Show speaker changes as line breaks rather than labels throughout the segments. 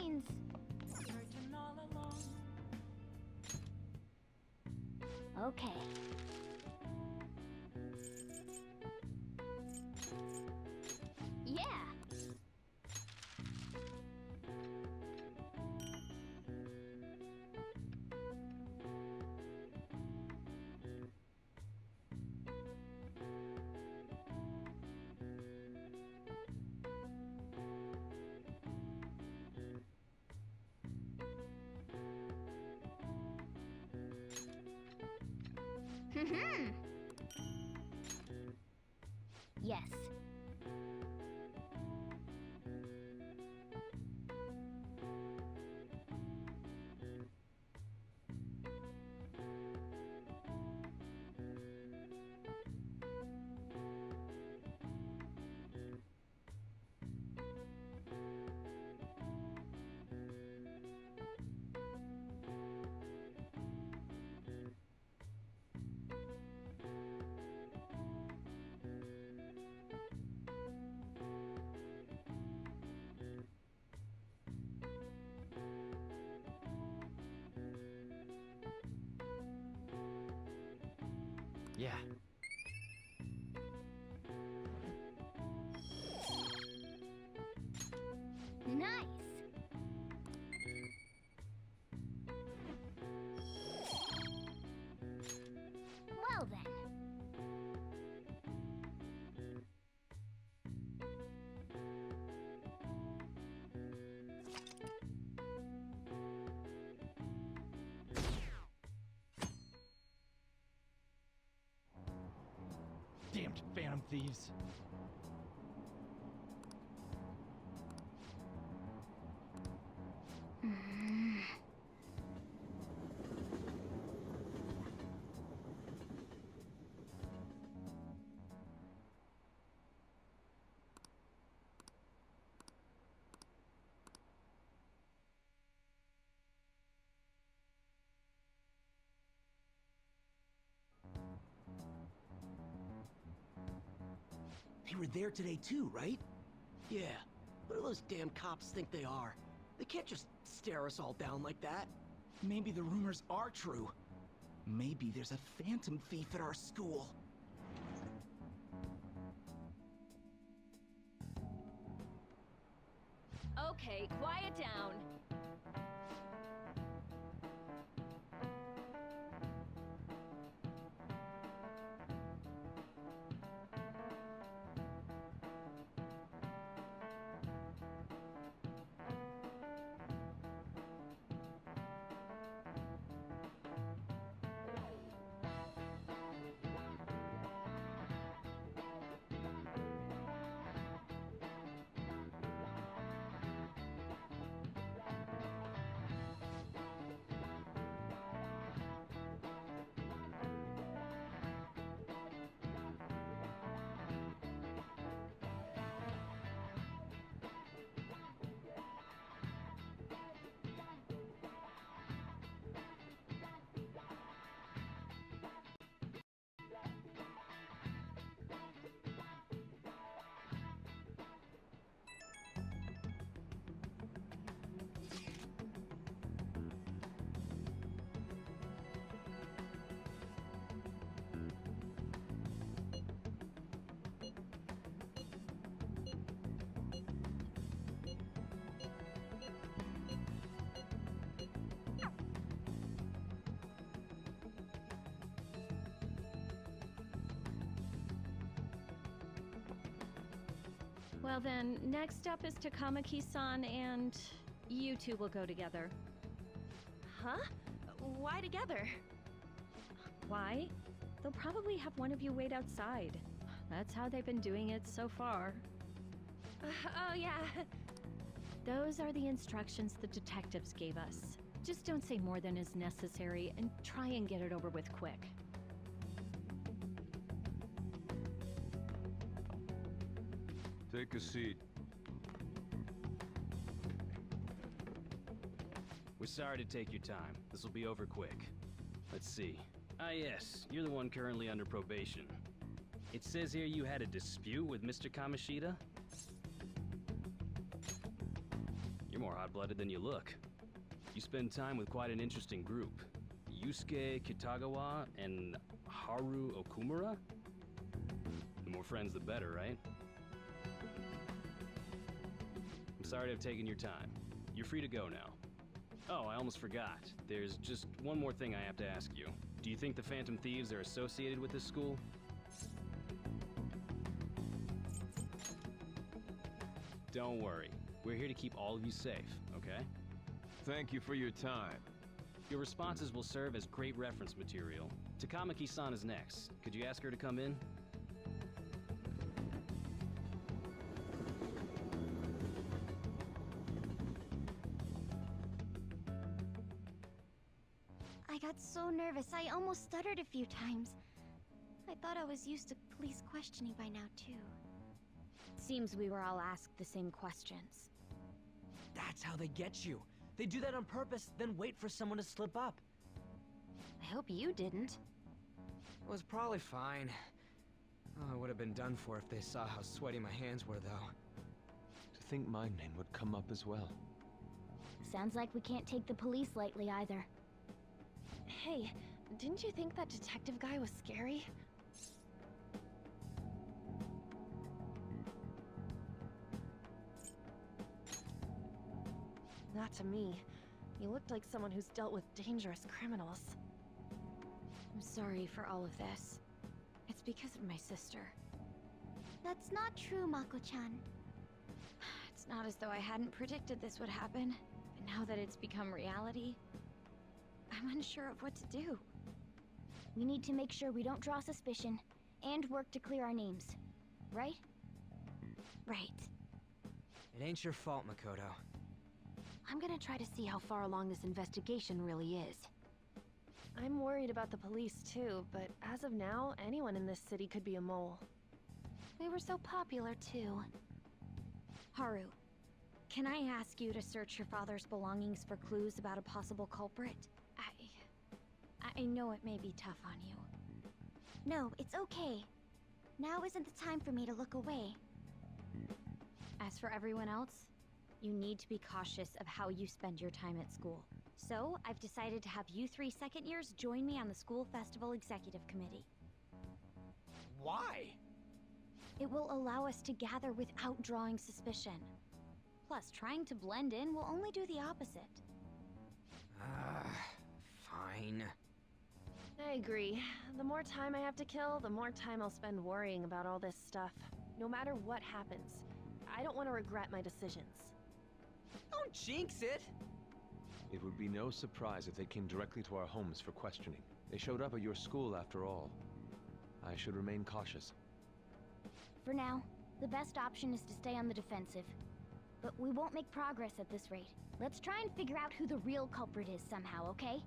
mines!
Searching all along.
Okay. Yeah! Yes.
Yeah.
Nice! Well then.
Damned phantom thieves.
They were there today too, right? Yeah. What do those damn cops think they are? They can't just stare us all down like that.
Maybe the rumors are true. Maybe there's a phantom thief at our school.
Okay, quiet down. Well then, next up is Takamaki-san, and you two will go together.
Huh? Why together?
Why? They'll probably have one of you wait outside. That's how they've been doing it so far.
Oh yeah.
Those are the instructions the detectives gave us. Just don't say more than is necessary, and try and get it over with quick.
Take a seat.
We're sorry to take your time. This will be over quick. Let's see. Ah yes, you're the one currently under probation. It says here you had a dispute with Mr. Kamoshida? You're more hot-blooded than you look. You spend time with quite an interesting group. Yusuke Kitagawa and Haru Okumura? The more friends, the better, right? I'm sorry to have taken your time. You're free to go now. Oh, I almost forgot. There's just one more thing I have to ask you. Do you think the Phantom Thieves are associated with this school? Don't worry. We're here to keep all of you safe, okay?
Thank you for your time.
Your responses will serve as great reference material. Takamaki-san is next. Could you ask her to come in?
I got so nervous, I almost stuttered a few times. I thought I was used to police questioning by now, too.
Seems we were all asked the same questions.
That's how they get you. They do that on purpose, then wait for someone to slip up.
I hope you didn't.
It was probably fine. Oh, I would have been done for if they saw how sweaty my hands were, though.
To think my name would come up as well.
Sounds like we can't take the police lightly either.
Hey, didn't you think that detective guy was scary? Not to me. He looked like someone who's dealt with dangerous criminals.
I'm sorry for all of this. It's because of my sister.
That's not true, Mako-chan.
It's not as though I hadn't predicted this would happen, but now that it's become reality, I'm unsure of what to do.
We need to make sure we don't draw suspicion, and work to clear our names. Right?
Right.
It ain't your fault, Makoto.
I'm gonna try to see how far along this investigation really is.
I'm worried about the police too, but as of now, anyone in this city could be a mole.
We were so popular, too. Haru, can I ask you to search your father's belongings for clues about a possible culprit? I know it may be tough on you.
No, it's okay. Now isn't the time for me to look away.
As for everyone else, you need to be cautious of how you spend your time at school. So, I've decided to have you 3 second years join me on the school festival executive committee.
Why?
It will allow us to gather without drawing suspicion. Plus, trying to blend in will only do the opposite.
Fine.
I agree. The more time I have to kill, the more time I'll spend worrying about all this stuff. No matter what happens, I don't want to regret my decisions.
Don't jinx it!
It would be no surprise if they came directly to our homes for questioning. They showed up at your school after all. I should remain cautious.
For now, the best option is to stay on the defensive. But we won't make progress at this rate. Let's try and figure out who the real culprit is somehow, okay?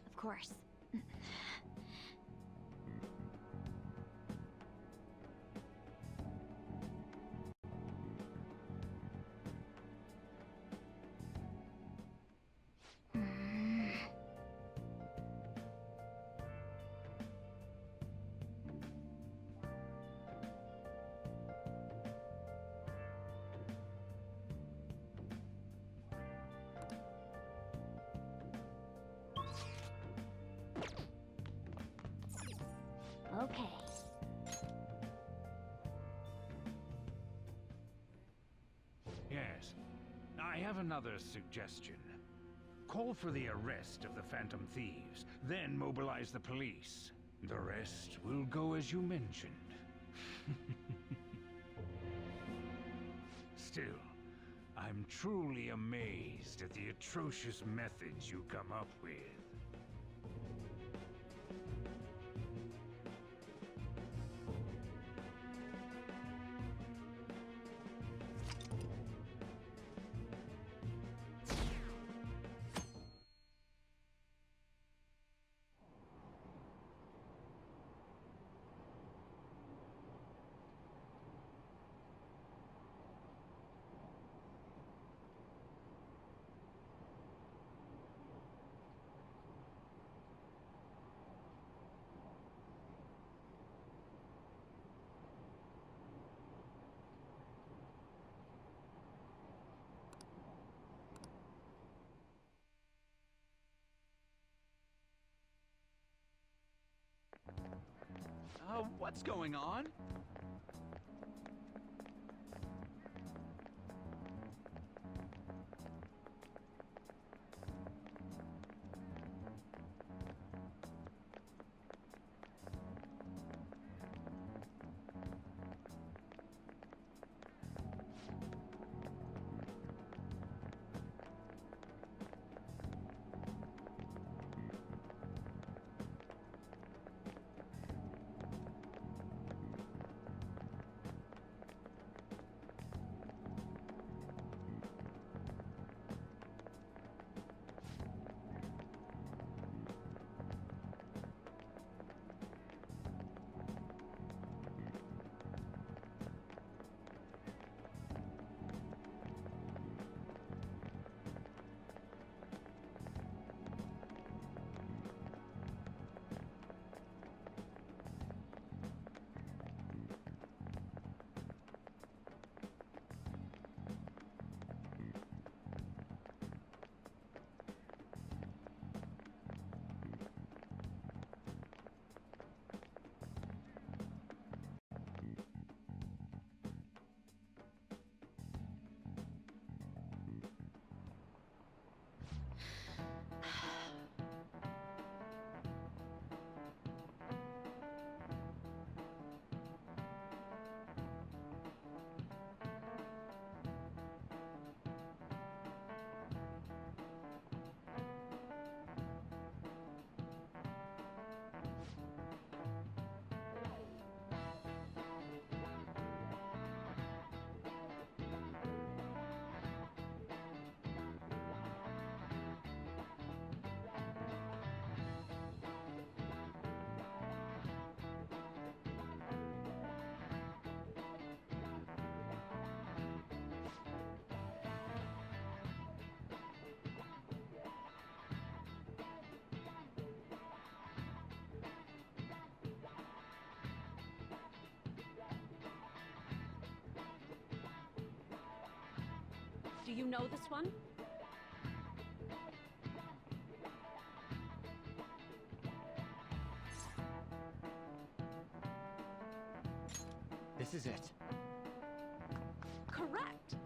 Of course.
Okay.
Yes. I have another suggestion. Call for the arrest of the Phantom Thieves, then mobilize the police. The rest will go as you mentioned. Still, I'm truly amazed at the atrocious methods you come up with.
What's going on?
Do you know this one?
This is it.
Correct.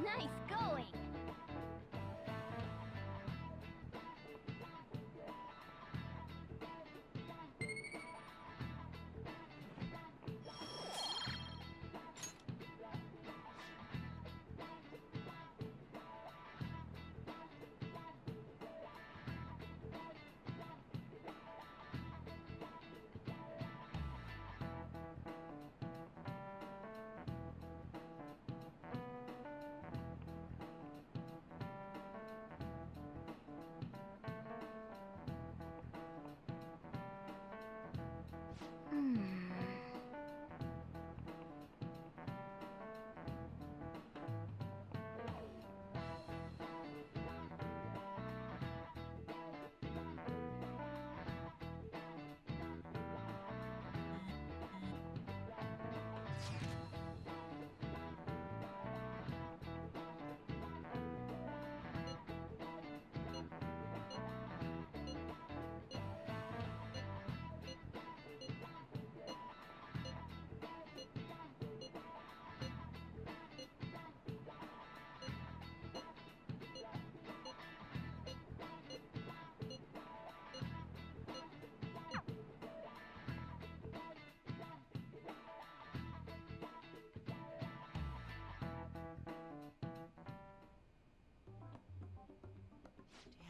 Nice going!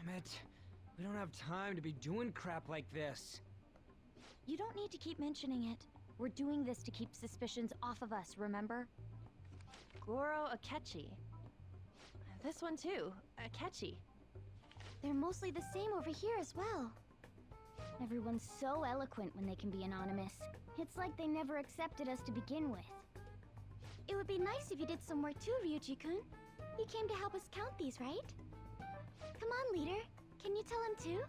Damn it. We don't have time to be doing crap like this.
You don't need to keep mentioning it. We're doing this to keep suspicions off of us, remember?
Goro Akechi. This one too, Akechi.
They're mostly the same over here as well.
Everyone's so eloquent when they can be anonymous. It's like they never accepted us to begin with.
It would be nice if you did some work too, Ryuji-kun. You came to help us count these, right? Come on, leader. Can you tell him too?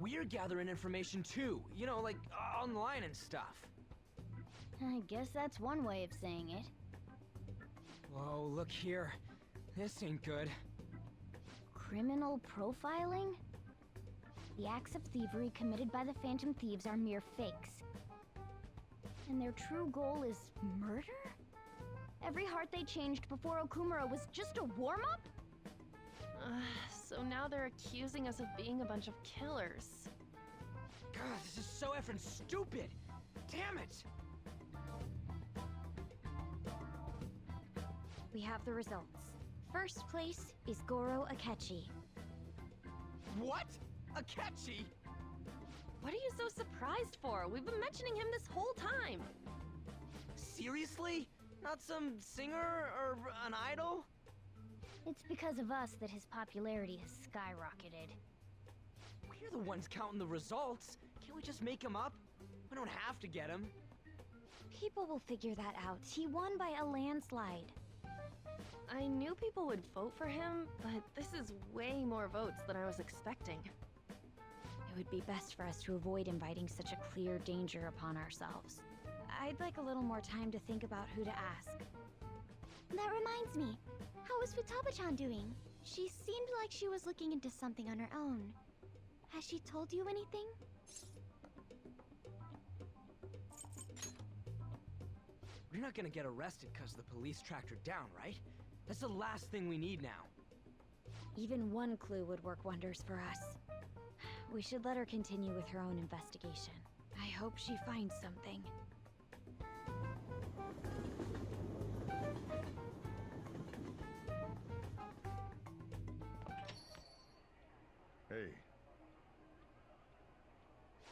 We're gathering information too, you know, like online and stuff.
I guess that's one way of saying it.
Whoa, look here. This ain't good.
Criminal profiling? The acts of thievery committed by the Phantom Thieves are mere fakes. And their true goal is murder? Every heart they changed before Okumura was just a warm-up?
So now they're accusing us of being a bunch of killers.
God, this is so effing stupid! Damn it!
We have the results. First place is Goro Akechi.
What? Akechi?
What are you so surprised for? We've been mentioning him this whole time.
Seriously? Not some singer or an idol?
It's because of us that his popularity has skyrocketed.
We're the ones counting the results. Can't we just make him up? We don't have to get him.
People will figure that out. He won by a landslide.
I knew people would vote for him, but this is way more votes than I was expecting.
It would be best for us to avoid inviting such a clear danger upon ourselves. I'd like a little more time to think about who to ask. That reminds me. How is Futaba-chan doing? She seemed like she was looking into something on her own. Has she told you anything?
We're not gonna get arrested because the police tracked her down, right? That's the last thing we need now.
Even one clue would work wonders for us. We should let her continue with her own investigation. I hope she finds something.
Hey.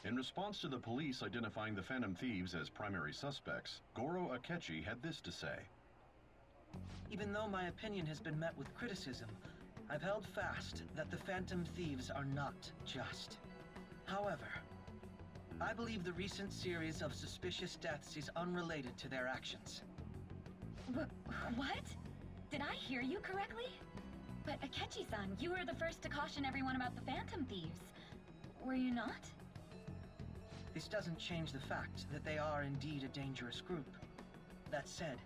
In response to the police identifying the Phantom Thieves as primary suspects, Goro Akechi had this to say.
Even though my opinion has been met with criticism, I've held fast that the Phantom Thieves are not just. However, I believe the recent series of suspicious deaths is unrelated to their actions.
What? Did I hear you correctly? But Akechi-san, you were the first to caution everyone about the Phantom Thieves. Were you not?
This doesn't change the fact that they are indeed a dangerous group. That said,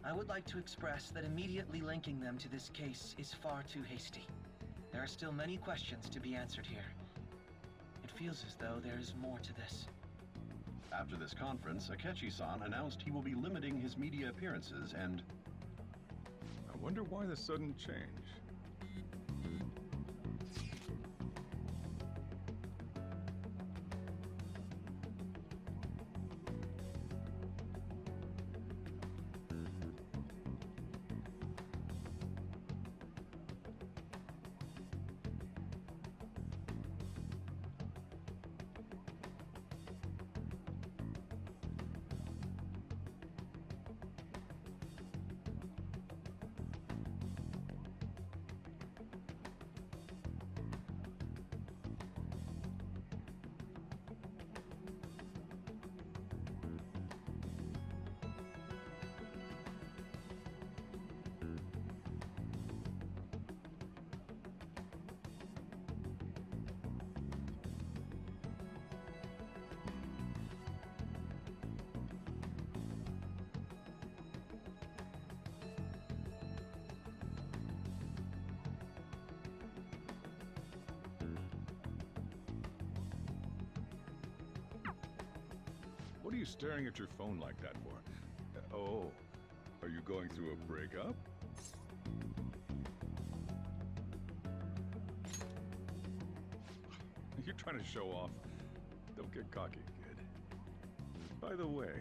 I would like to express that immediately linking them to this case is far too hasty. There are still many questions to be answered here. It feels as though there is more to this.
After this conference, Akechi-san announced he will be limiting his media appearances and...
I wonder why the sudden change. What are you staring at your phone like that for? Oh, are you going through a breakup? You're trying to show off. Don't get cocky, kid. By the way,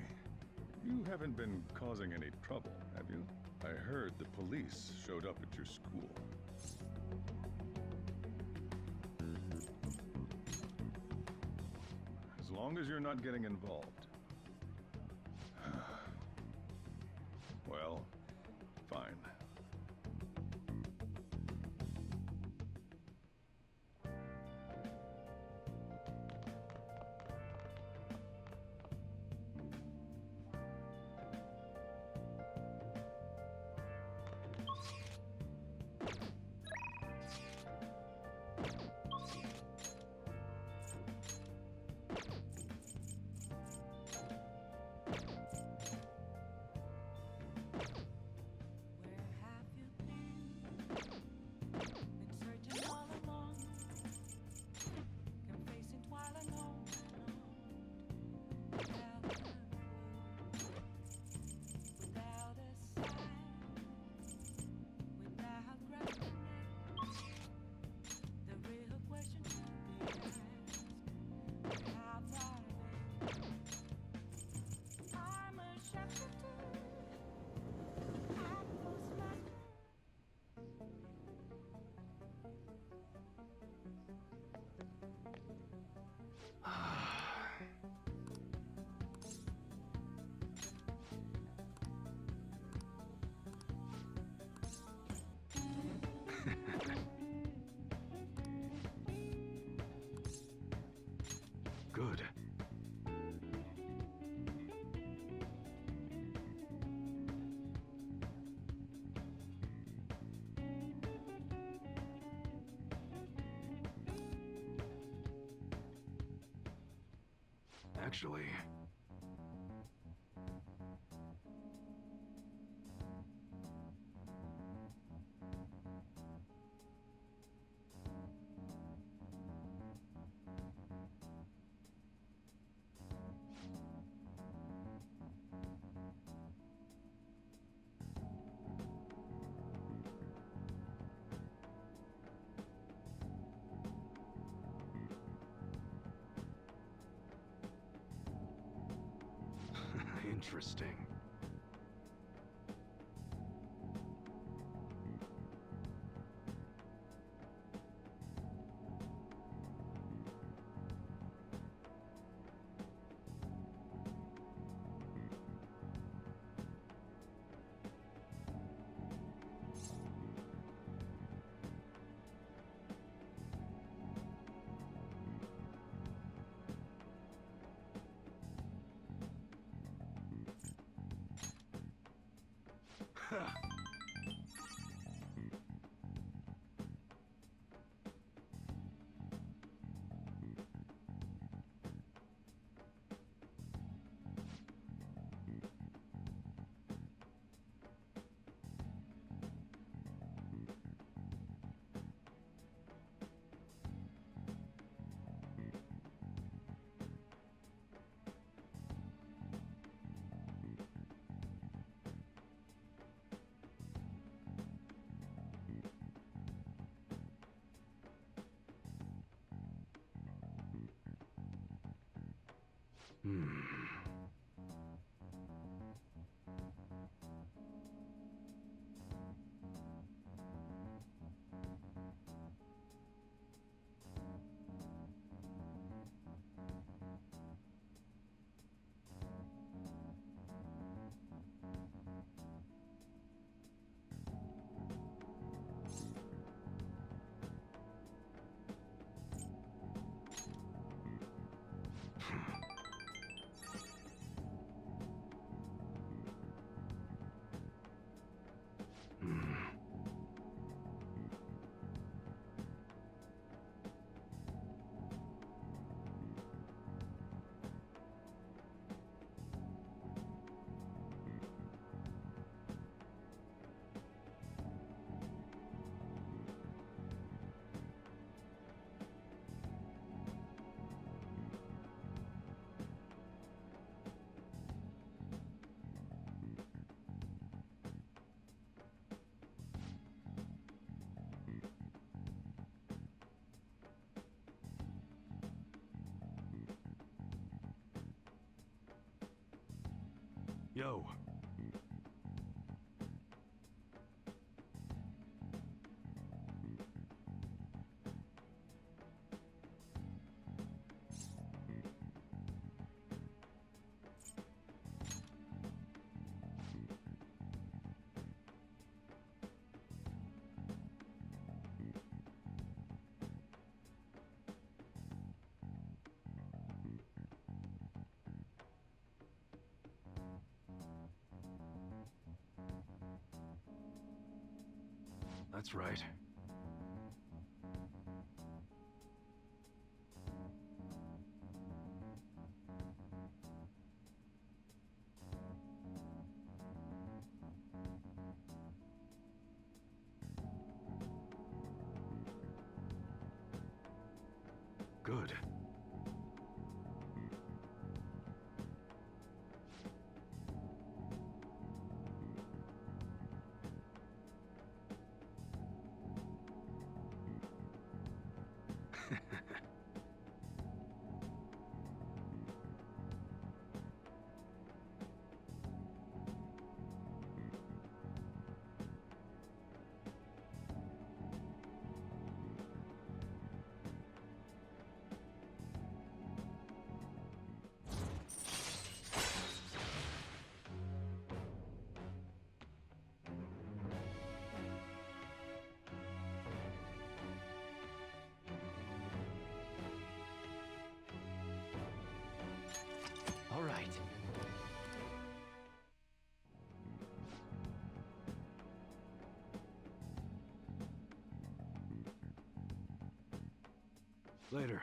you haven't been causing any trouble, have you? I heard the police showed up at your school. As long as you're not getting involved. Well, fine. actually. Interesting. Yo. That's right. Good.
All right.
Later.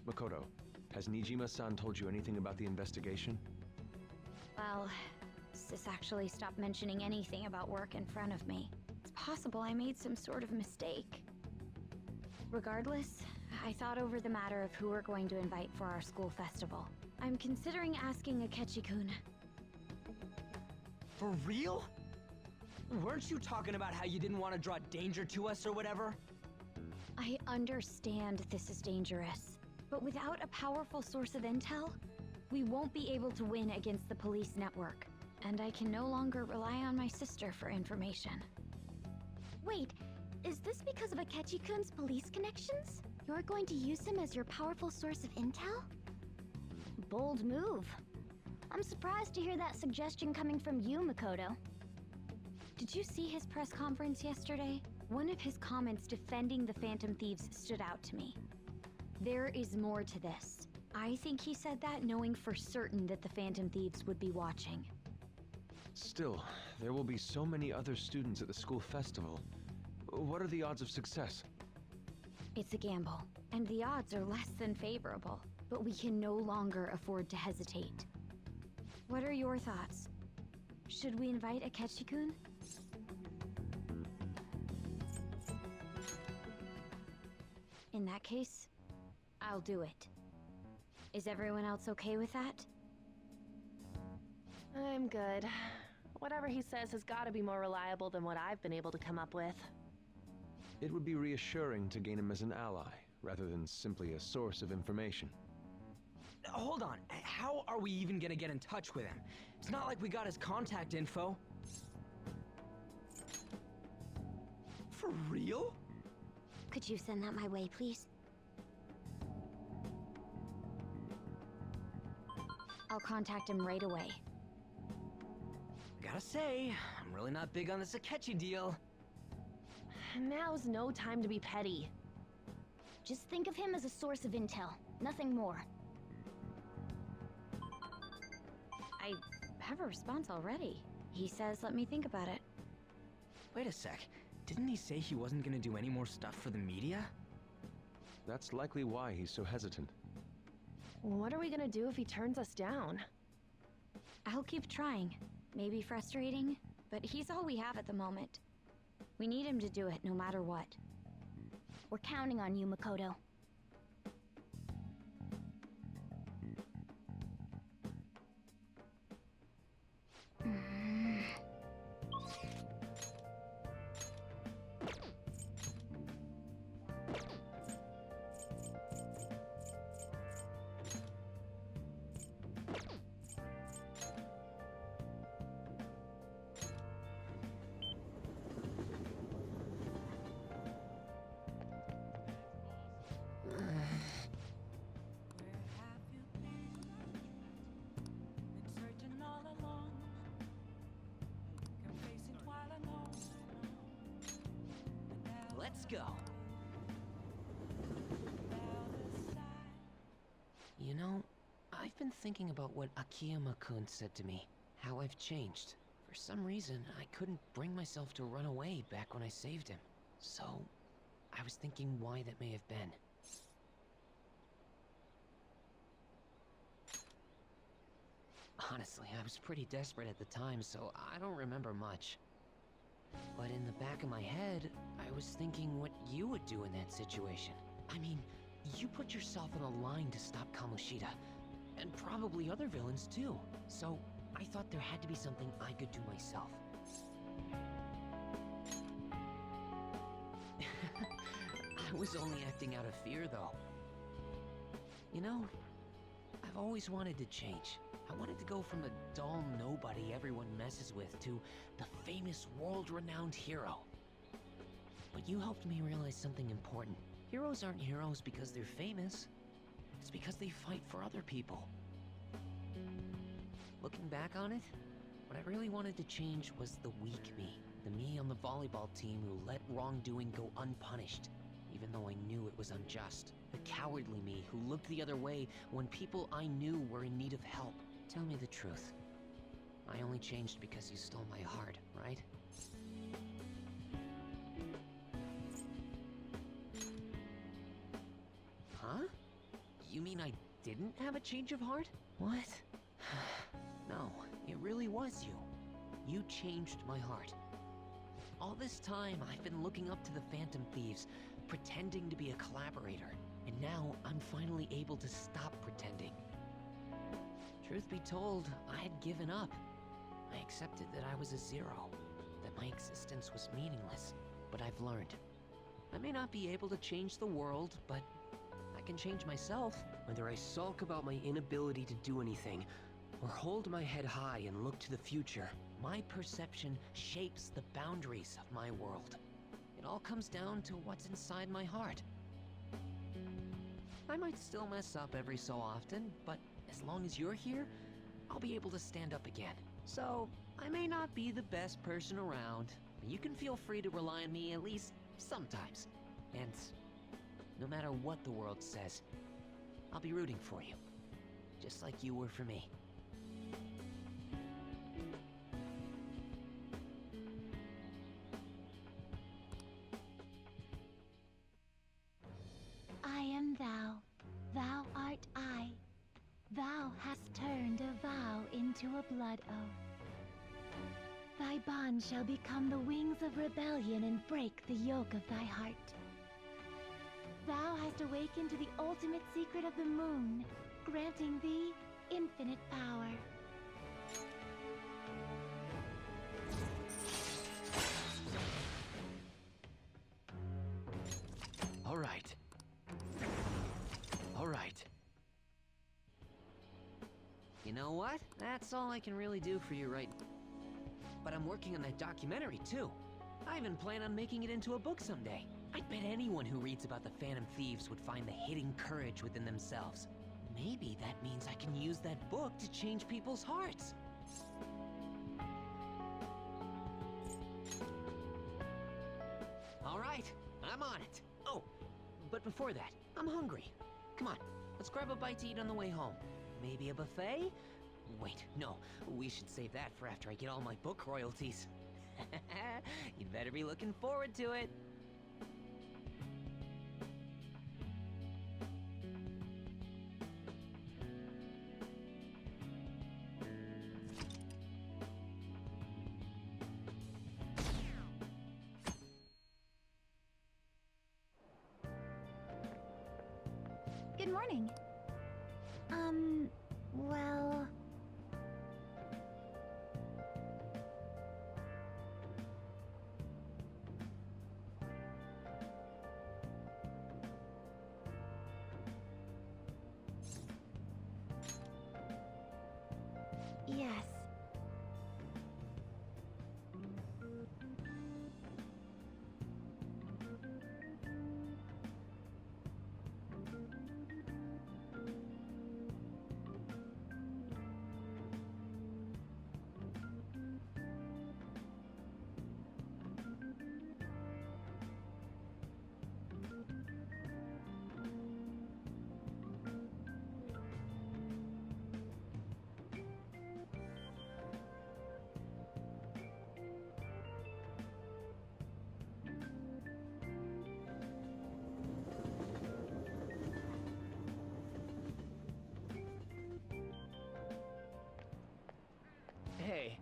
Makoto, has Nijima-san told you anything about the investigation?
Well, Sis actually stopped mentioning anything about work in front of me. It's possible I made some sort of mistake. Regardless, I thought over the matter of who we're going to invite for our school festival. I'm considering asking Akechi-kun.
For real? Weren't you talking about how you didn't want to draw danger to us or whatever?
I understand this is dangerous, but without a powerful source of intel, we won't be able to win against the police network. And I can no longer rely on my sister for information.
Wait, is this because of Akechi-kun's police connections? You're going to use him as your powerful source of intel? Bold move. I'm surprised to hear that suggestion coming from you, Makoto.
Did you see his press conference yesterday? One of his comments defending the Phantom Thieves stood out to me. There is more to this. I think he said that knowing for certain that the Phantom Thieves would be watching.
Still, there will be so many other students at the school festival. What are the odds of success?
It's a gamble, and the odds are less than favorable, but we can no longer afford to hesitate. What are your thoughts? Should we invite Akechi-kun? In that case, I'll do it. Is everyone else okay with that?
I'm good. Whatever he says has got to be more reliable than what I've been able to come up with.
It would be reassuring to gain him as an ally, rather than simply a source of information.
Hold on, how are we even gonna get in touch with him? It's not like we got his contact info. For real?
Could you send that my way, please?
I'll contact him right away.
Gotta say, I'm really not big on this Akechi deal.
Now's no time to be petty.
Just think of him as a source of intel, nothing more.
I have a response already. He says let me think about it.
Wait a sec, didn't he say he wasn't gonna do any more stuff for the media?
That's likely why he's so hesitant.
What are we gonna do if he turns us down?
I'll keep trying. Maybe frustrating, but he's all we have at the moment. We need him to do it no matter what.
We're counting on you, Makoto.
Let's go. You know, I've been thinking about what Akiyama-kun said to me. How I've changed. For some reason, I couldn't bring myself to run away back when I saved him. So, I was thinking why that may have been. Honestly, I was pretty desperate at the time, so I don't remember much. But in the back of my head, I was thinking what you would do in that situation. I mean, you put yourself on a line to stop Kamoshida, and probably other villains too. So, I thought there had to be something I could do myself. I was only acting out of fear, though. You know, I've always wanted to change. I wanted to go from a dull nobody everyone messes with to the famous world-renowned hero. But you helped me realize something important. Heroes aren't heroes because they're famous. It's because they fight for other people. Looking back on it, what I really wanted to change was the weak me. The me on the volleyball team who let wrongdoing go unpunished, even though I knew it was unjust. The cowardly me who looked the other way when people I knew were in need of help. Tell me the truth. I only changed because you stole my heart, right? Huh? You mean I didn't have a change of heart? What? No, it really was you. You changed my heart. All this time, I've been looking up to the Phantom Thieves, pretending to be a collaborator, and now I'm finally able to stop pretending. Truth be told, I had given up. I accepted that I was a zero, that my existence was meaningless, but I've learned. I may not be able to change the world, but I can change myself.
Whether I sulk about my inability to do anything, or hold my head high and look to the future,
my perception shapes the boundaries of my world. It all comes down to what's inside my heart. I might still mess up every so often, but as long as you're here, I'll be able to stand up again. So, I may not be the best person around, but you can feel free to rely on me at least sometimes. And no matter what the world says, I'll be rooting for you, just like you were for me.
I am thou, thou art I. Thou hast turned a vow into a blood oath. Thy bond shall become the wings of rebellion and break the yoke of thy heart. Thou hast awakened to the ultimate secret of the moon, granting thee infinite power.
All right. All right. You know what? That's all I can really do for you right now. But I'm working on that documentary too. I even plan on making it into a book someday. I'd bet anyone who reads about the Phantom Thieves would find the hidden courage within themselves. Maybe that means I can use that book to change people's hearts. All right, I'm on it. Oh, but before that, I'm hungry. Come on, let's grab a bite to eat on the way home. Maybe a buffet? Wait, no, we should save that for after I get all my book royalties. You'd better be looking forward to it.
Good morning. Well... Yes.
Hey.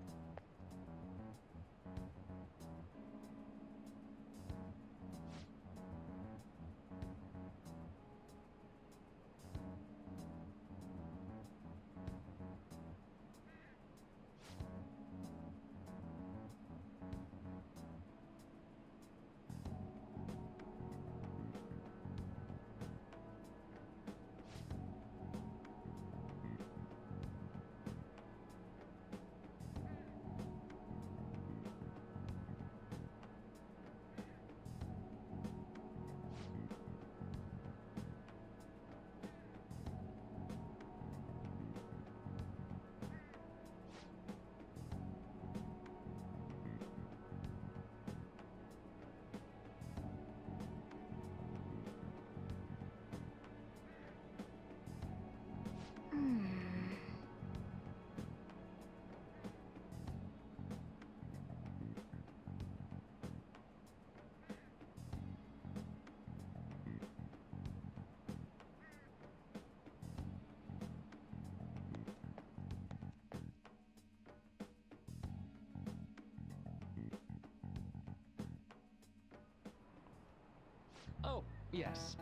Oh, yes.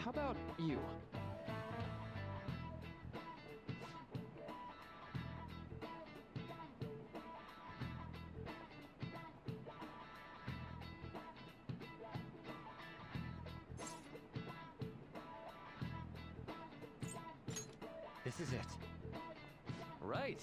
How about you? This is it. Right.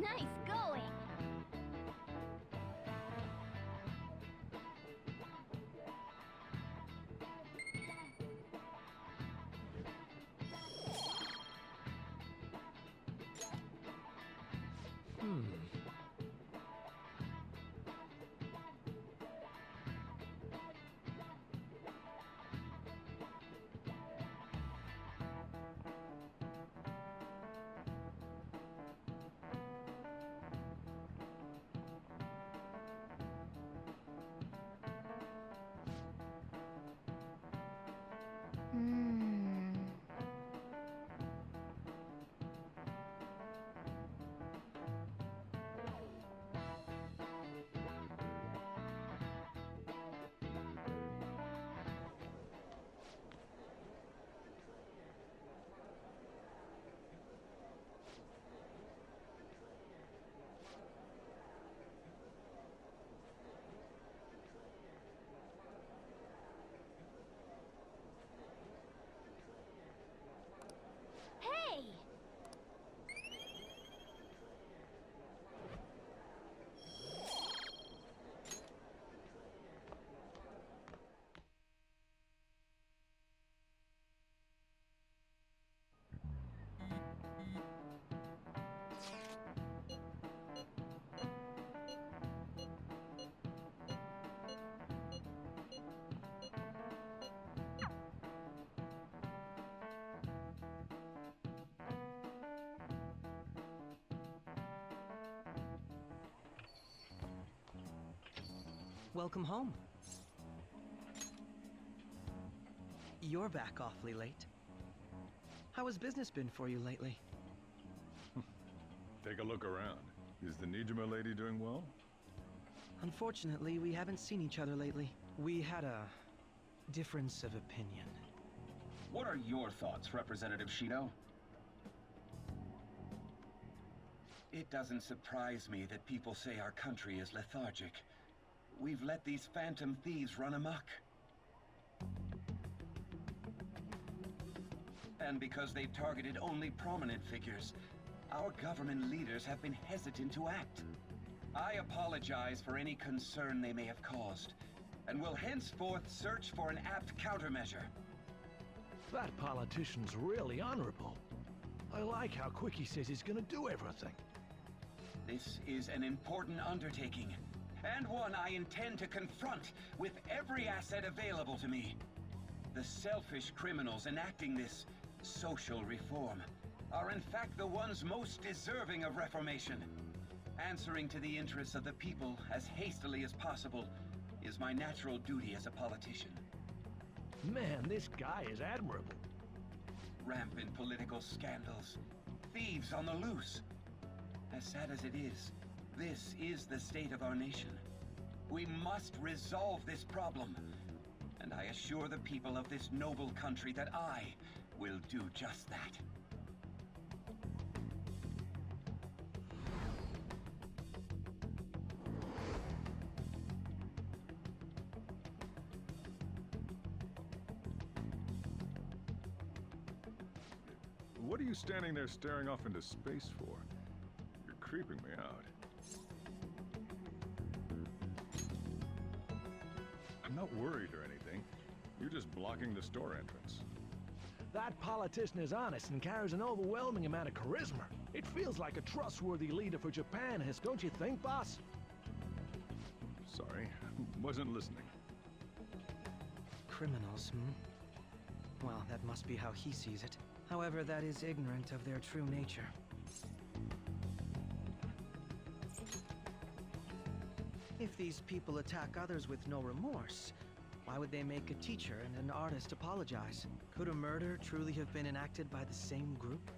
Nice going! Hey!
Welcome home. You're back awfully late. How has business been for you lately?
Take a look around. Is the Nijima lady doing well?
Unfortunately, we haven't seen each other lately. We had a difference of opinion.
What are your thoughts, Representative Shido? It doesn't surprise me that people say our country is lethargic. We've let these phantom thieves run amok. And because they've targeted only prominent figures, our government leaders have been hesitant to act. I apologize for any concern they may have caused, and will henceforth search for an apt countermeasure.
That politician's really honorable. I like how quick he says he's gonna do everything.
This is an important undertaking, and one I intend to confront with every asset available to me. The selfish criminals enacting this social reform are in fact the ones most deserving of reformation. Answering to the interests of the people as hastily as possible is my natural duty as a politician.
Man, this guy is admirable.
Rampant political scandals, thieves on the loose. As sad as it is, This is the state of our nation. We must resolve this problem. And I assure the people of this noble country that I will do just that.
What are you standing there staring off into space for? You're creeping me out. I'm not worried or anything. You're just blocking the store entrance.
That politician is honest and carries an overwhelming amount of charisma. It feels like a trustworthy leader for Japan, don't you think, boss?
Sorry, wasn't listening.
Criminals, hmm? Well, that must be how he sees it. However, that is ignorant of their true nature. If these people attack others with no remorse, why would they make a teacher and an artist apologize? Could a murder truly have been enacted by the same group?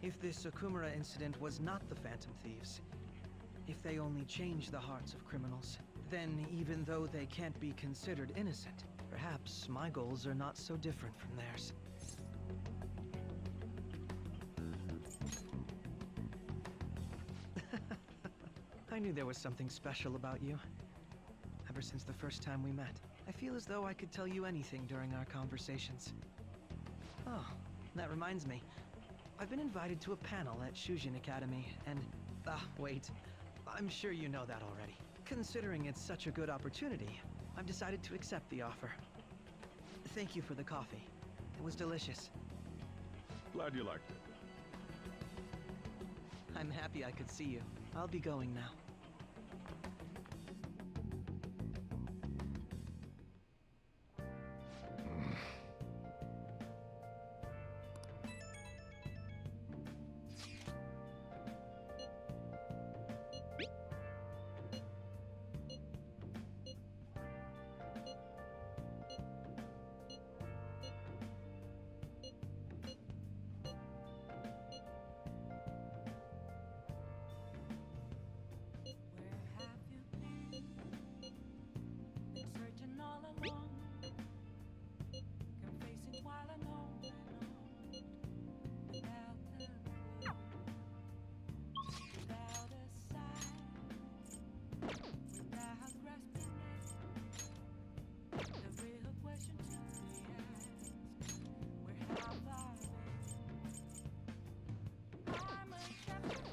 If this Okumura incident was not the Phantom Thieves, if they only change the hearts of criminals, then even though they can't be considered innocent, perhaps my goals are not so different from theirs. I knew there was something special about you. Ever since the first time we met, I feel as though I could tell you anything during our conversations. Oh, that reminds me. I've been invited to a panel at Shujin Academy, and... wait. I'm sure you know that already. Considering it's such a good opportunity, I've decided to accept the offer. Thank you for the coffee. It was delicious.
Glad you liked it.
I'm happy I could see you. I'll be going now.
Searching all along, confessing while I know without the clue, without a sign, without grasping it. The real question to be asked: where have I been? I'm a shepherd.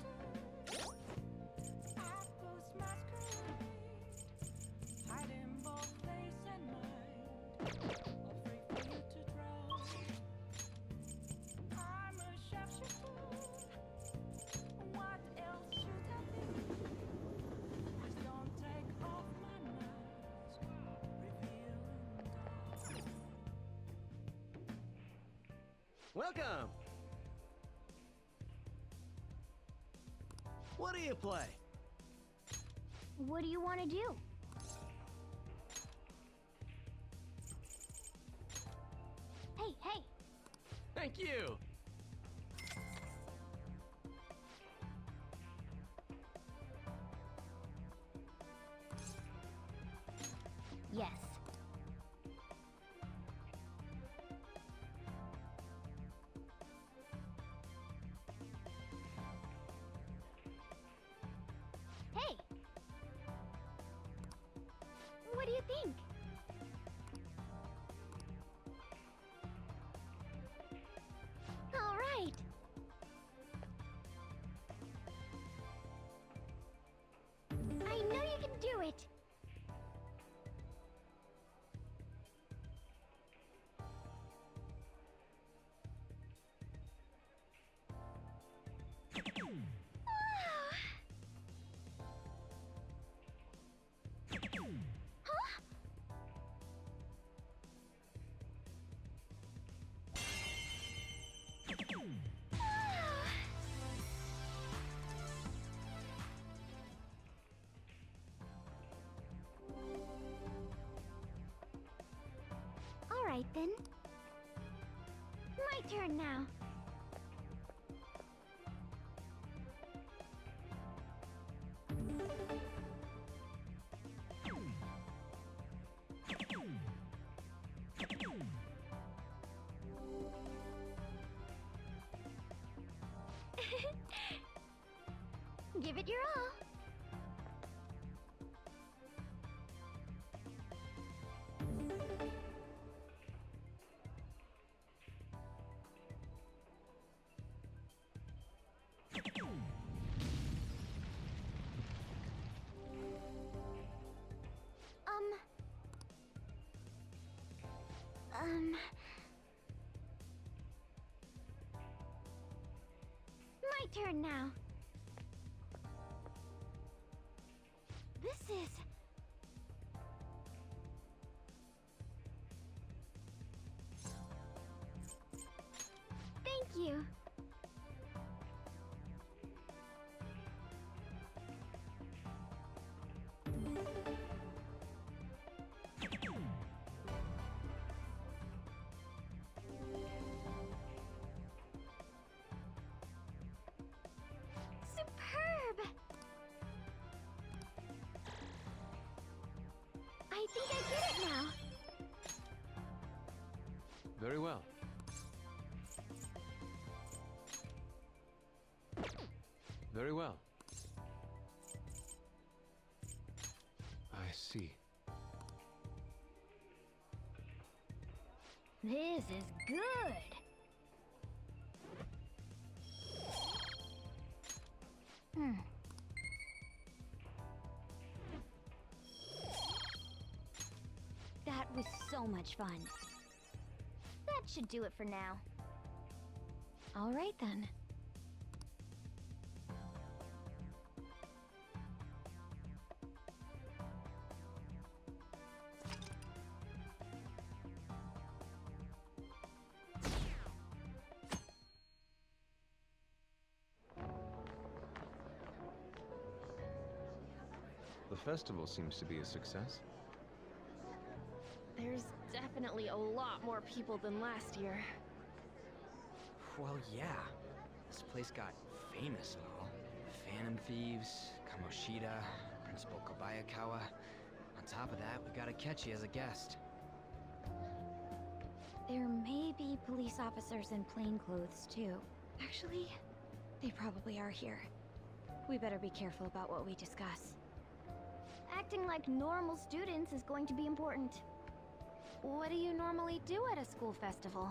I post masquerade. Hiding both face and mind, all free for you to draw. I'm a chef. What else should I be? Please don't take off my mask, revealing dark.
Welcome! What do you play?
What do you want to do? Hey, hey!
Thank you!
Yes. Hey! What do you think? All right. I know you can do it. Huh? All right then. My turn now. Give it your all. My turn now. This is... Thank you. Superb! I think I get it now.
Very well. Very well. I see.
This is good. That was so much fun. That should do it for now.
All right then.
The festival seems to be a success.
There's definitely a lot more people than last year.
Well, yeah. This place got famous and all. Phantom Thieves, Kamoshida, Principal Kobayakawa. On top of that, we got Akechi as a guest.
There may be police officers in plain clothes too. Actually, they probably are here. We better be careful about what we discuss.
Acting like normal students is going to be important.
What do you normally do at a school festival?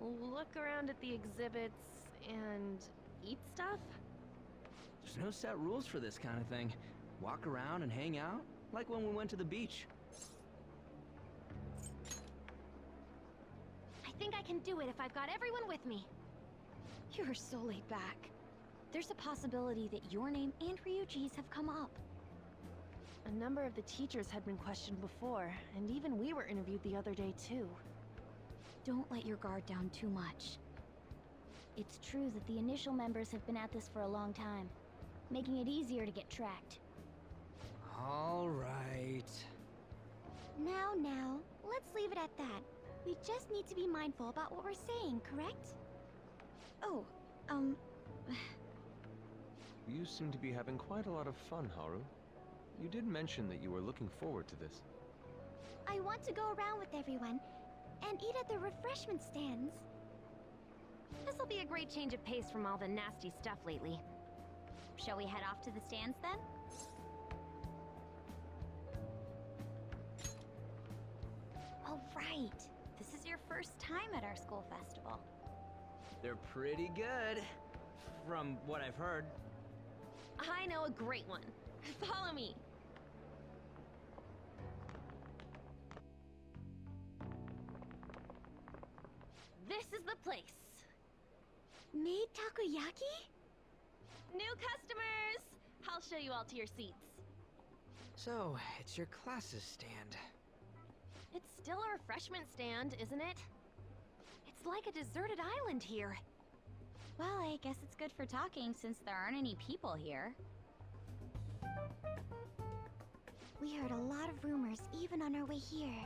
Look around at the exhibits and eat stuff?
There's no set rules for this kind of thing. Walk around and hang out, like when we went to the beach.
I think I can do it if I've got everyone with me. You're so laid back. There's a possibility that your name and Ryuji's have come up.
A number of the teachers had been questioned before, and even we were interviewed the other day too.
Don't let your guard down too much.
It's true that the initial members have been at this for a long time, making it easier to get tracked.
All right.
Now, let's leave it at that. We just need to be mindful about what we're saying, correct?
Oh,
You seem to be having quite a lot of fun, Haru. You did mention that you were looking forward to this.
I want to go around with everyone and eat at the refreshment stands.
this'll be a great change of pace from all the nasty stuff lately. Shall we head off to the stands then?
All right. This is your first time at our school festival.
They're pretty good, from what I've heard.
I know a great one. Follow me. This is the place.
Made takoyaki?
New customers! I'll show you all to your seats.
So, it's your class's stand.
It's still a refreshment stand, isn't it? It's like a deserted island here.
Well, I guess it's good for talking since there aren't any people here.
We heard a lot of rumors even on our way here.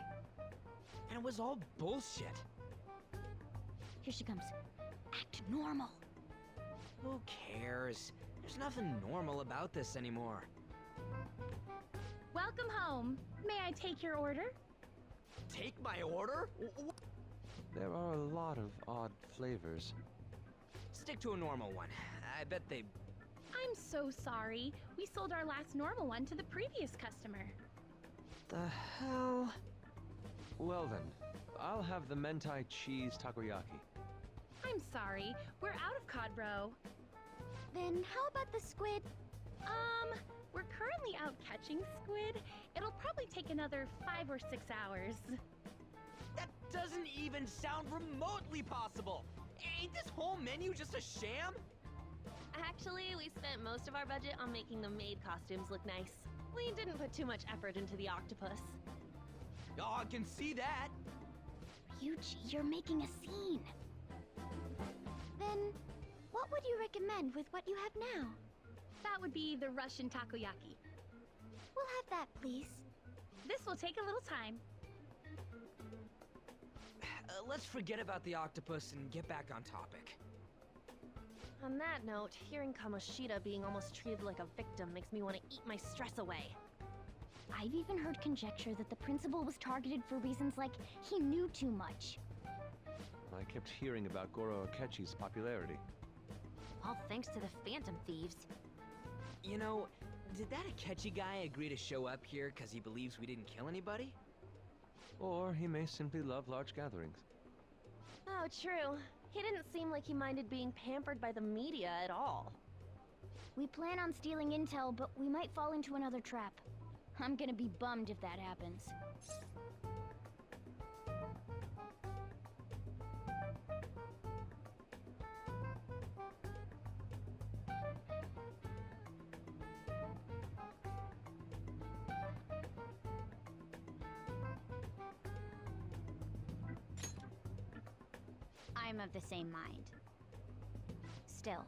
And it was all bullshit.
Here she comes. Act normal.
Who cares? There's nothing normal about this anymore.
Welcome home. May I take your order?
Take my order?
There are a lot of odd flavors.
stick to a normal one. I bet they...
I'm so sorry. We sold our last normal one to the previous customer.
The hell?
Well then, I'll have the mentai cheese takoyaki.
I'm sorry. We're out of cod roe.
Then how about the squid?
We're currently out catching squid. It'll probably take another 5 or 6 hours.
That doesn't even sound remotely possible! Ain't this whole menu just a sham?
Actually, we spent most of our budget on making the maid costumes look nice. We didn't put too much effort into the octopus.
Oh, I can see that!
Ryuji, you're making a scene. Then, what would you recommend with what you have now?
That would be the Russian takoyaki.
We'll have that, please.
This will take a little time.
Let's forget about the octopus and get back on topic.
On that note, hearing Kamoshida being almost treated like a victim makes me want to eat my stress away.
I've even heard conjecture that the principal was targeted for reasons like he knew too much.
I kept hearing about Goro Akechi's popularity.
All thanks to the Phantom Thieves.
You know, did that Akechi guy agree to show up here because he believes we didn't kill anybody?
Or he may simply love large gatherings.
Oh, true. He didn't seem like he minded being pampered by the media at all.
We plan on stealing intel, but we might fall into another trap. I'm gonna be bummed if that happens. I'm of the same mind. Still,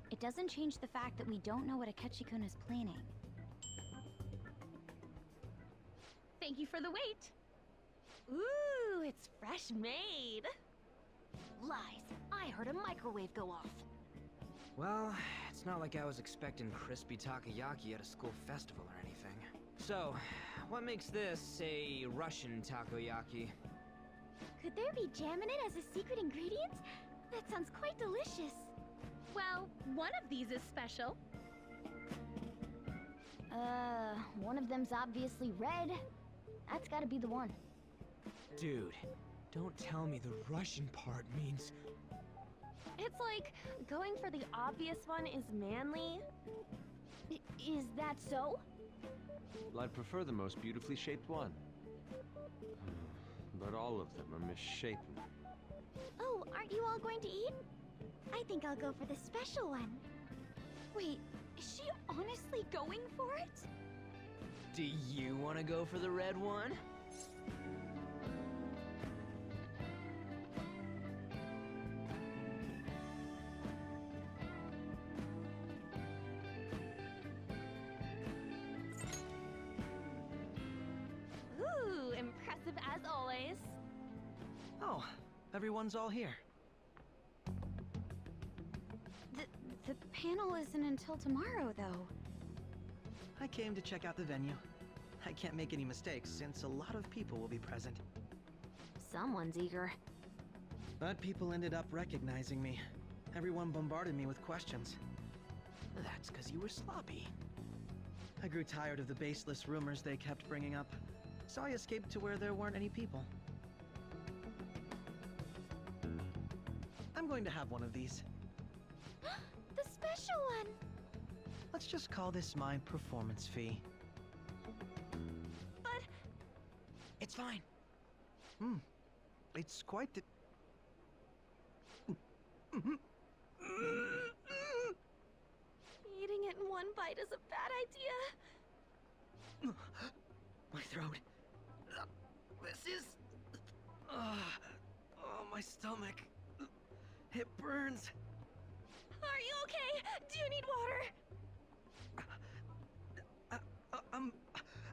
it doesn't change the fact that we don't know what Akechi-kun is planning.
Thank you for the wait.
Ooh, it's fresh made.
Lies. I heard a microwave go off.
Well, it's not like I was expecting crispy takoyaki at a school festival or anything. So, what makes this a Russian takoyaki?
Could there be jam in it as a secret ingredient? That sounds quite delicious.
Well, one of these is special.
One of them's obviously red. That's gotta be the one.
Dude, don't tell me the Russian part means...
It's like, going for the obvious one is manly.
Is that so?
Well, I'd prefer the most beautifully shaped one. But all of them are misshapen.
Oh, aren't you all going to eat? I think I'll go for the special one.
Wait, is she honestly going for it?
Do you want to go for the red one?
Ooh, impressive as always.
Oh, everyone's all here.
The panel isn't until tomorrow, though.
I came to check out the venue. I can't make any mistakes since a lot of people will be present.
Someone's eager.
But people ended up recognizing me. Everyone bombarded me with questions.
That's because you were sloppy.
I grew tired of the baseless rumors they kept bringing up, so I escaped to where there weren't any people. I'm going to have one of these.
The special one!
Let's just call this my performance fee.
But...
It's fine.
It's quite the...
Eating it in one bite is a bad idea.
My throat. This is... oh, my stomach. It burns.
Are you okay? Do you need water?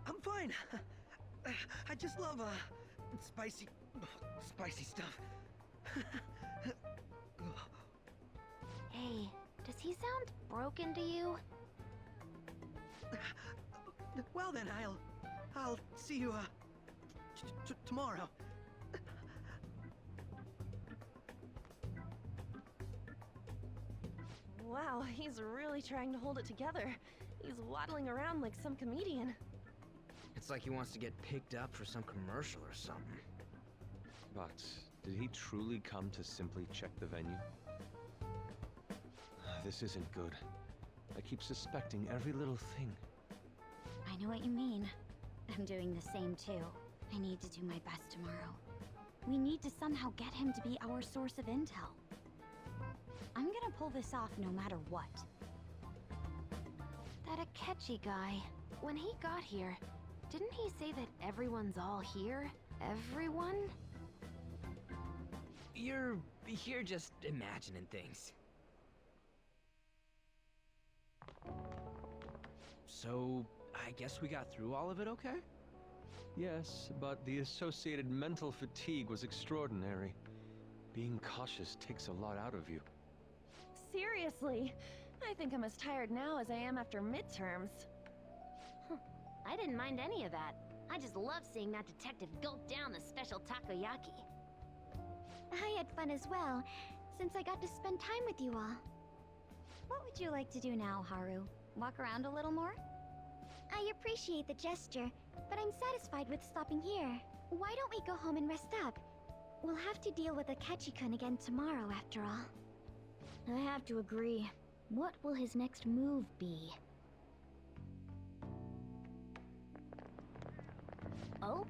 I'm fine. I just love, spicy stuff.
Hey, does he sound broken to you?
Well then, I'll see you, tomorrow.
Wow, he's really trying to hold it together. He's waddling around like some comedian.
It's like he wants to get picked up for some commercial or something.
But did he truly come to simply check the venue? This isn't good. I keep suspecting every little thing.
I know what you mean. I'm doing the same too. I need to do my best tomorrow. We need to somehow get him to be our source of intel. I'm gonna pull this off no matter what. That Akechi guy, when he got here, didn't he say that everyone's all here? Everyone?
You're just imagining things. So, I guess we got through all of it okay?
Yes, but the associated mental fatigue was extraordinary. Being cautious takes a lot out of you.
Seriously, I think I'm as tired now as I am after midterms.
I didn't mind any of that. I just love seeing that detective gulp down the special takoyaki.
I had fun as well, since I got to spend time with you all. What would you like to do now, Haru? Walk around a little more? I appreciate the gesture, but I'm satisfied with stopping here. Why don't we go home and rest up? We'll have to deal with Akechi-kun again tomorrow, after all.
I have to agree. What will his next move be? Oh?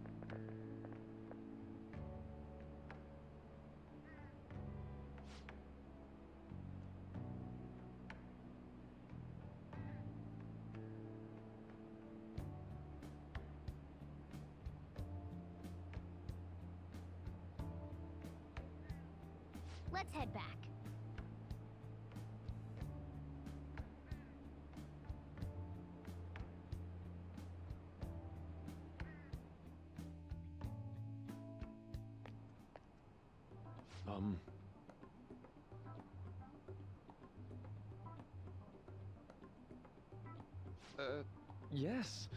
Let's head back.
Yes.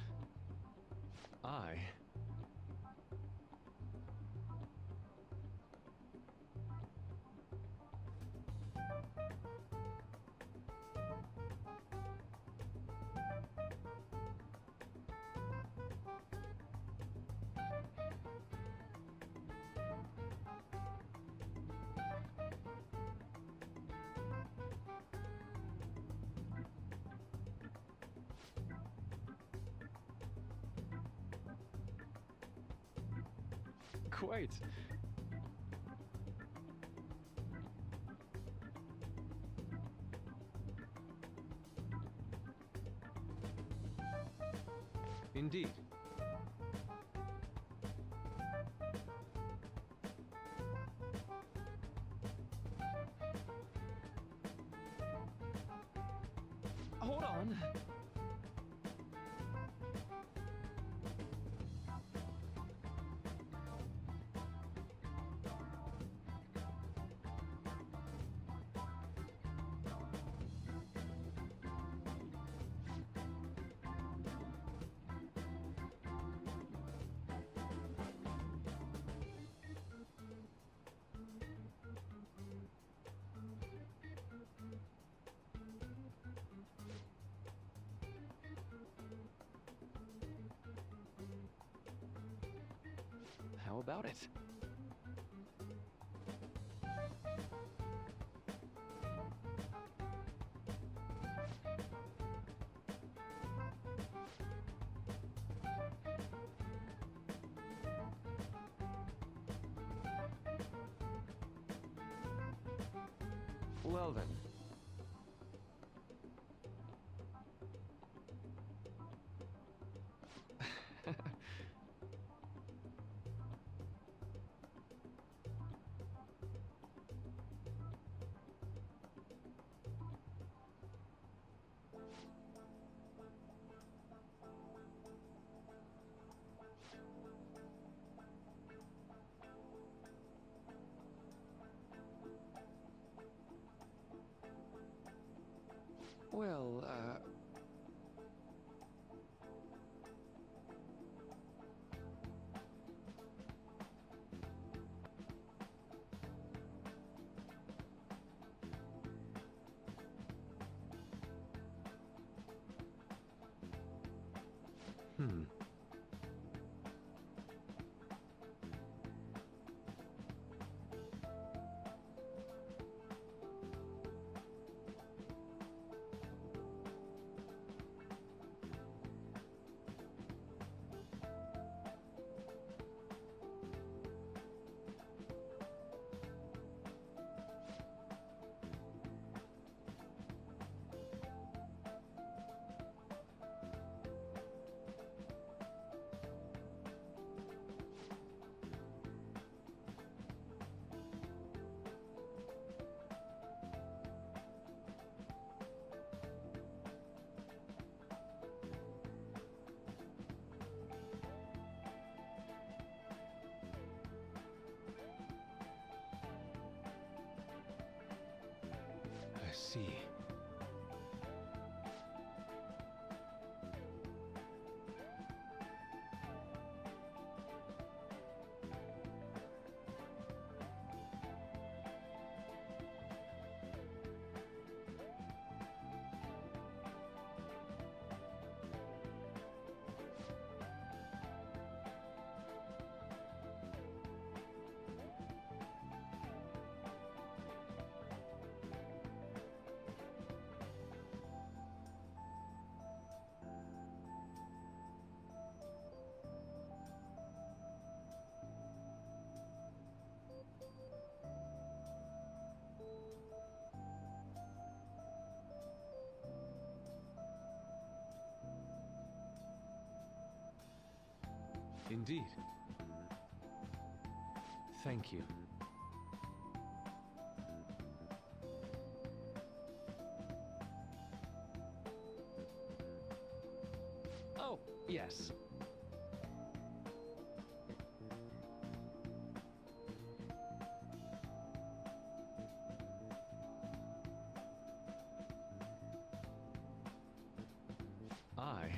I... Quite. Indeed. Hold on. How about it? Well then. see. Indeed. Thank you. Oh, yes. I...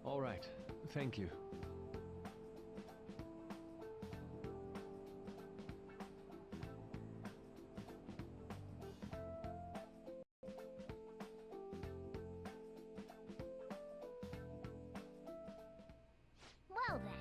All right. Thank you.
Well then.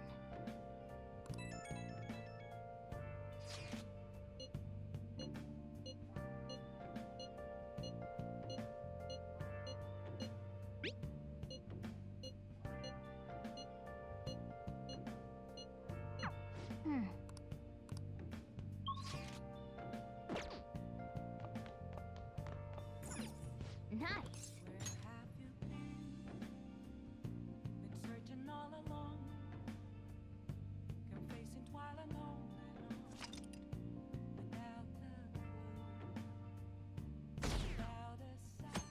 Nice.
Where have you been? Been searching all along, confessing while alone without a clue, without a sign.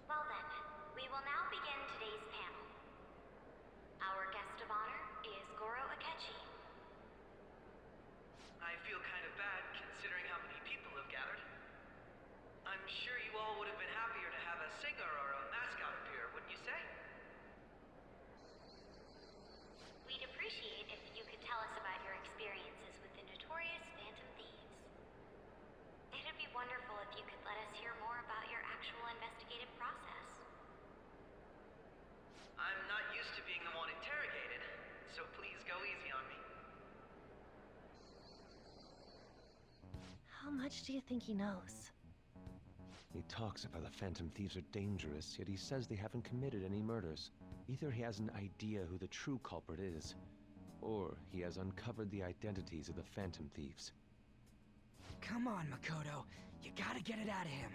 Well then, we will now begin today's panel. Our guest of honor is Goro Akechi.
I feel kind of bad considering how many people have gathered. I'm sure you all would have been happier to have a singer or a mascot appear, wouldn't you say?
We'd appreciate if you could tell us about your experiences with the notorious Phantom Thieves. It'd be wonderful if you could let us hear more about your actual investigative process.
I'm not used to being the one interrogated, so please go easy on me.
How much do you think he knows?
He talks about the Phantom Thieves are dangerous, yet he says they haven't committed any murders. Either he has an idea who the true culprit is, or he has uncovered the identities of the Phantom Thieves.
Come on, Makoto. You gotta get it out of him.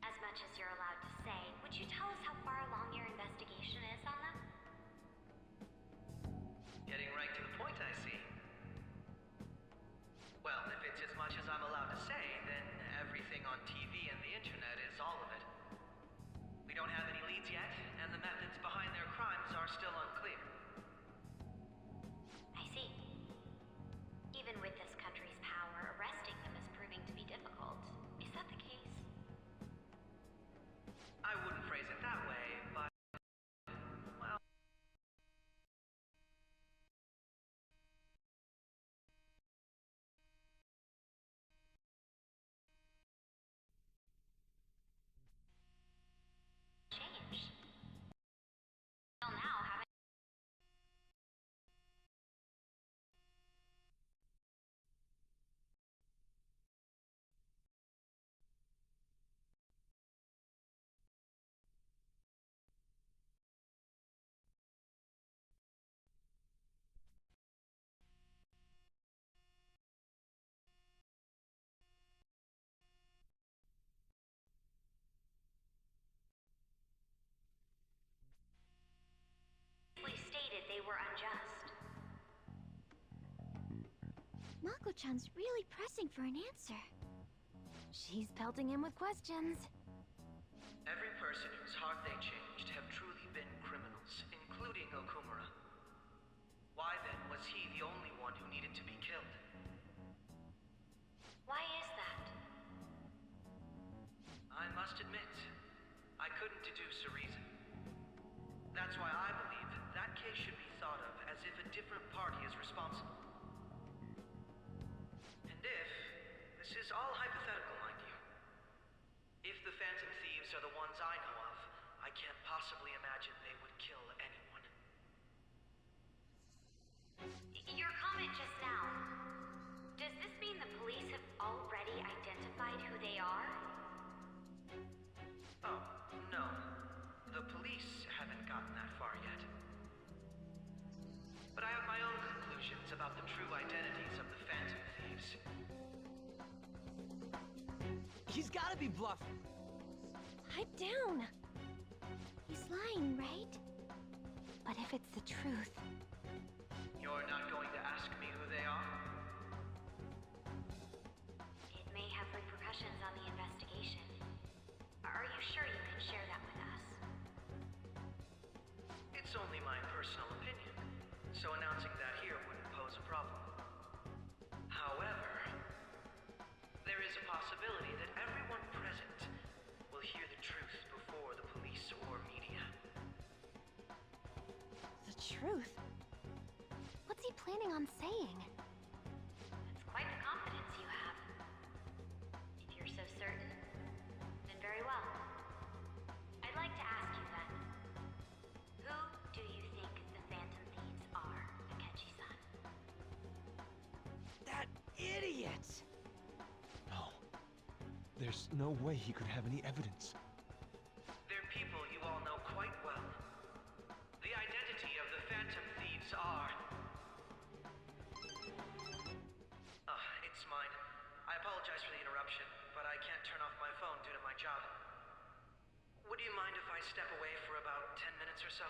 As much as you're allowed to say, would you tell us how far along your investigation is on them?
Getting right to the point, I see. Well, if it's as much as I'm allowed to say, then everything on TV and the internet is all of it. We don't have any leads yet, and the methods behind their crimes are still unclear.
I see. Even with this country's power, arresting them is proving to be difficult. Is that the case?
I wouldn't phrase it that way, but... well...
Changed. Till now, haven't unjust. Mako-chan's really pressing for an answer.
She's pelting him with questions.
Every person whose heart they changed have truly been criminals, including Okumura. Why then was he the only one who needed to be killed?
Why is that?
I must admit, I couldn't deduce a reason. That's why I believe that case should be thought of as if a different party is responsible. And if, this is all hypothetical, mind you, if the Phantom Thieves are the ones I know of, I can't possibly imagine they would kill anyone.
Your comment just now, does this mean the police have already identified who they are?
Oh, no. The police haven't gotten that far yet. But I have my own conclusions about the true identities of the Phantom Thieves.
He's gotta be bluffing.
Pipe down.
He's lying, right? But if it's the truth...
You're not going to ask me who they are?
It may have repercussions on the investigation. Are you sure you can share that with us?
It's only my personal opinion, so announcing that here wouldn't pose a problem. However, there is a possibility that everyone present will hear the truth before the police or media.
The truth? What's he planning on saying?
It's quite the confidence you have. If you're so certain, then very well. I'd like to ask you then, who do you think the Phantom Thieves are, Akechi-san?
That idiot!
No. There's no way he could have any evidence.
They're people you all know quite well. The identity of the Phantom Thieves are... it's mine. I apologize for the interruption, but I can't turn off my phone due to my job. Would you mind if I step away for about 10 minutes or so?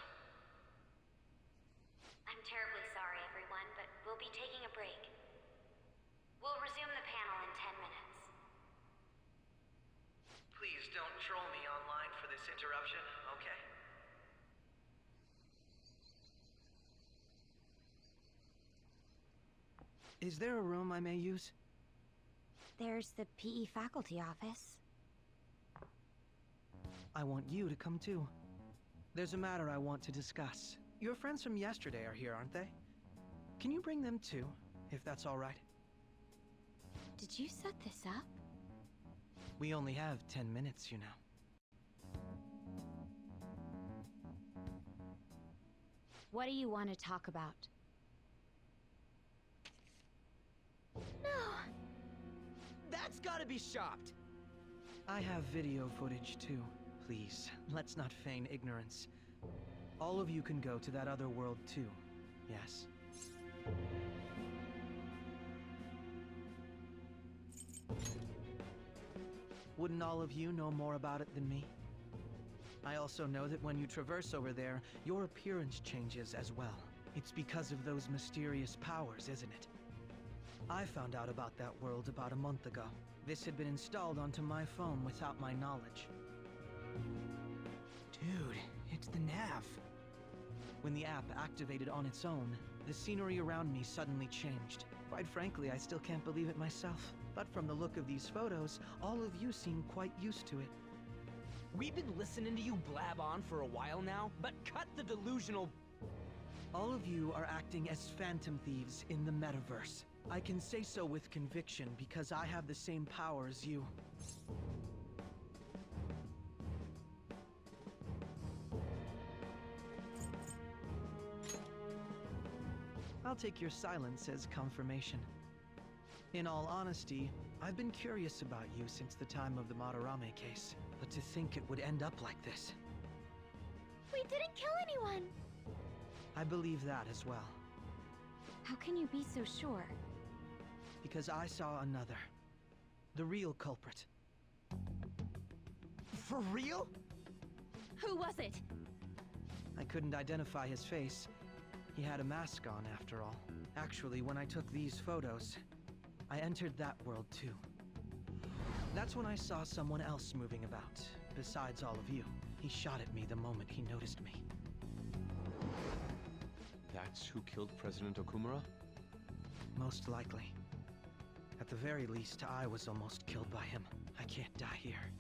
I'm terribly sorry, everyone, but we'll be taking a break. We'll resume the panel in 10 minutes.
Please don't troll me online for this interruption, okay? Is there a room I may use?
There's the PE faculty office.
I want you to come too. There's a matter I want to discuss. Your friends from yesterday are here, aren't they? Can you bring them too, if that's all right?
Did you set this up?
We only have 10 minutes, you know.
What do you want to talk about?
No! That's gotta be shopped!
I have video footage too. Please, let's not feign ignorance. All of you can go to that other world too, yes? Wouldn't all of you know more about it than me? I also know that when you traverse over there, your appearance changes as well. It's because of those mysterious powers, isn't it? I found out about that world about a month ago. This had been installed onto my phone without my knowledge. Dude, it's the nav. When the app activated on its own, the scenery around me suddenly changed. Quite frankly, I still can't believe it myself. But from the look of these photos, all of you seem quite used to it.
We've been listening to you blab on for a while now, but cut the delusional...
All of you are acting as Phantom Thieves in the metaverse. I can say so with conviction because I have the same power as you. I'll take your silence as confirmation. In all honesty, I've been curious about you since the time of the Madarame case, but to think it would end up like this.
We didn't kill anyone!
I believe that as well.
How can you be so sure?
Because I saw another. The real culprit.
For real?
Who was it?
I couldn't identify his face. He had a mask on, after all. Actually, when I took these photos, I entered that world too. That's when I saw someone else moving about, besides all of you. He shot at me the moment he noticed me.
That's who killed President Okumura?
Most likely. At the very least, I was almost killed by him. I can't die here.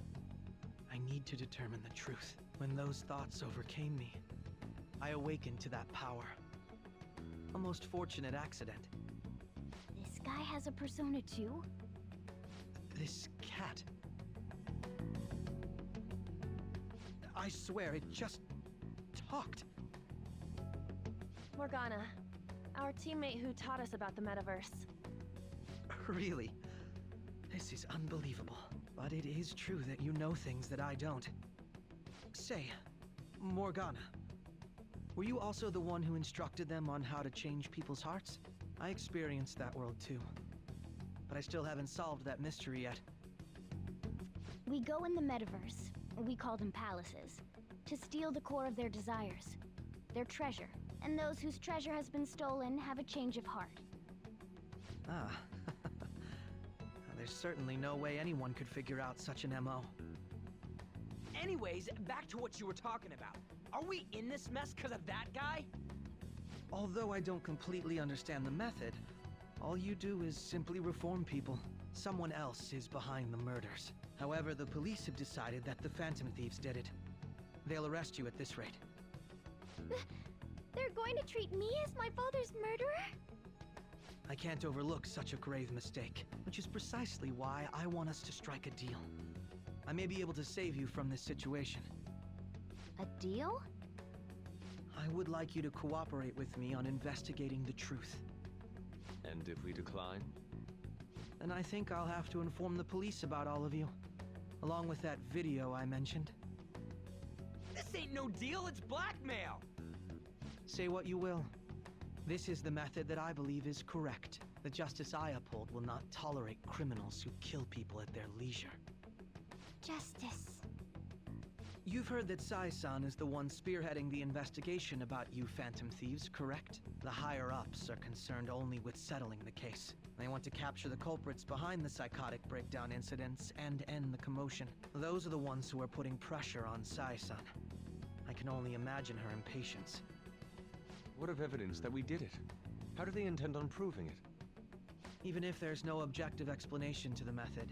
I need to determine the truth. When those thoughts overcame me, I awakened to that power. A most fortunate accident.
This guy has a persona too?
This cat. I swear, it just talked.
Morgana, our teammate who taught us about the metaverse.
Really? This is unbelievable. But it is true that you know things that I don't. Say, Morgana, were you also the one who instructed them on how to change people's hearts? I experienced that world too. But I still haven't solved that mystery yet.
We go in the metaverse, we call them palaces, to steal the core of their desires, their treasure. And those whose treasure has been stolen have a change of heart.
Ah. There's certainly no way anyone could figure out such an MO.
Anyways, back to what you were talking about. Are we in this mess because of that guy?
Although I don't completely understand the method, all you do is simply reform people. Someone else is behind the murders. However, the police have decided that the Phantom Thieves did it. They'll arrest you at this rate.
They're going to treat me as my father's murderer?
I can't overlook such a grave mistake, which is precisely why I want us to strike a deal. I may be able to save you from this situation.
A deal?
I would like you to cooperate with me on investigating the truth.
And if we decline?
Then I think I'll have to inform the police about all of you, along with that video I mentioned.
This ain't no deal, it's blackmail!
Say what you will. This is the method that I believe is correct. The justice I uphold will not tolerate criminals who kill people at their leisure.
Justice.
You've heard that Sai-san is the one spearheading the investigation about you Phantom Thieves, correct? The higher-ups are concerned only with settling the case. They want to capture the culprits behind the psychotic breakdown incidents and end the commotion. Those are the ones who are putting pressure on Sai-san. I can only imagine her impatience.
What of evidence that we did it? How do they intend on proving it?
Even if there's no objective explanation to the method,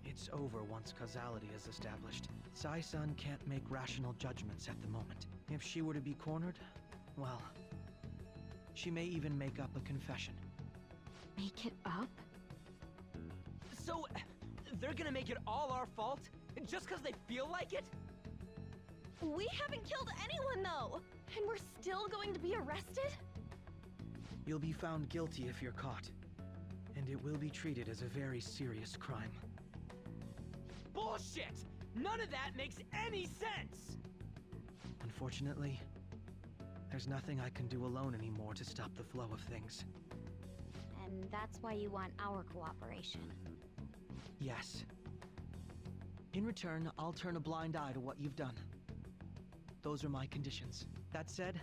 it's over once causality is established. Sai-san can't make rational judgments at the moment. If she were to be cornered, well, she may even make up a confession.
Make it up?
So, they're gonna make it all our fault? Just because they feel like it?
We haven't killed anyone, though! And we're still going to be arrested?
You'll be found guilty if you're caught. And it will be treated as a very serious crime.
Bullshit! None of that makes any sense!
Unfortunately, there's nothing I can do alone anymore to stop the flow of things.
And that's why you want our cooperation.
Yes. In return, I'll turn a blind eye to what you've done. Those are my conditions. That said,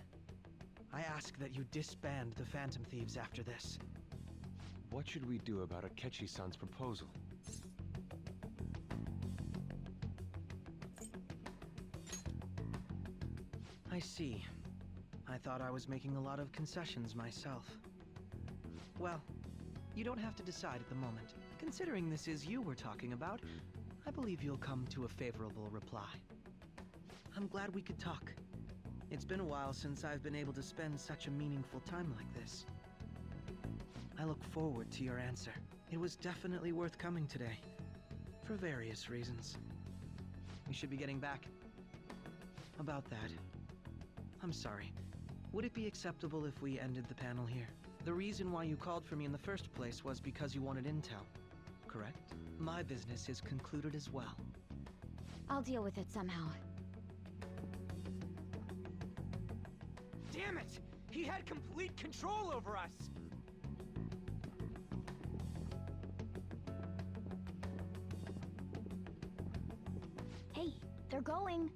I ask that you disband the Phantom Thieves after this.
What should we do about Akechi-san's proposal?
I see. I thought I was making a lot of concessions myself. Well, you don't have to decide at the moment. Considering this is you we're talking about, I believe you'll come to a favorable reply. I'm glad we could talk. It's been a while since I've been able to spend such a meaningful time like this. I look forward to your answer. It was definitely worth coming today, for various reasons. We should be getting back. About that, I'm sorry. Would it be acceptable if we ended the panel here? The reason why you called for me in the first place was because you wanted intel, correct? My business is concluded as well.
I'll deal with it somehow.
Damn it! He had complete control over us!
Hey, they're going.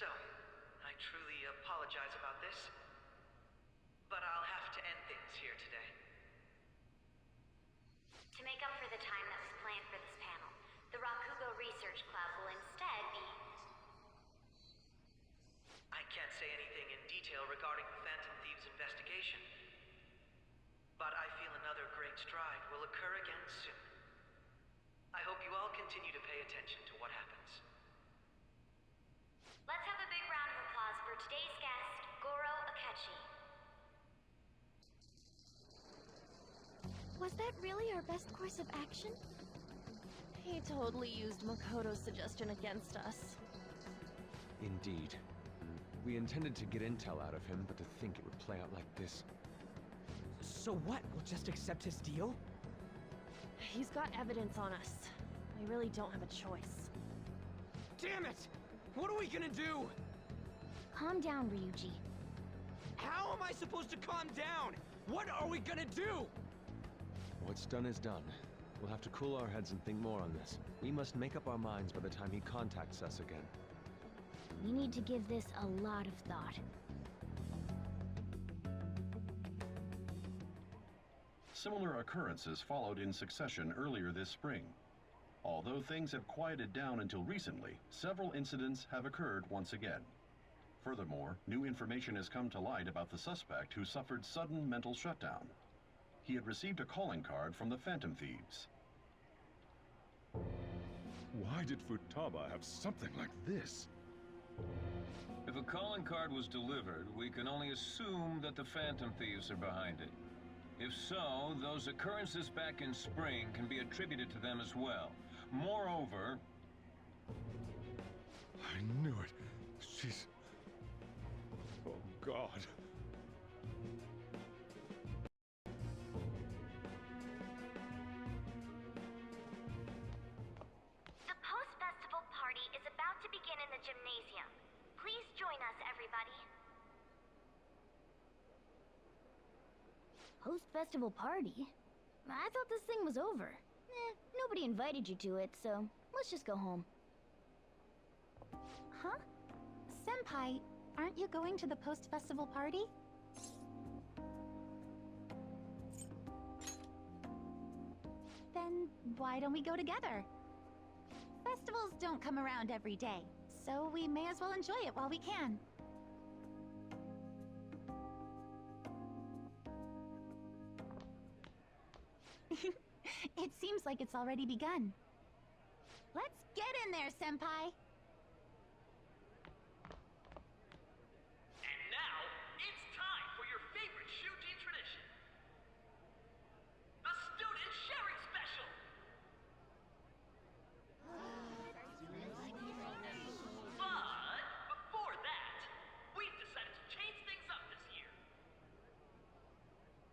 So, I truly apologize about this, but I'll have to end things here today.
To make up for the time that was planned for this panel, the Rakugo Research Club will instead be...
I can't say anything in detail regarding the Phantom Thieves investigation, but I feel another great stride will occur again soon. I hope you all continue to pay attention to what happens.
Let's have a big round of applause for today's guest, Goro Akechi.
Was that really our best course of action?
He totally used Makoto's suggestion against us.
Indeed. We intended to get intel out of him, but to think it would play out like this.
So what? We'll just accept his deal?
He's got evidence on us. We really don't have a choice.
Damn it! What are we gonna do?
Calm down, Ryuji.
How am I supposed to calm down? What are we gonna do?
What's done is done. We'll have to cool our heads and think more on this. We must make up our minds by the time he contacts us again.
We need to give this a lot of thought.
Similar occurrences followed in succession earlier this spring. Although things have quieted down until recently, several incidents have occurred once again. Furthermore, new information has come to light about the suspect who suffered sudden mental shutdown. He had received a calling card from the Phantom Thieves.
Why did Futaba have something like this?
If a calling card was delivered, we can only assume that the Phantom Thieves are behind it. If so, those occurrences back in spring can be attributed to them as well. Moreover...
I knew it. She's... Oh, God.
The post-festival party is about to begin in the gymnasium. Please join us, everybody. Post-festival party? I thought this thing was over. Nobody invited you to it, so let's just go home.
Huh? Senpai, aren't you going to the post-festival party? Then why don't we go together? Festivals don't come around every day, so we may as well enjoy it while we can. It seems like it's already begun. Let's get in there, Senpai!
And now, it's time for your favorite Shuji tradition. The Student Sharing Special! But, before that, we've decided to change things up this year.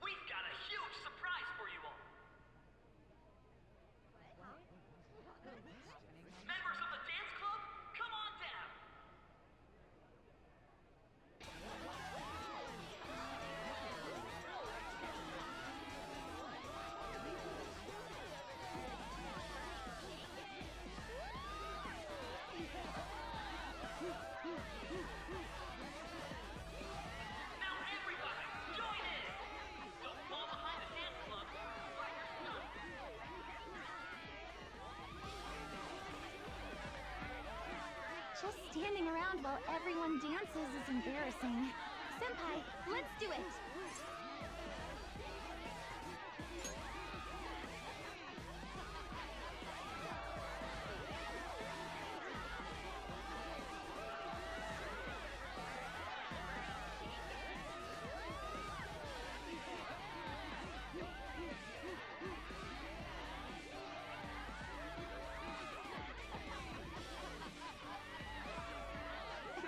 We've got a huge surprise for you all. Members of the dance club, come on down! Now everybody, join in! Don't fall behind the dance club, find your stuff!
Just standing around while everyone dances is embarrassing. Senpai, let's do it!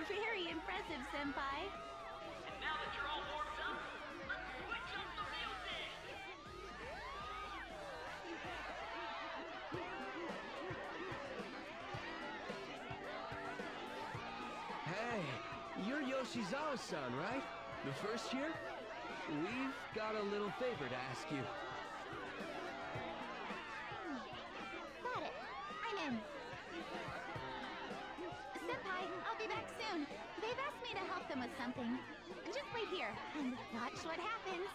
Very impressive, Senpai.
And now that you're all warmed up, let's switch up the music!
Hey, you're Yoshizawa-san, right? The first year? We've got a little favor to ask you.
Got it. I'm in. Senpai,
I'll be back soon. They've asked me to help them with something. Just wait here and watch what happens.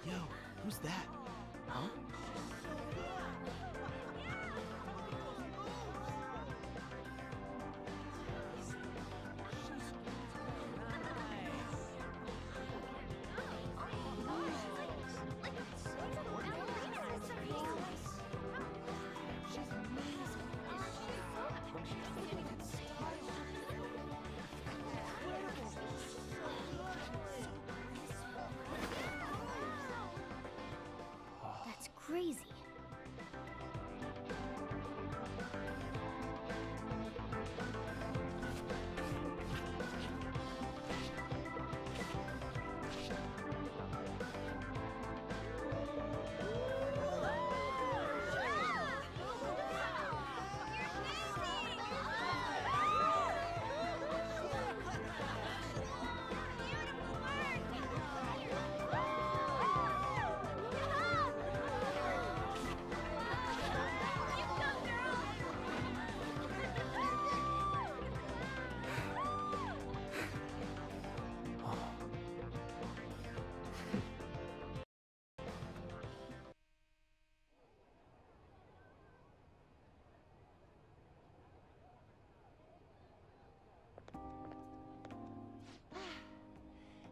Yo, who's that? Huh?
That's crazy.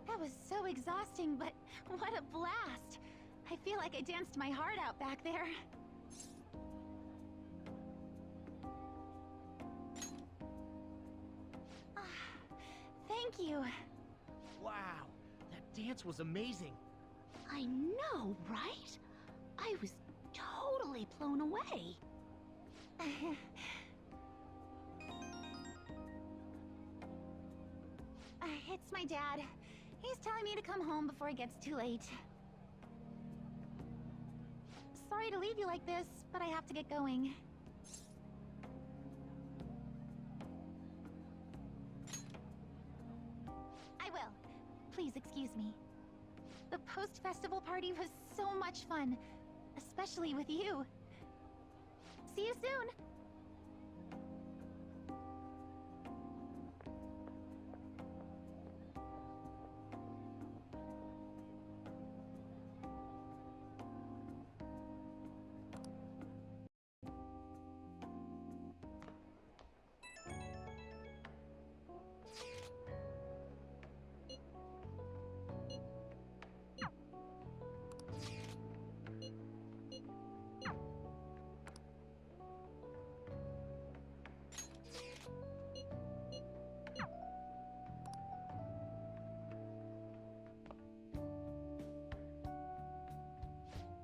That was so exhausting, but what a blast! I feel like I danced my heart out back there. Thank you.
Wow, that dance was amazing.
I know, right? I was totally blown away. It's my dad. He's telling me to come home before it gets too late. Sorry to leave you like this, but I have to get going. I will. Please excuse me. The post-festival party was so much fun, especially with you. See you soon!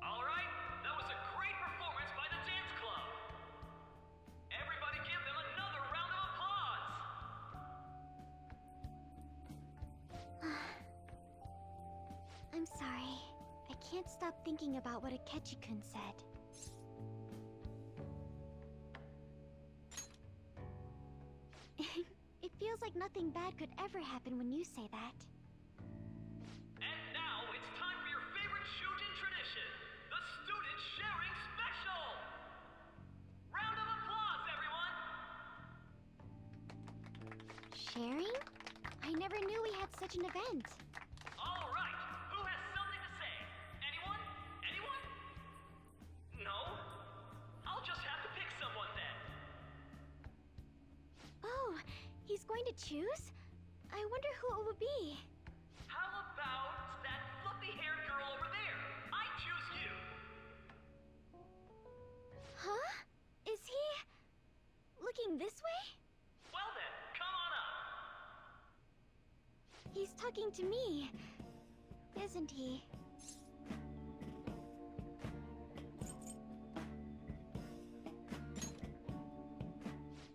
All right, that was a great performance by the dance club. Everybody give them another round of applause.
I'm sorry. I can't stop thinking about what Akechi-kun said. It feels like nothing bad could ever happen when you say that.
And now it's time for your favorite shooting tradition, the student sharing special. Round of applause, everyone.
Sharing? I never knew we had such an event.
All right, who has something to say? Anyone? Anyone? No? I'll just have to pick someone then.
Oh, he's going to choose? I wonder who it would be.
How about that fluffy-haired girl over there? I choose you.
Huh? Is he looking this way?
Well then, come on up.
He's talking to me, isn't he?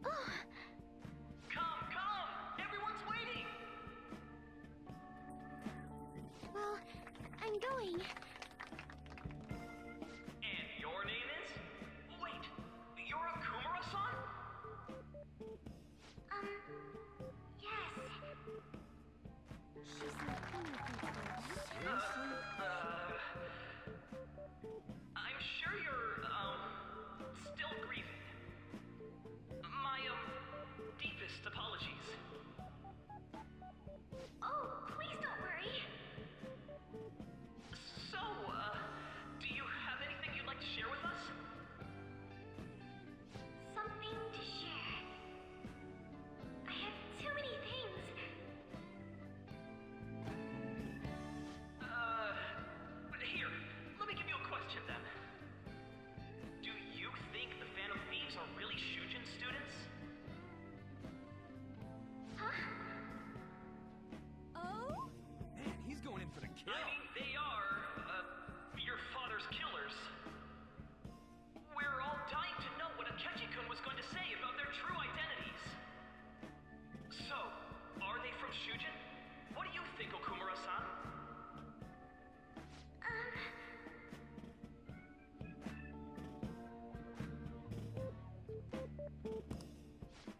Oh,
Come, come! Everyone's waiting!
exciting.
And your name is? Wait, you're Akumura-san?
Yes. She's in
I'm sure you're, still grieving. My, deepest apologies.
Oh, please don't worry.
So, do you have anything you'd like to share with us?
Something to share. I have too many things.
Here, let me give you a question then. Do you think the Phantom Thieves are really Shujin students?
Huh? Oh?
Man, he's going in for the kill.
I mean, they are, your father's killers. We're all dying to know what Akechi-kun was going to say about their true identities. So, are they from Shujin? What do you think, Okumura-san?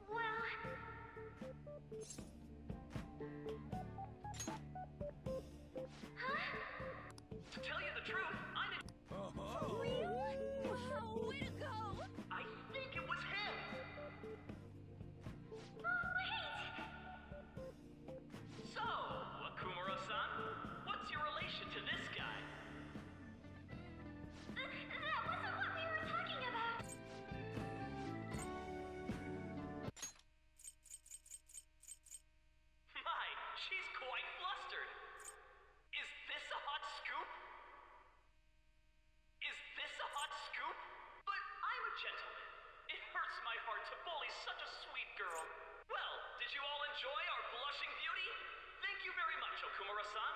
Well... Huh?
To tell you the truth, I'm in...
Oh.
Real? Wow, way to go!
I think it was him!
Oh, wait!
So, Akumura-san, what's your relation to this guy?
That wasn't what we were talking about!
My, she's quite flustered. Is this a hot scoop? Is this a hot scoop? But I'm a gentleman. It hurts my heart to bully such a sweet girl. Well, did you all enjoy our blushing beauty? Thank you very much, Okumura-san.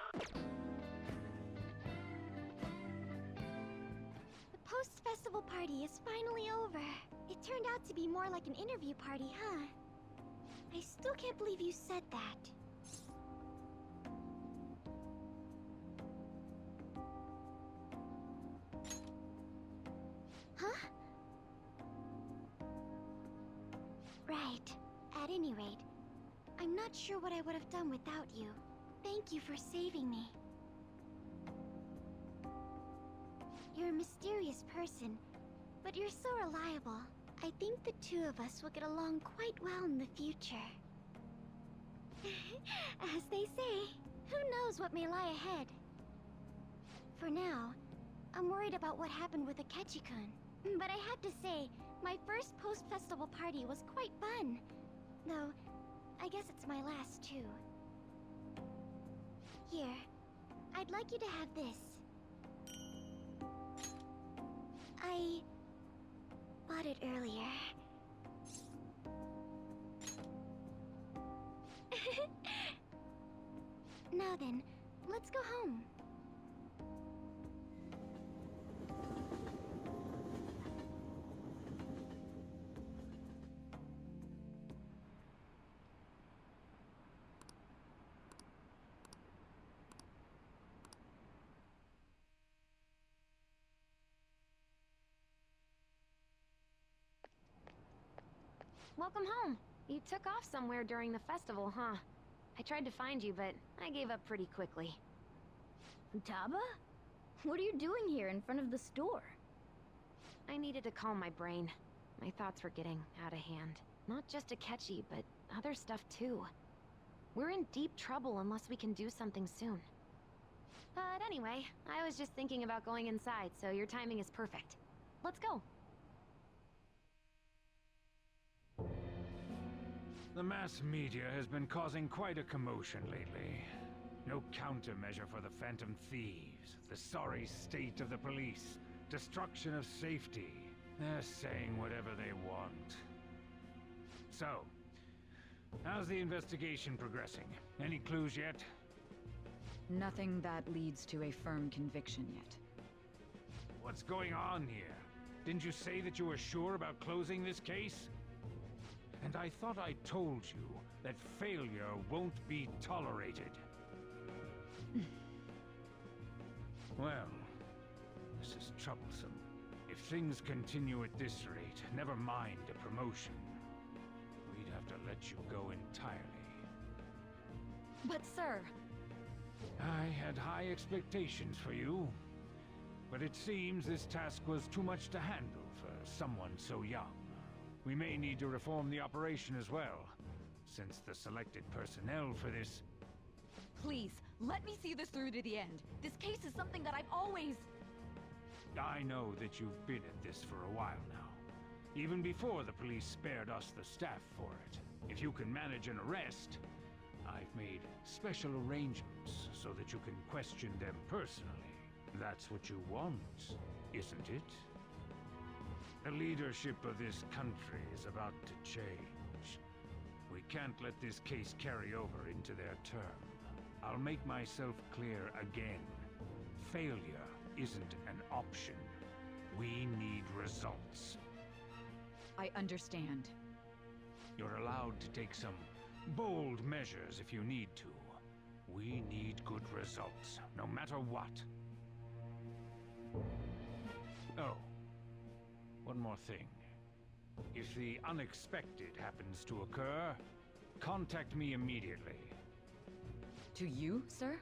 The post-festival party is finally over. It turned out to be more like an interview party, huh? I still can't believe you said that. Huh? Right. At any rate, I'm not sure what I would have done without you. Thank you for saving me. You're a mysterious person, but you're so reliable. I think the two of us will get along quite well in the future. As they say, who knows what may lie ahead? For now, I'm worried about what happened with Akechi-kun. But I have to say, my first post-festival party was quite fun. Though, I guess it's my last too. Here, I'd like you to have this. I bought it earlier. Now then, let's go home.
Welcome home. You took off somewhere during the festival, huh? I tried to find you, but I gave up pretty quickly.
Taba? What are you doing here in front of the store?
I needed to calm my brain. My thoughts were getting out of hand. Not just Akechi, but other stuff too. We're in deep trouble unless we can do something soon. But anyway, I was just thinking about going inside, so your timing is perfect. Let's go.
The mass media has been causing quite a commotion lately. No countermeasure for the Phantom Thieves, the sorry state of the police, destruction of safety. They're saying whatever they want. So, how's the investigation progressing? Any clues yet?
Nothing that leads to a firm conviction yet.
What's going on here? Didn't you say that you were sure about closing this case? And I thought I told you that failure won't be tolerated. Well, this is troublesome. If things continue at this rate, never mind a promotion. We'd have to let you go entirely.
But sir...
I had high expectations for you, but it seems this task was too much to handle for someone so young. We may need to reform the operation as well, since the selected personnel for this...
Please, let me see this through to the end. This case is something that I've always...
I know that you've been at this for a while now, even before the police spared us the staff for it. If you can manage an arrest, I've made special arrangements so that you can question them personally. That's what you want, isn't it? The leadership of this country is about to change. We can't let this case carry over into their term. I'll make myself clear again. Failure isn't an option. We need results.
I understand.
You're allowed to take some bold measures if you need to. We need good results, no matter what. Oh, one more thing. If the unexpected happens to occur, contact me immediately.
To you, sir?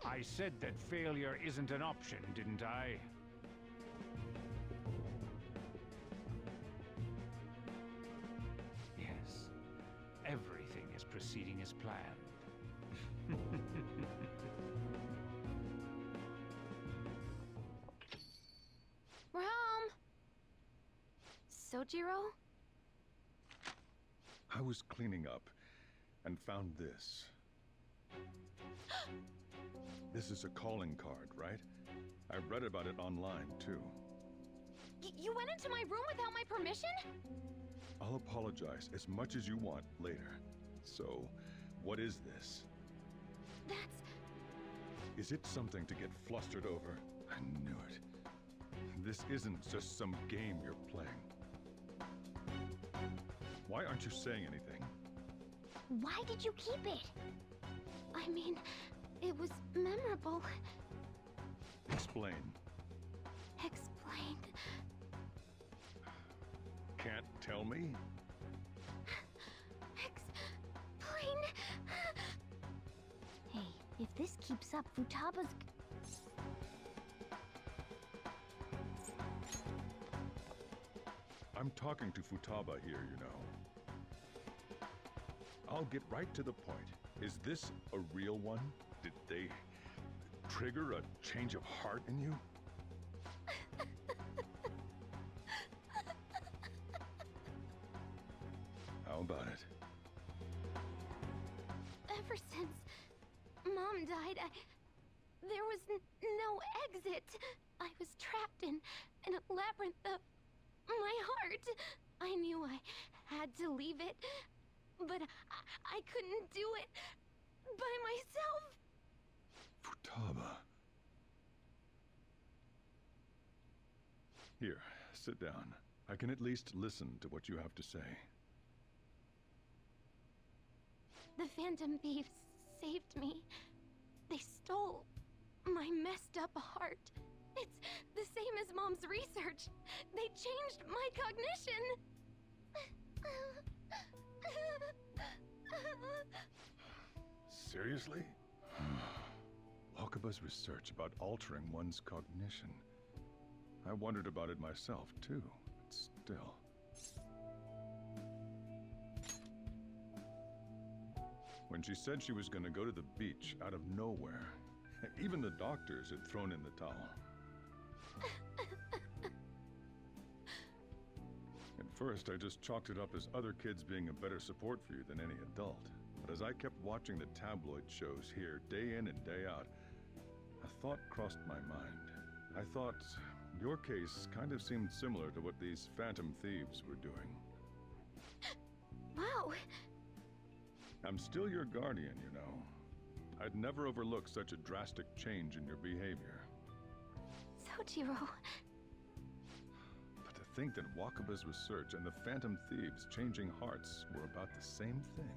I said that failure isn't an option, didn't I? Yes. Everything is proceeding as planned.
Rom! Sojiro?
I was cleaning up and found this. This is a calling card, right? I read about it online, too.
You went into my room without my permission?
I'll apologize as much as you want later. So, what is this?
That's...
Is it something to get flustered over? I knew it. This isn't just some game you're playing. Why aren't you saying anything?
Why did you keep it?
I mean, it was memorable.
Explain.
Explain.
Can't tell me?
Explain.
Hey, if this keeps up, Futaba's...
I'm talking to Futaba here, you know. I'll get right to the point. Is this a real one? Did they trigger a change of heart in you? How about it?
Ever since Mom died, there was no exit. I was trapped in a labyrinth of my heart. I knew I had to leave it, but I couldn't do it by myself.
Futaba. Here, sit down. I can at least listen to what you have to say.
The Phantom Thieves saved me. They stole my messed up heart. It's the same as Mom's research. They changed my cognition.
Seriously? Wakaba's research about altering one's cognition. I wondered about it myself, too, but still. When she said she was going to go to the beach out of nowhere, even the doctors had thrown in the towel. At first, I just chalked it up as other kids being a better support for you than any adult. But as I kept watching the tabloid shows here, day in and day out, a thought crossed my mind. I thought your case kind of seemed similar to what these Phantom Thieves were doing.
Wow.
I'm still your guardian, you know. I'd never overlook such a drastic change in your behavior.
Sojiro.
But to think that Wakaba's research and the Phantom Thieves changing hearts were about the same thing.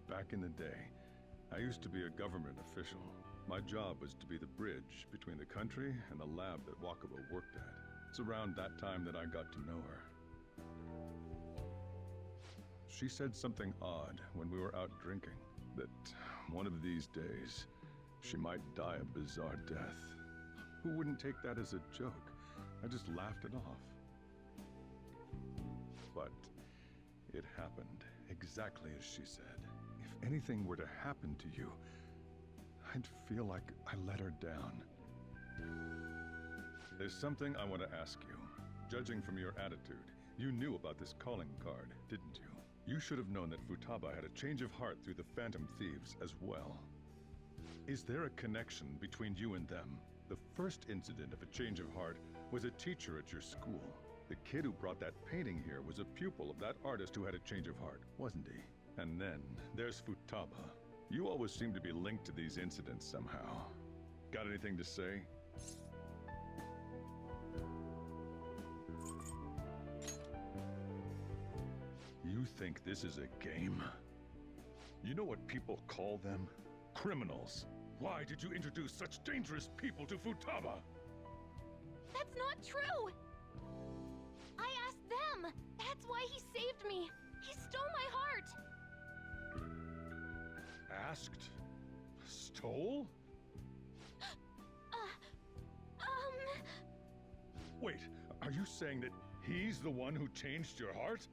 Back in the day, I used to be a government official. My job was to be the bridge between the country and the lab that Wakaba worked at. It's around that time that I got to know her. She said something odd when we were out drinking, that one of these days, she might die a bizarre death. Who wouldn't take that as a joke? I just laughed it off. But it happened exactly as she said. If anything were to happen to you, I'd feel like I let her down. There's something I want to ask you. Judging from your attitude, you knew about this calling card, didn't you? You should have known that Futaba had a change of heart through the Phantom Thieves as well. Is there a connection between you and them? The first incident of a change of heart was a teacher at your school. The kid who brought that painting here was a pupil of that artist who had a change of heart, wasn't he? And then there's Futaba. You always seem to be linked to these incidents somehow. Got anything to say? You think this is a game? You know what people call them? Criminals. Why did you introduce such dangerous people to Futaba?
That's not true! I asked them! That's why he saved me! He stole my heart!
Asked? Stole? Wait, are you saying that he's the one who changed your heart?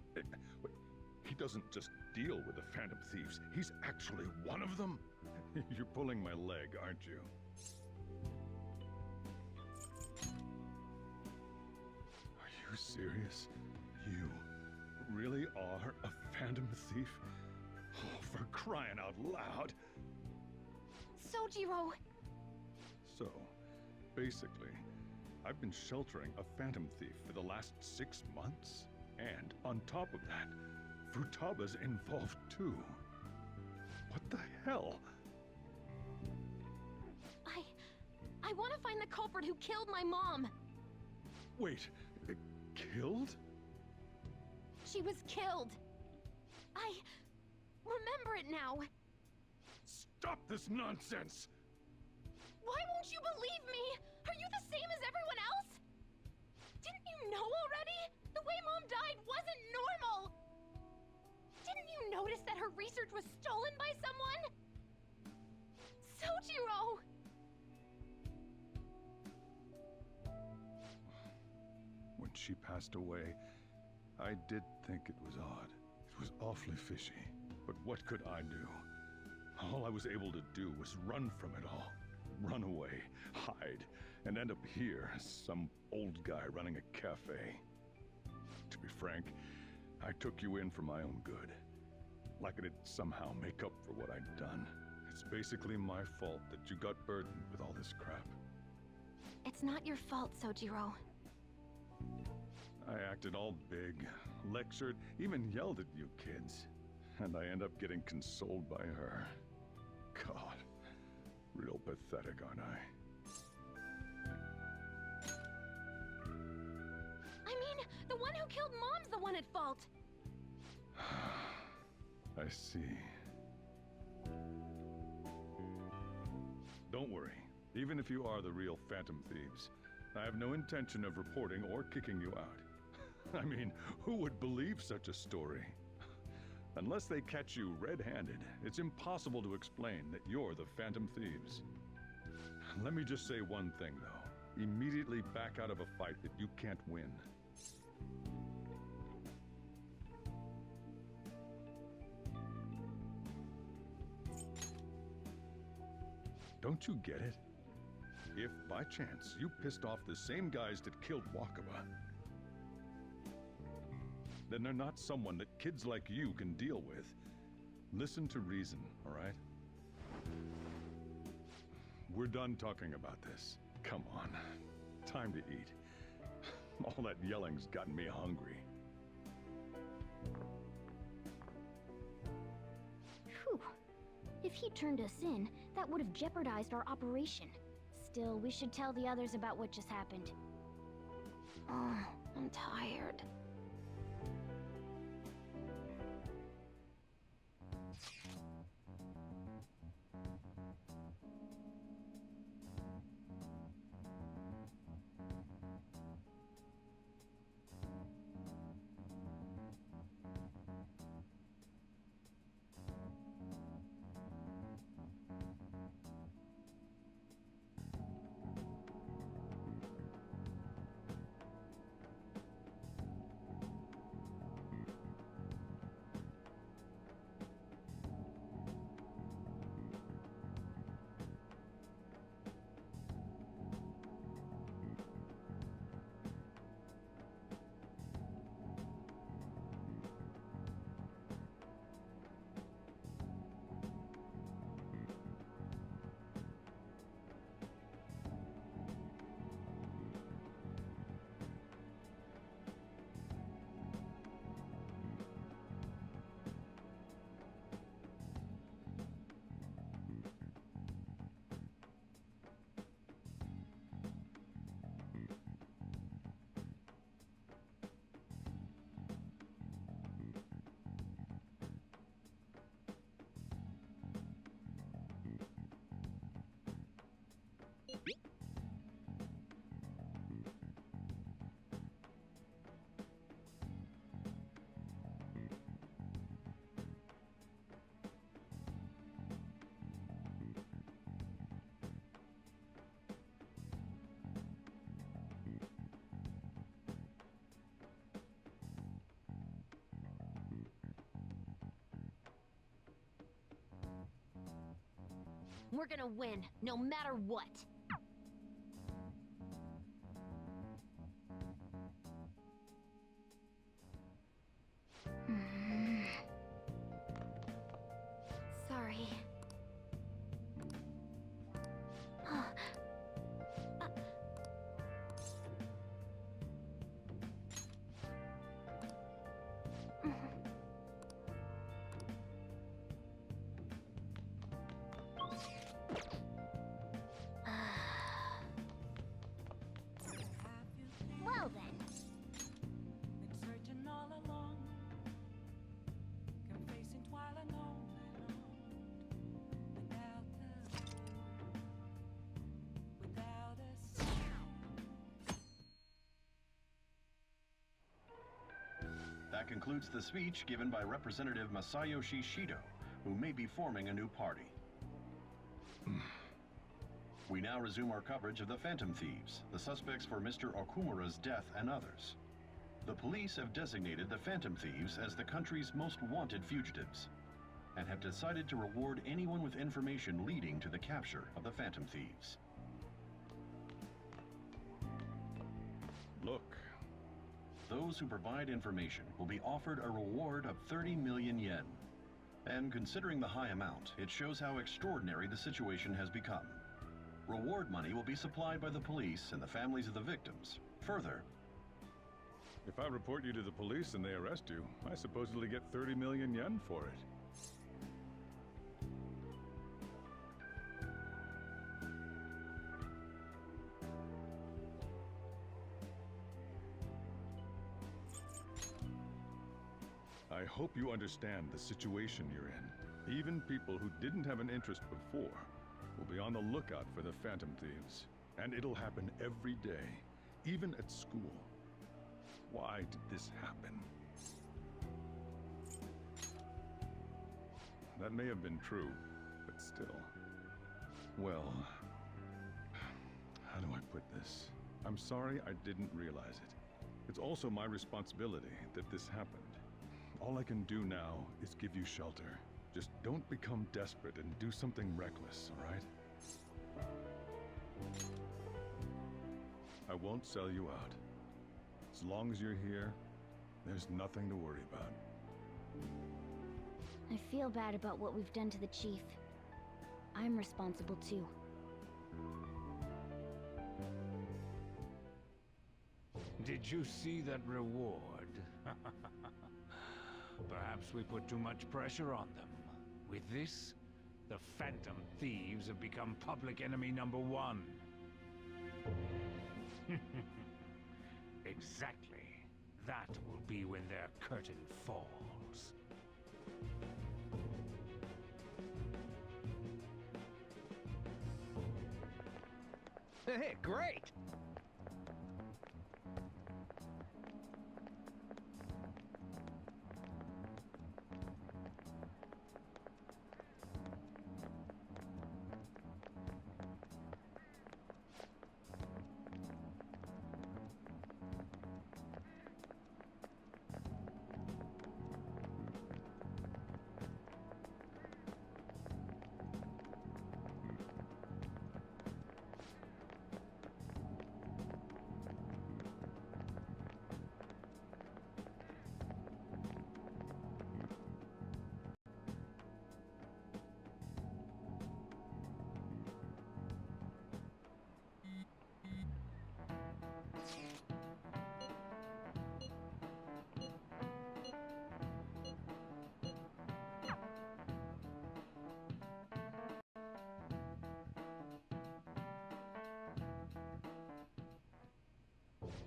He doesn't just deal with the Phantom Thieves, he's actually one of them? You're pulling my leg, aren't you? Are you serious? You really are a Phantom Thief? Oh, for crying out loud!
Sojiro!
So, basically, I've been sheltering a Phantom Thief for the last 6 months. And on top of that, Futaba's involved too. What the hell?
I want to find the culprit who killed my mom!
Wait, killed?
She was killed! I remember it now!
Stop this nonsense!
Why won't you believe me? Are you the same as everyone else? Didn't you know already? The way Mom died wasn't normal! Didn't you notice that her research was stolen by someone? Sojiro!
When she passed away, I did think it was odd. It was awfully fishy. But what could I do? All I was able to do was run from it all. Run away, hide, and end up here as some old guy running a cafe. To be frank, I took you in for my own good. Like it'd somehow make up for what I'd done. It's basically my fault that you got burdened with all this crap.
It's not your fault, Sojiro.
I acted all big, lectured, even yelled at you kids. And I end up getting consoled by her. God, real pathetic, aren't I?
I mean, the one who killed Mom's the one at fault!
I see. Don't worry. Even if you are the real Phantom Thieves, I have no intention of reporting or kicking you out. I mean, who would believe such a story? Unless they catch you red-handed, it's impossible to explain that you're the Phantom Thieves. Let me just say one thing, though. Immediately back out of a fight that you can't win. Don't you get it? If, by chance, you pissed off the same guys that killed Wakaba, then they're not someone that kids like you can deal with. Listen to reason, all right? We're done talking about this. Come on. Time to eat. All that yelling's gotten me hungry.
Phew. If he turned us in, that would have jeopardized our operation. Still, we should tell the others about what just happened. Oh, I'm tired.
We're gonna win, no matter what. Sorry.
Well then.
Been searching all along, confessing while alone without a sound.
That concludes the speech given by Representative Masayoshi Shido, who may be forming a new party. We now resume our coverage of the Phantom Thieves, the suspects for Mr. Okumura's death and others. The police have designated the Phantom Thieves as the country's most wanted fugitives, and have decided to reward anyone with information leading to the capture of the Phantom Thieves.
Look.
Those who provide information will be offered a reward of 30 million yen. And considering the high amount, it shows how extraordinary the situation has become. Reward money will be supplied by the police and the families of the victims. Further,
If I report you to the police and they arrest you, I supposedly get 30 million yen for it. I hope you understand the situation you're in. Even people who didn't have an interest before will be on the lookout for the Phantom Thieves. And it'll happen every day, even at school. Why did this happen? That may have been true, but still. Well, how do I put this? I'm sorry I didn't realize it. It's also my responsibility that this happened. All I can do now is give you shelter. Just don't become desperate and do something reckless, all right? I won't sell you out. As long as you're here, there's nothing to worry about.
I feel bad about what we've done to the chief. I'm responsible too.
Did you see that reward? Perhaps we put too much pressure on them. With this, the Phantom Thieves have become public enemy #1. Exactly. That will be when their curtain falls.
Hey, great!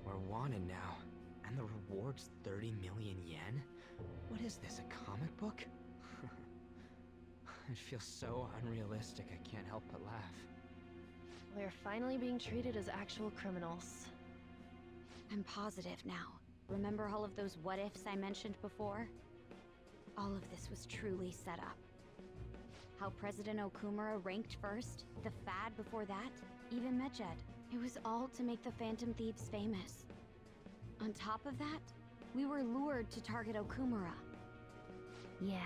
We're wanted now, and the reward's 30 million yen? What is this, a comic book? It feels so unrealistic, I can't help but laugh.
We're finally being treated as actual criminals.
I'm positive now. Remember all of those what-ifs I mentioned before? All of this was truly set up. How President Okumura ranked first, the Fad before that, even Medjed. It was all to make the Phantom Thieves famous. On top of that, we were lured to target Okumura.
Yeah,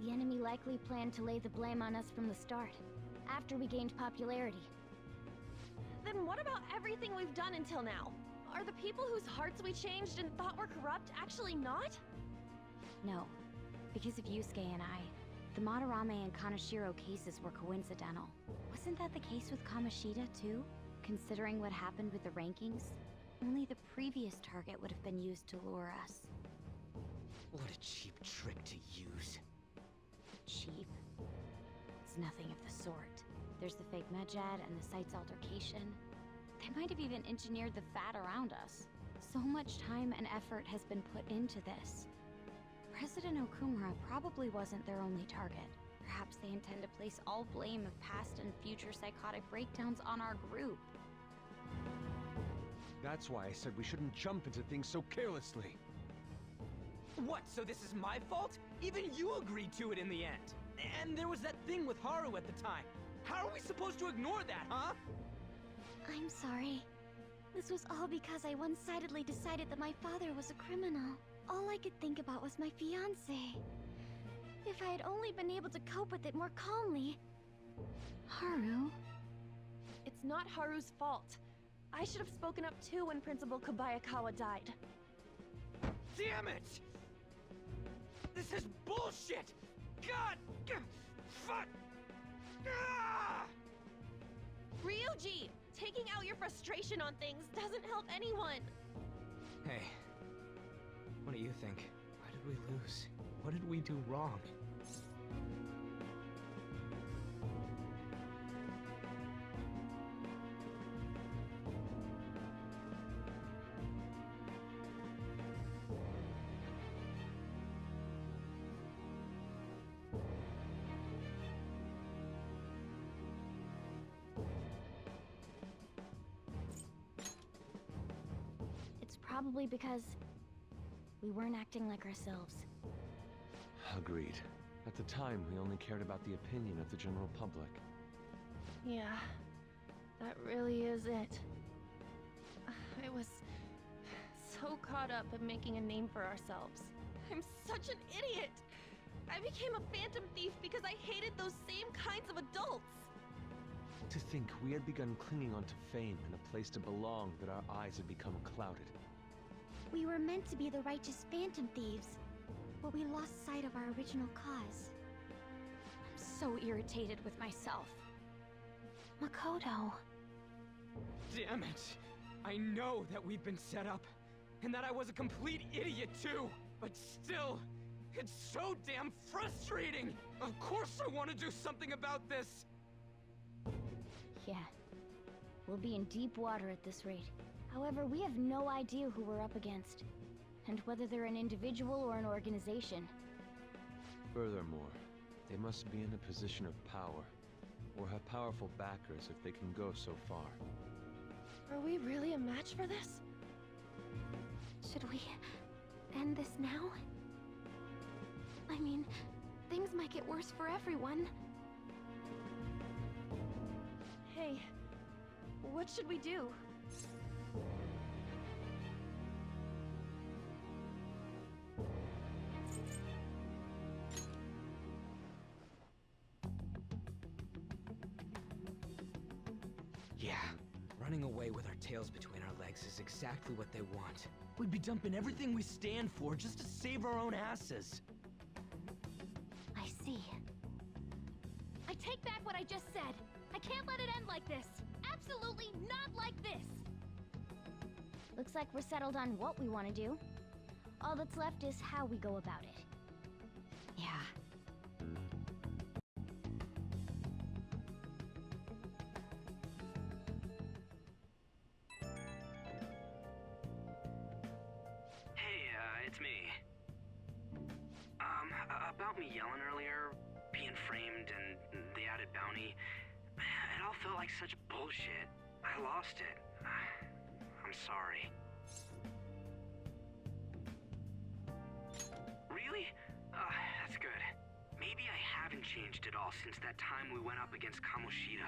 the enemy likely planned to lay the blame on us from the start. after we gained popularity.
Then what about everything we've done until now? Are the people whose hearts we changed and thought were corrupt actually not?
No, because of Yusuke and I, the Madarame and Kaneshiro cases were coincidental. Wasn't that the case with Kamoshida, too? Considering what happened with the rankings, only the previous target would have been used to lure us.
What a cheap trick to use.
Cheap? It's nothing of the sort. There's the fake Medjed and the site's altercation. They might have even engineered the fat around us. So much time and effort has been put into this. President Okumura probably wasn't their only target. Perhaps they intend to place all blame of past and future psychotic breakdowns on our group.
That's why I said we shouldn't jump into things so carelessly.
What, so this is my fault? Even you agreed to it in the end. And there was that thing with Haru at the time. How are we supposed to ignore that, huh?
I'm sorry. This was all because I one-sidedly decided that my father was a criminal. All I could think about was my fiancé. If I had only been able to cope with it more calmly...
Haru?
It's not Haru's fault. I should have spoken up too when Principal Kobayakawa died.
Damn it! This is bullshit! God! Fuck! Ah!
Ryuji! Taking out your frustration on things doesn't help anyone!
Hey, what do you think? Why did we lose? What did we do wrong?
Probably because we weren't acting like ourselves.
Agreed. At the time, we only cared about the opinion of the general public.
Yeah, that really is it. I was so caught up in making a name for ourselves. I'm such an idiot! I became a phantom thief because I hated those same kinds of adults!
To think we had begun clinging onto fame and a place to belong that our eyes had become clouded.
We were meant to be the righteous phantom thieves, but we lost sight of our original cause.
I'm so irritated with myself.
Makoto.
Damn it! I know that we've been set up, and that I was a complete idiot too! But still, it's so damn frustrating! Of course I want to do something about this!
Yeah. We'll be in deep water at this rate. However, we have no idea who we're up against, and whether they're an individual or an organization.
Furthermore, they must be in a position of power, or have powerful backers if they can go so far.
Are we really a match for this?
Should we end this now? I mean, things might get worse for everyone.
Hey, what should we do?
Yeah, running away with our tails between our legs is exactly what they want.
We'd be dumping everything we stand for just to save our own asses.
I see.
I take back what I just said. I can't let it end like this. Absolutely not like this.
Looks like we're settled on what we want to do. All that's left is how we go about it.
Yeah.
It's me. About me yelling earlier, being framed, and the added bounty, it all felt like such bullshit. I lost it. I'm sorry. Really? That's good. Maybe I haven't changed at all since that time we went up against Kamoshida.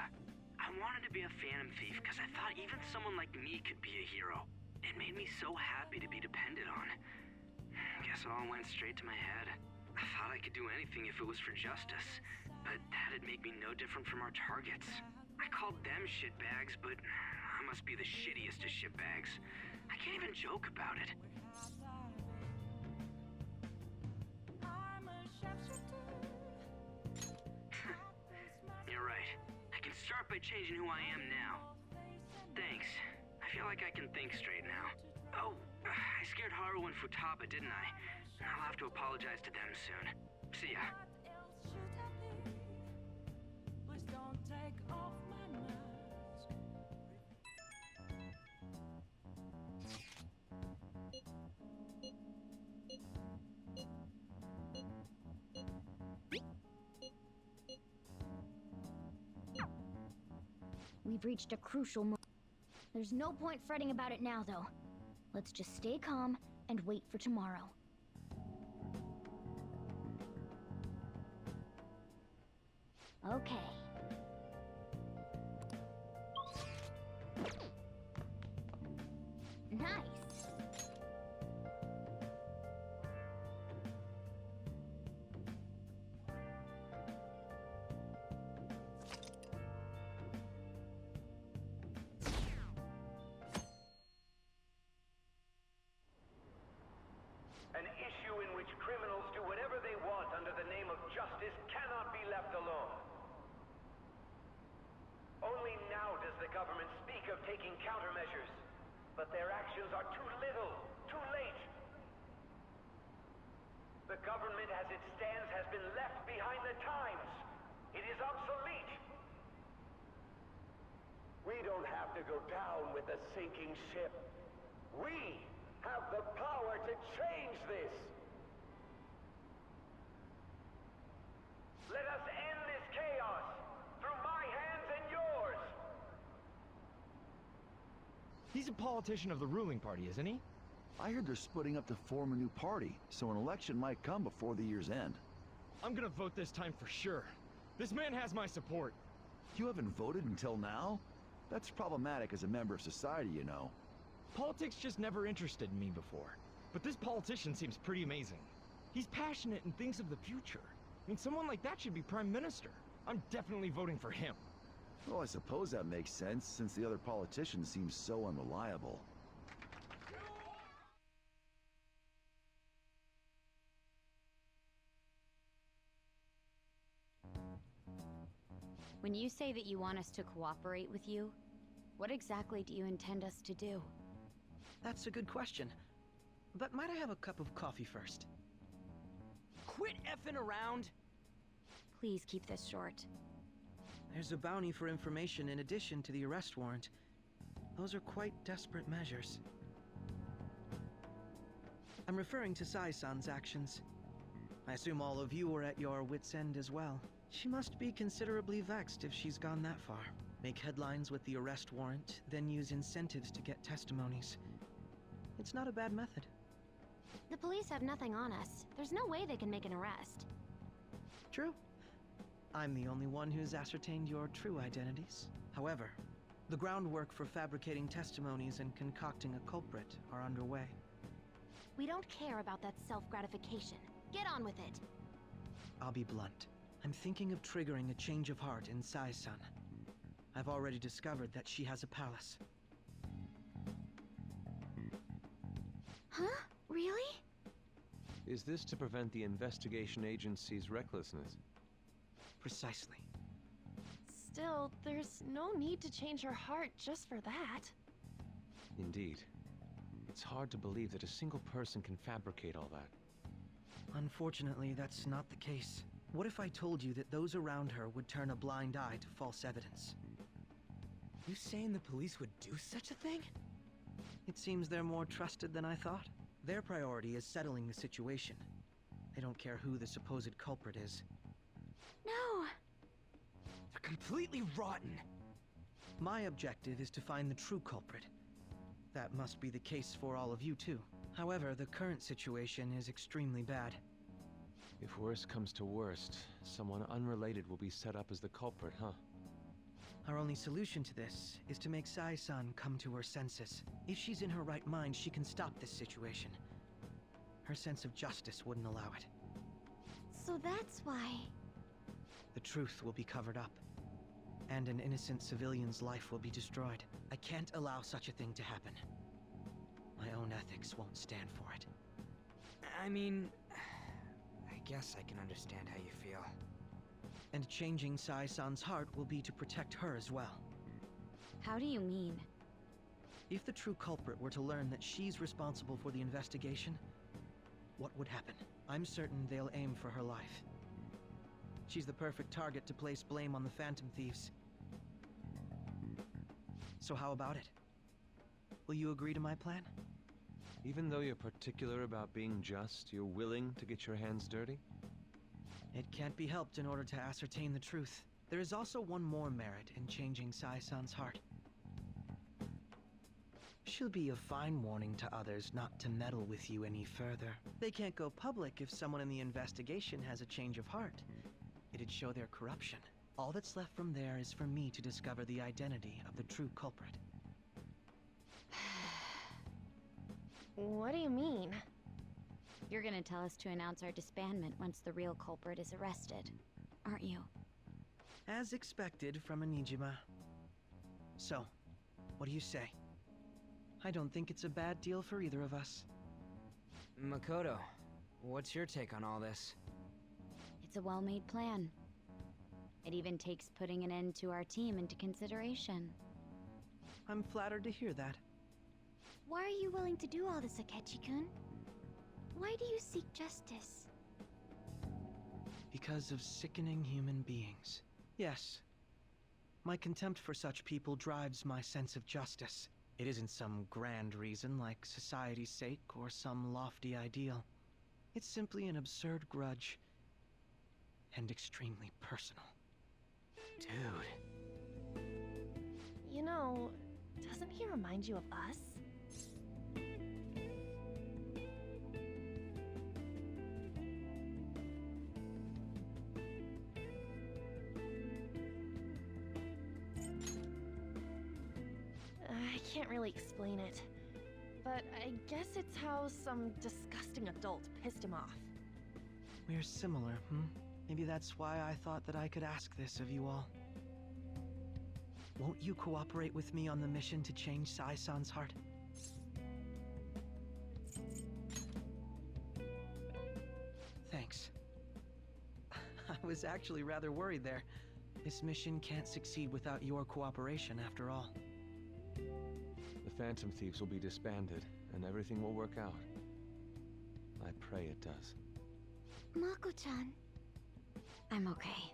I wanted to be a phantom thief because I thought even someone like me could be a hero. It made me so happy to be depended on. Guess it all went straight to my head. I thought I could do anything if it was for justice. but that'd make me no different from our targets. I called them shitbags, but I must be the shittiest of shitbags. I can't even joke about it. You're right. I can start by changing who I am now. Thanks. I feel like I can think straight now. Oh, I scared Haru and Futaba, didn't I? I'll have to apologize to them soon. See ya.
Please don't take off my mask.
We've reached a crucial moment. There's no point fretting about it now, though. Let's just stay calm and wait for tomorrow. Okay. Nice.
An issue in which criminals do whatever they want under the name of justice cannot be left alone. Only now does the government speak of taking countermeasures, but their actions are too little, too late. The government as it stands has been left behind the times. It is obsolete. We don't have to go down with the sinking ship. We have the power to change this. Let us end this chaos through my hands and yours.
He's a politician of the ruling party, isn't he?
I heard they're splitting up to form a new party, so an election might come before the year's end.
I'm gonna vote this time for sure. This man has my support.
You haven't voted until now? That's problematic as a member of society, you know.
Politics just never interested me before. But this politician seems pretty amazing. He's passionate and thinks of the future. I mean, someone like that should be prime minister. I'm definitely voting for him.
Well, I suppose that makes sense, since the other politicians seem so unreliable.
When you say that you want us to cooperate with you, what exactly do you intend us to do?
That's a good question. But might I have a cup of coffee first?
Quit effing around!
Please keep this short.
There's a bounty for information in addition to the arrest warrant. Those are quite desperate measures. I'm referring to Sai-san's actions. I assume all of you were at your wit's end as well. She must be considerably vexed if she's gone that far. Make headlines with the arrest warrant, then use incentives to get testimonies. It's not a bad method.
The police have nothing on us. There's no way they can make an arrest.
True. I'm the only one who's ascertained your true identities. However, the groundwork for fabricating testimonies and concocting a culprit are underway.
We don't care about that self-gratification. Get on with it.
I'll be blunt. I'm thinking of triggering a change of heart in Sai-san. I've already discovered that she has a palace.
Huh? Really?
Is this to prevent the investigation agency's recklessness?
Precisely.
Still, there's no need to change her heart just for that.
Indeed. It's hard to believe that a single person can fabricate all that.
Unfortunately, that's not the case. What if I told you that those around her would turn a blind eye to false evidence?
You saying the police would do such a thing?
It seems they're more trusted than I thought. Their priority is settling the situation. They don't care who the supposed culprit is.
No!
They're completely rotten!
My objective is to find the true culprit. That must be the case for all of you too. However, the current situation is extremely bad.
If worst comes to worst, someone unrelated will be set up as the culprit, huh?
Our only solution to this is to make Sai-san come to her senses. If she's in her right mind, she can stop this situation. Her sense of justice wouldn't allow it.
So that's why...
the truth will be covered up, and an innocent civilian's life will be destroyed. I can't allow such a thing to happen. My own ethics won't stand for it.
I mean, I guess I can understand how you feel.
And changing Sai-san's heart will be to protect her as well.
How do you mean?
If the true culprit were to learn that she's responsible for the investigation, what would happen? I'm certain they'll aim for her life. She's the perfect target to place blame on the Phantom Thieves. So how about it? Will you agree to my plan?
Even though you're particular about being just, you're willing to get your hands dirty?
It can't be helped in order to ascertain the truth. There is also one more merit in changing Sai-san's heart. She'll be a fine warning to others not to meddle with you any further. They can't go public if someone in the investigation has a change of heart. It'd show their corruption. All that's left from there is for me to discover the identity of the true culprit.
What do you mean?
You're gonna tell us to announce our disbandment once the real culprit is arrested, aren't you?
As expected from a Nijima. So, what do you say? I don't think it's a bad deal for either of us.
Makoto, what's your take on all this?
It's a well-made plan. It even takes putting an end to our team into consideration.
I'm flattered to hear that.
Why are you willing to do all this, Akechi-kun? Why do you seek justice?
Because of sickening human beings. Yes. My contempt for such people drives my sense of justice. It isn't some grand reason like society's sake or some lofty ideal. It's simply an absurd grudge. And extremely personal.
Dude.
You know, doesn't he remind you of us? I can't really explain it, but I guess it's how some disgusting adult pissed him off.
We're similar, Maybe that's why I thought that I could ask this of you all. Won't you cooperate with me on the mission to change Sai-san's heart? Thanks. I was actually rather worried there. This mission can't succeed without your cooperation, after all.
The Phantom Thieves will be disbanded, and everything will work out. I pray it does.
Mako-chan.
I'm okay.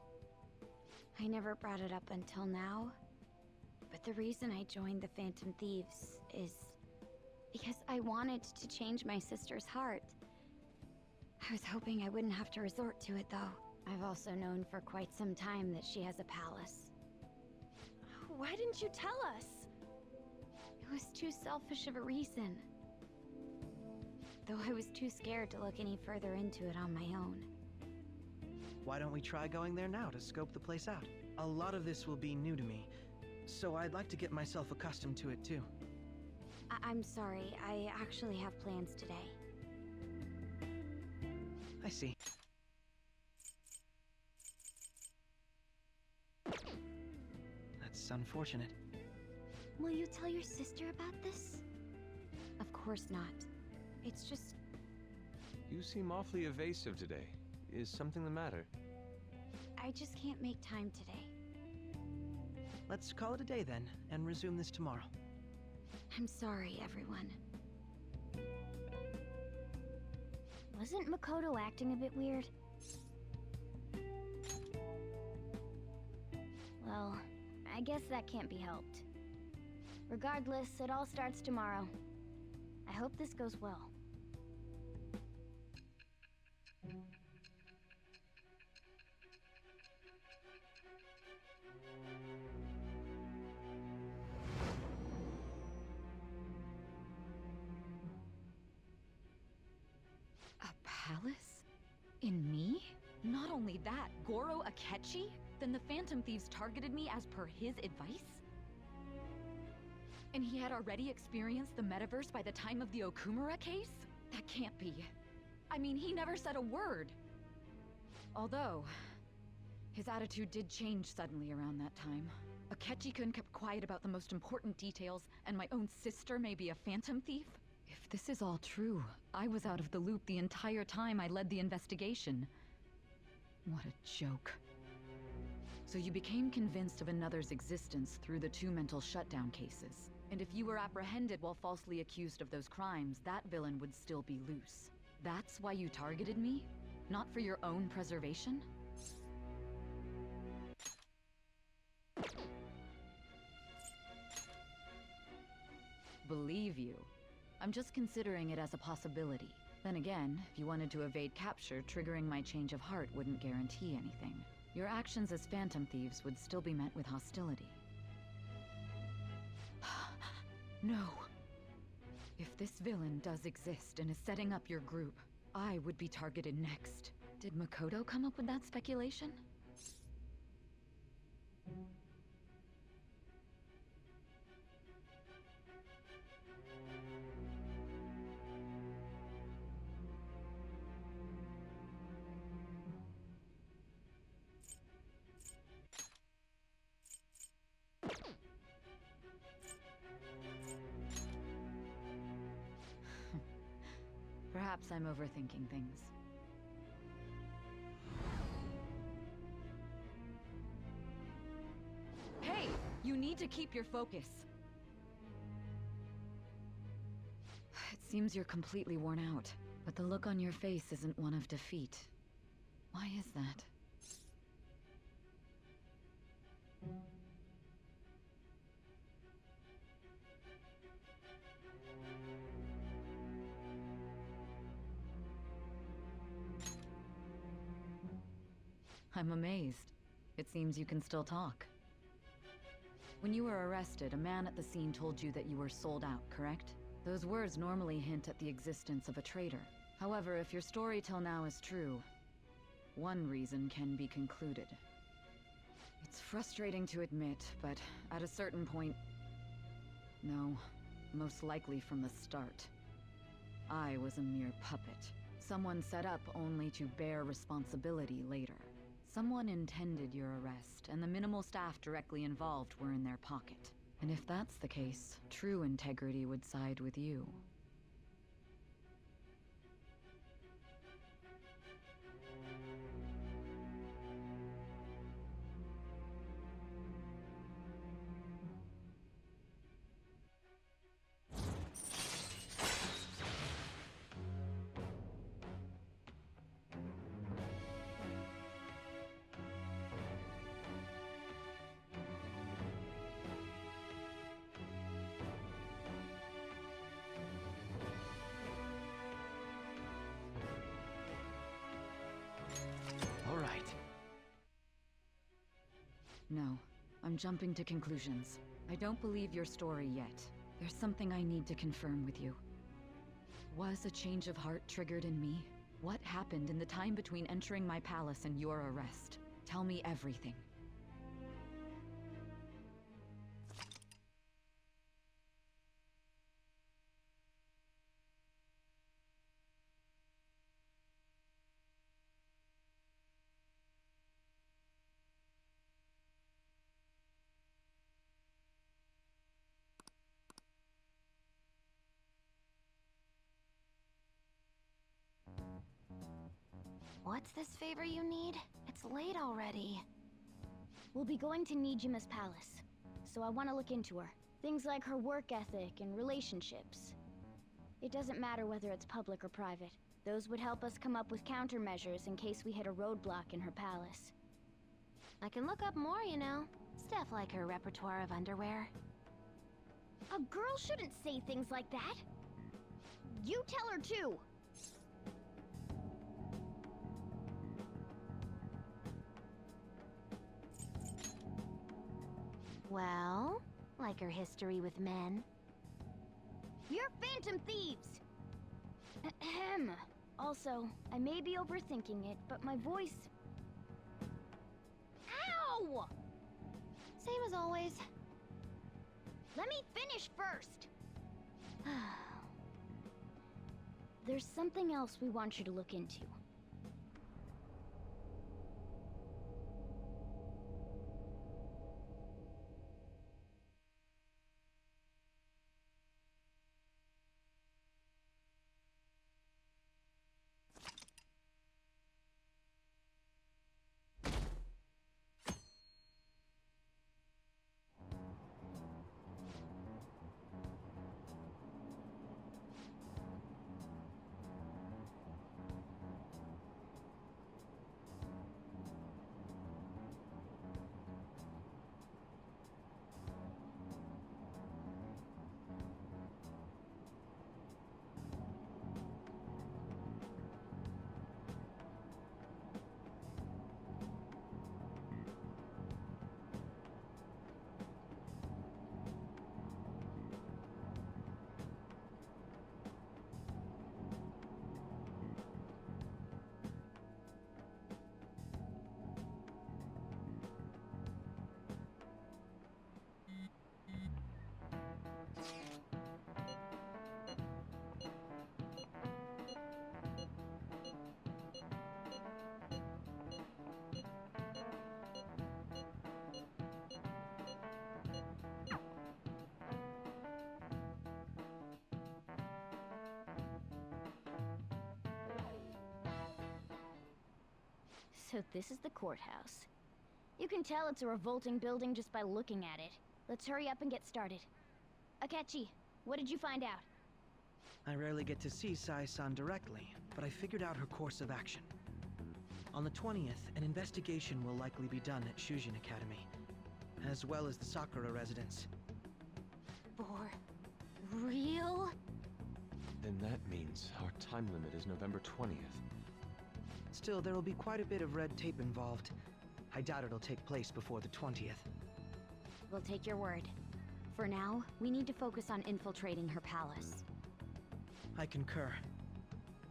I never brought it up until now, but the reason I joined the Phantom Thieves is because I wanted to change my sister's heart. I was hoping I wouldn't have to resort to it, though. I've also known for quite some time that she has a palace.
Why didn't you tell us?
It was too selfish of a reason. Though I was too scared to look any further into it on my own.
Why don't we try going there now to scope the place out? A lot of this will be new to me, so I'd like to get myself accustomed to it too.
I'm sorry, I actually have plans today.
I see. That's unfortunate.
Will you tell your sister about this?
Of course not. It's just...
You seem awfully evasive today. Is something the matter?
I just can't make time today.
Let's call it a day then, and resume this tomorrow.
I'm sorry, everyone.
Wasn't Makoto acting a bit weird? Well, I guess that can't be helped. Regardless, it all starts tomorrow. I hope this goes well.
A palace? In me? Not only that, Goro Akechi? Then the Phantom Thieves targeted me as per his advice? And he had already experienced the metaverse by the time of the Okumura case? That can't be. I mean, he never said a word. Although, His attitude did change suddenly around that time. Akechi-kun kept quiet about the most important details, and my own sister may be a phantom thief? If this is all true, I was out of the loop the entire time I led the investigation. What a joke. So you became convinced of another's existence through the 2 mental shutdown cases. And if you were apprehended while falsely accused of those crimes, that villain would still be loose. That's why you targeted me? Not for your own preservation? Believe you. I'm just considering it as a possibility. Then again, if you wanted to evade capture, triggering my change of heart wouldn't guarantee anything. Your actions as phantom thieves would still be met with hostility. No. If this villain does exist and is setting up your group, I would be targeted next. Did Makoto come up with that speculation? Perhaps I'm overthinking things. Hey! You need to keep your focus. It seems you're completely worn out, but the look on your face isn't one of defeat. Why is that? I'm amazed. It seems you can still talk. When you were arrested, a man at the scene told you that you were sold out, correct? Those words normally hint at the existence of a traitor. However, if your story till now is true, one reason can be concluded. It's frustrating to admit, but at a certain point... No, most likely from the start. I was a mere puppet. Someone set up only to bear responsibility later. Someone intended your arrest, and the minimal staff directly involved were in their pocket. And if that's the case, true integrity would side with you.
All right.
No, I'm jumping to conclusions. I don't believe your story yet. There's something I need to confirm with you. Was a change of heart triggered in me? What happened in the time between entering my palace and your arrest? Tell me everything.
What's this favor you need? It's late already. We'll be going to Nijima's palace, so I want to look into her. Things like her work ethic and relationships. It doesn't matter whether it's public or private. Those would help us come up with countermeasures in case we hit a roadblock in her palace.
I can look up more, you know. Stuff like her repertoire of underwear.
A girl shouldn't say things like that. You tell her too.
Well, like her history with men.
You're phantom thieves! Ahem. Also, I may be overthinking it, but my voice... Ow!
Same as always.
Let me finish first! There's something else we want you to look into. So this is the courthouse. You can tell it's a revolting building just by looking at it. Let's hurry up and get started. Akechi, what did you find out?
I rarely get to see Sai-san directly, but I figured out her course of action. On the 20th, an investigation will likely be done at Shujin Academy, as well as the Sakura residence.
For real?
Then that means our time limit is November 20th.
Still, there will be quite a bit of red tape involved. I doubt it'll take place before the 20th.
We'll take your word. For now, we need to focus on infiltrating her palace.
I concur.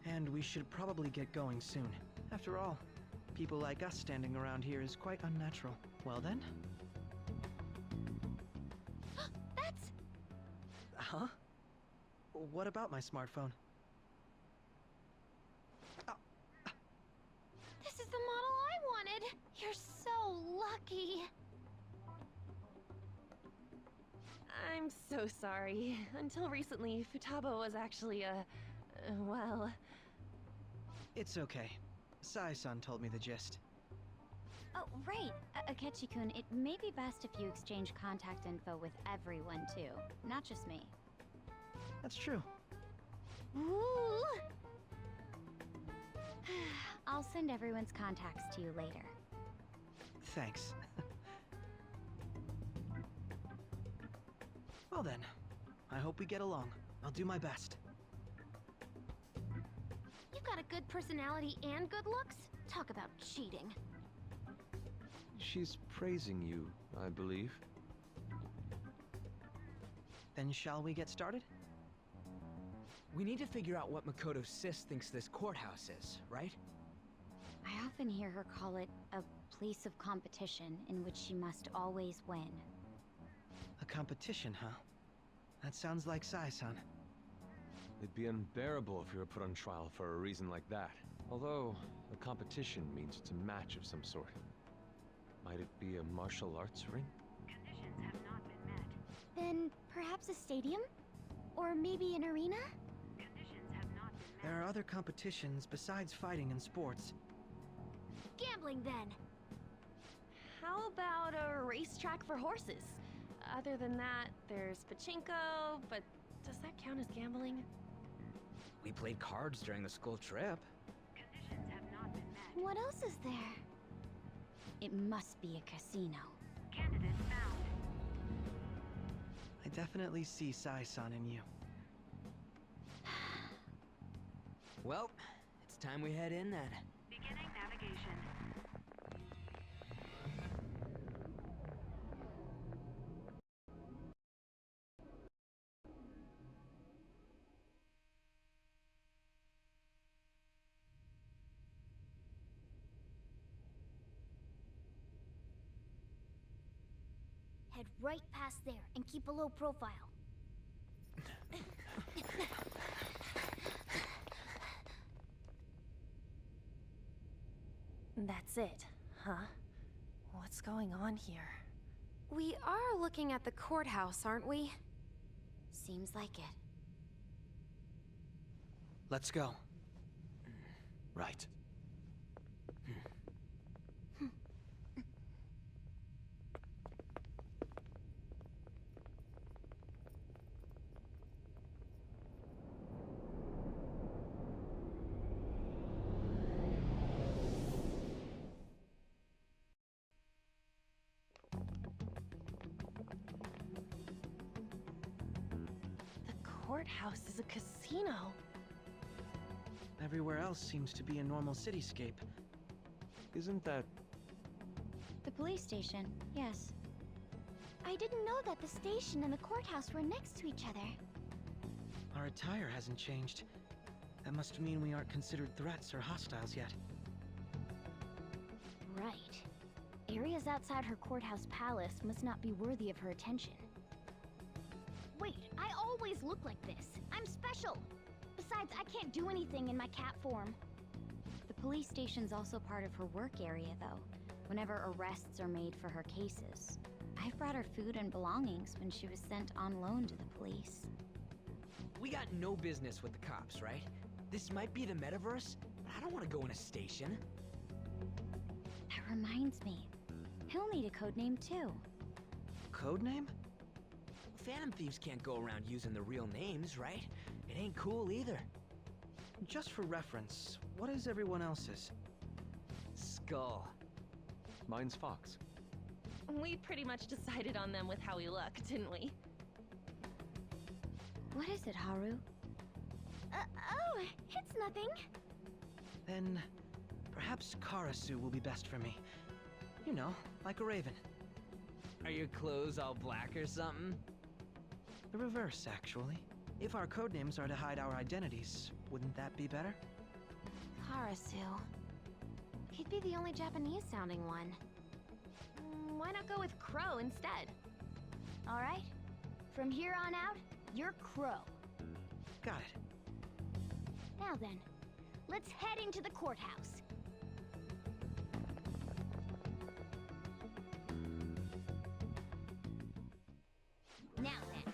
And we should probably get going soon. After all, people like us standing around here is quite unnatural. Well then?
That's...
Huh? What about my smartphone?
This is the model I wanted! You're so lucky!
I'm so sorry. Until recently, Futaba was actually well...
It's okay. Sai-san told me the gist.
Oh, right. Akechi-kun, it may be best if you exchange contact info with everyone, too. Not just me.
That's true.
Ooh! I'll send everyone's contacts to you later.
Thanks. Well then, I hope we get along. I'll do my best.
You've got a good personality and good looks? Talk about cheating.
She's praising you, I believe.
Then shall we get started?
We need to figure out what Makoto Sis thinks this courthouse is, right?
I often hear her call it a place of competition in which she must always win.
A competition, huh? That sounds like Sai-san.
It'd be unbearable if you were put on trial for a reason like that. Although, a competition means it's a match of some sort. Might it be a martial arts ring?
Conditions have not been met. Then perhaps a stadium? Or maybe an arena? Conditions have not been met.
There are other competitions besides fighting and sports.
Gambling, then!
How about a racetrack for horses? Other than that, there's pachinko, but does that count as gambling?
We played cards during the school trip.
Conditions have not been met.
What else is there? It must be a casino.
Candidate found.
I definitely see Sai-san in you.
Well, it's time we head in then.
Beginning navigation. Head right past there and keep a low profile.
That's it, huh? What's going on here?
We are looking at the courthouse, aren't we? Seems like it.
Let's go.
Right.
Courthouse is a casino.
Everywhere else seems to be a normal cityscape.
Isn't that...
The police station, yes. I didn't know that the station and the courthouse were next to each other.
Our attire hasn't changed. That must mean we aren't considered threats or hostiles yet.
Right. Areas outside her courthouse palace must not be worthy of her attention. Wait, I always look like this. I'm special. Besides, I can't do anything in my cat form.
The police station's also part of her work area, though, whenever arrests are made for her cases. I've brought her food and belongings when she was sent on loan to the police.
We got no business with the cops, right? This might be the metaverse, but I don't want to go in a station.
That reminds me. He'll need a code name too.
Codename? Phantom Thieves can't go around using their real names, right? It ain't cool either.
Just for reference, what is everyone else's?
Skull.
Mine's Fox.
We pretty much decided on them with how we look, didn't we?
What is it, Haru?
Oh, it's nothing.
Then perhaps Karasu will be best for me. You know, like a raven.
Are your clothes all black or something?
The reverse, actually. If our codenames are to hide our identities, wouldn't that be better?
Karasu. He'd be the only Japanese-sounding one.
Why not go with Crow instead?
All right. From here on out, you're Crow.
Got it.
Now then, let's head into the courthouse. Now then.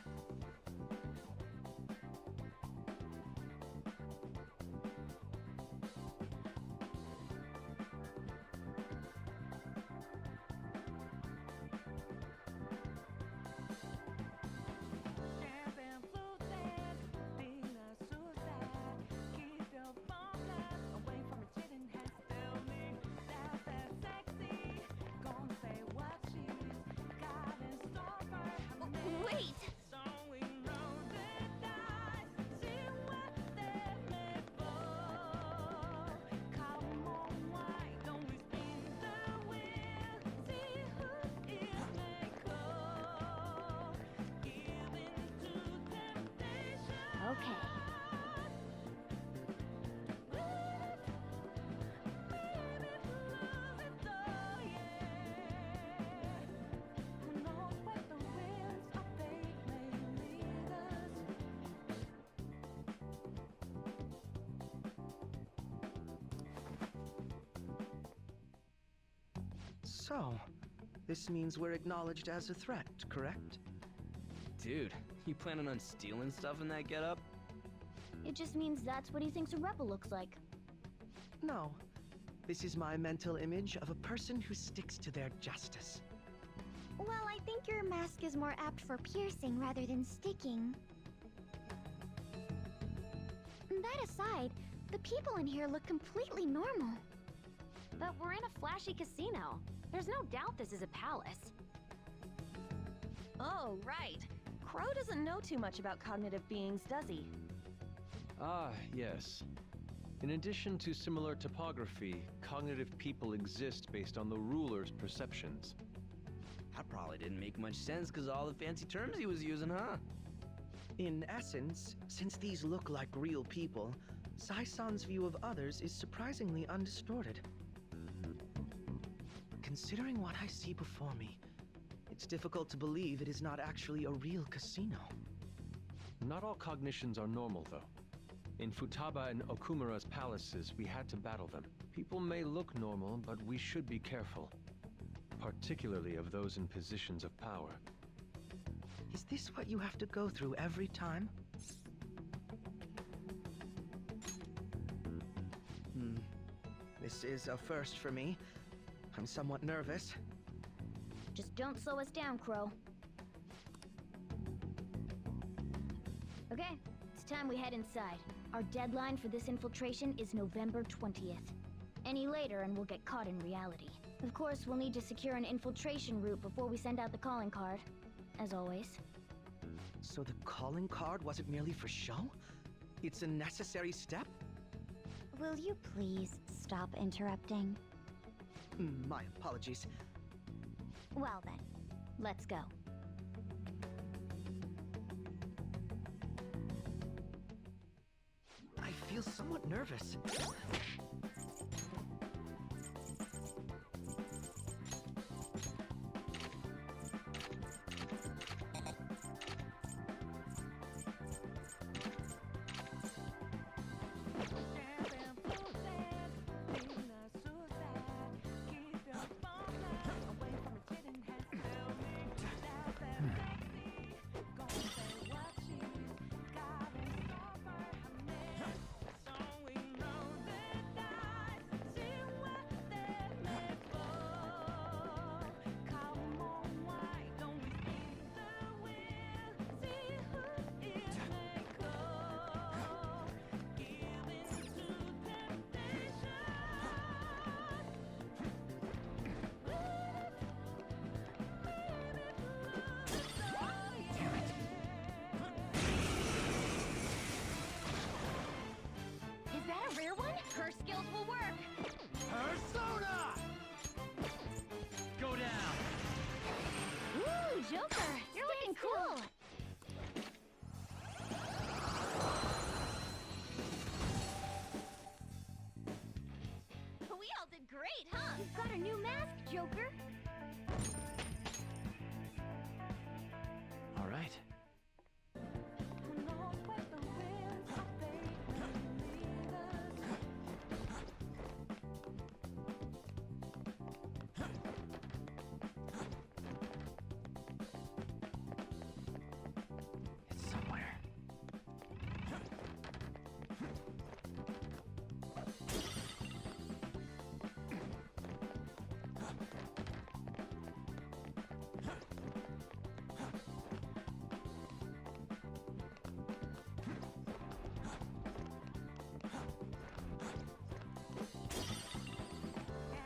Wait!
Okay.
So, this means we're acknowledged as a threat, correct?
Dude, you planning on stealing stuff in that getup?
It just means that's what he thinks a rebel looks like.
No. This is my mental image of a person who sticks to their justice.
Well, I think your mask is more apt for piercing rather than sticking. That aside, the people in here look completely normal.
But we're in a flashy casino. There's no doubt this is a palace. Oh, right. Crow doesn't know too much about cognitive beings, does he?
Ah, yes. In addition to similar topography, cognitive people exist based on the ruler's perceptions.
That probably didn't make much sense because all the fancy terms he was using, huh?
In essence, since these look like real people, Sai-san's view of others is surprisingly undistorted. Considering what I see before me, it's difficult to believe it is not actually a real casino.
Not all cognitions are normal, though. In Futaba and Okumura's palaces, we had to battle them. People may look normal, but we should be careful. Particularly of those in positions of power.
Is this what you have to go through every time? This is a first for me. I'm somewhat nervous.
Just don't slow us down, Crow. Okay, it's time we head inside. Our deadline for this infiltration is November 20th. Any later and we'll get caught in reality. Of course, we'll need to secure an infiltration route before we send out the calling card. As always.
So the calling card wasn't merely for show? It's a necessary step?
Will you please stop interrupting?
My apologies.
Well then, let's go.
I feel somewhat nervous.
You've got a new mask, Joker.
All right.
It's somewhere.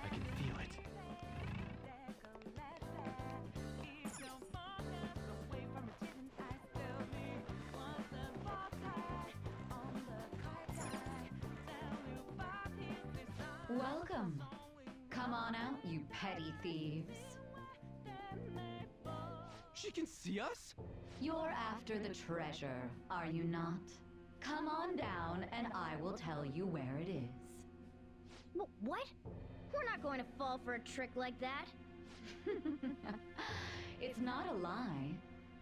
I can feel it.
Welcome. Come on out, you petty thieves.
She can see us?
You're after the treasure, are you not? Come on down and I will tell you where it is.
What? We're not going to fall for a trick like that.
It's not a lie.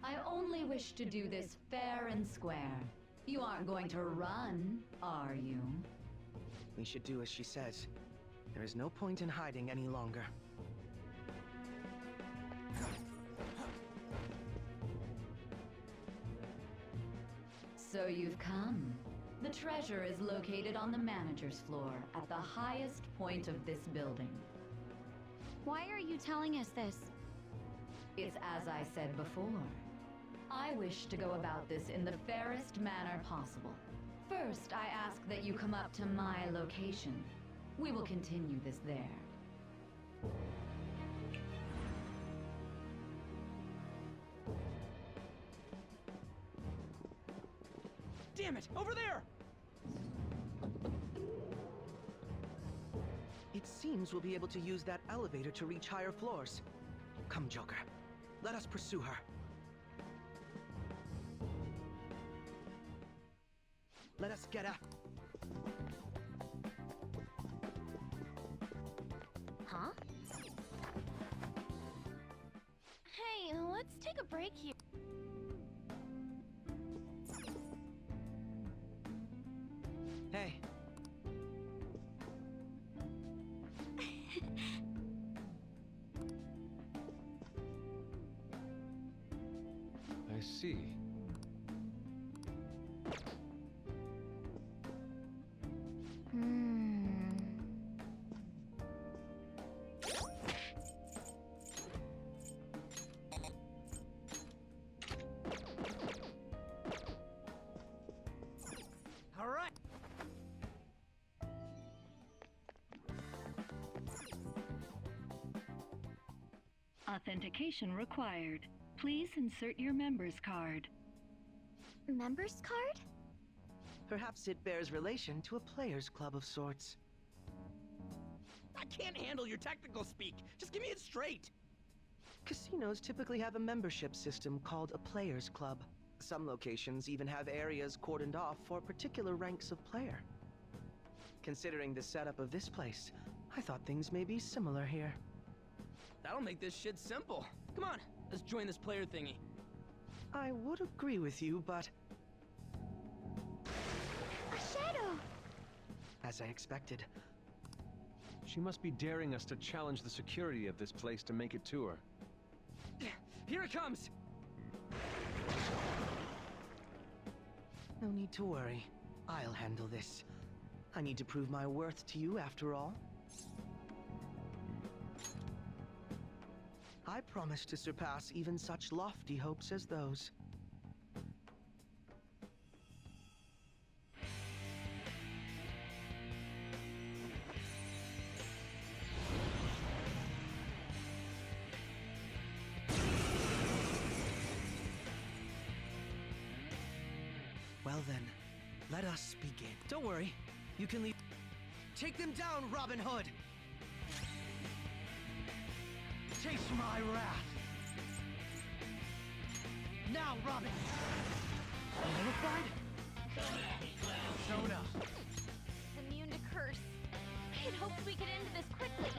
I only wish to do this fair and square. You aren't going to run, are you?
We should do as she says. There is no point in hiding any longer.
So you've come. The treasure is located on the manager's floor, at the highest point of this building.
Why are you telling us this?
It's as I said before. I wish to go about this in the fairest manner possible. First, I ask that you come up to my location. We will continue this there.
Damn it! Over there!
It seems we'll be able to use that elevator to reach higher floors. Come, Joker. Let us pursue her. Let us get up.
Huh?
Hey, let's take a break here.
Hey.
I see.
All right.
Authentication required. Please insert your member's card.
Member's card?
Perhaps it bears relation to a players' club of sorts.
I can't handle your technical speak. Just give me it straight.
Casinos typically have a membership system called a players' club. Some locations even have areas cordoned off for particular ranks of player. Considering the setup of this place, I thought things may be similar here.
That'll make this shit simple. Come on, let's join this player thingy.
I would agree with you, but
A shadow!
as I expected,
She must be daring us to challenge the security of this place to make it to her.
Here it comes!
no need to worry. I'll handle this. I need to prove my worth to you after all. I promise to surpass even such lofty hopes as those. Well then, let us begin.
Don't worry, you can leave.
Take them down, Robin Hood! Taste my wrath! Now, Robin! Terrified? Soda!
Immune to curse. I had hoped we could end this quickly.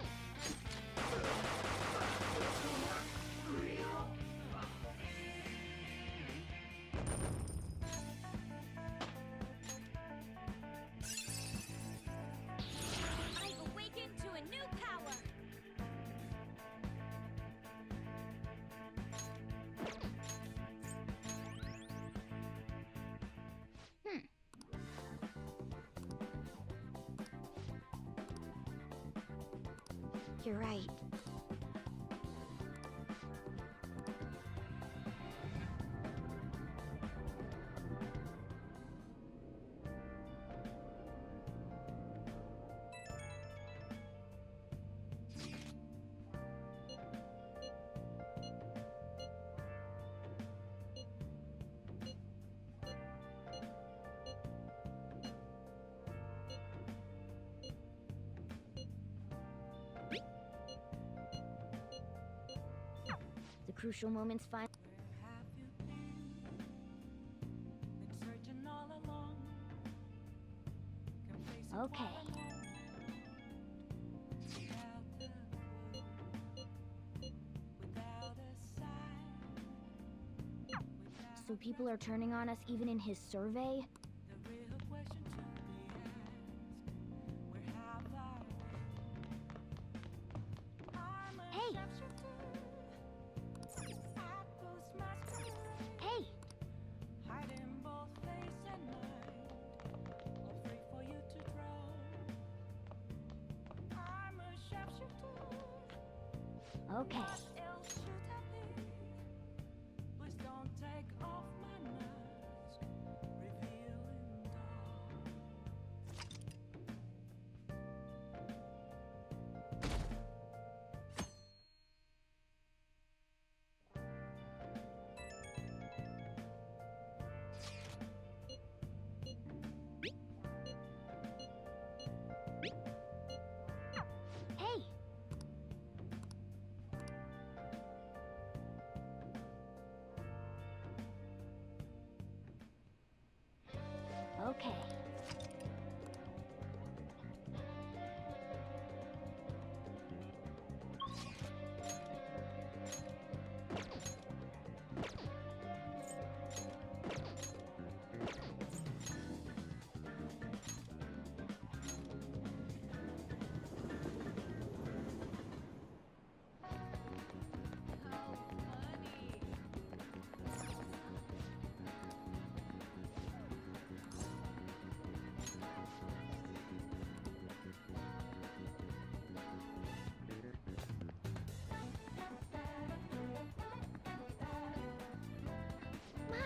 You're right.
The crucial moments find. Okay. So people are turning on us even in his survey? Hey! Hey! Okay. Hey! Okay. My.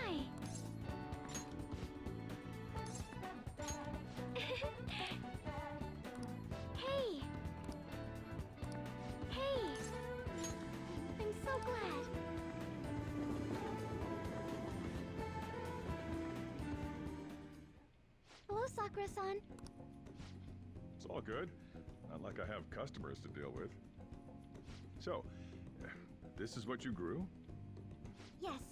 Hey! Hey! I'm so glad. Hello, Sakura-san.
It's all good. Not like I have customers to deal with. So, this is what you grew?
Yes.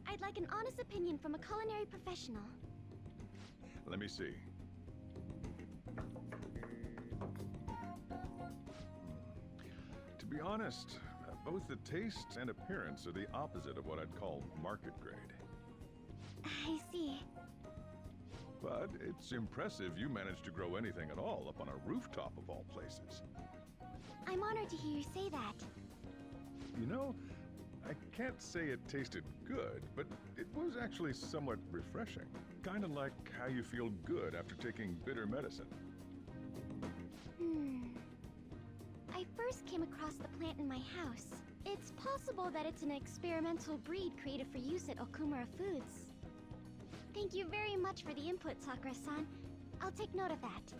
I'd like an honest opinion from a culinary professional.
Let me see. To be honest, both the taste and appearance are the opposite of what I'd call market grade.
I see.
But it's impressive you managed to grow anything at all up on a rooftop of all places.
I'm honored to hear you say that.
You know, I can't say it tasted good, but it was actually somewhat refreshing. Kind of like how you feel good after taking bitter medicine.
I first came across the plant in my house. It's possible that it's an experimental breed created for use at Okumura Foods. Thank you very much for the input, Sakura-san. I'll take note of that.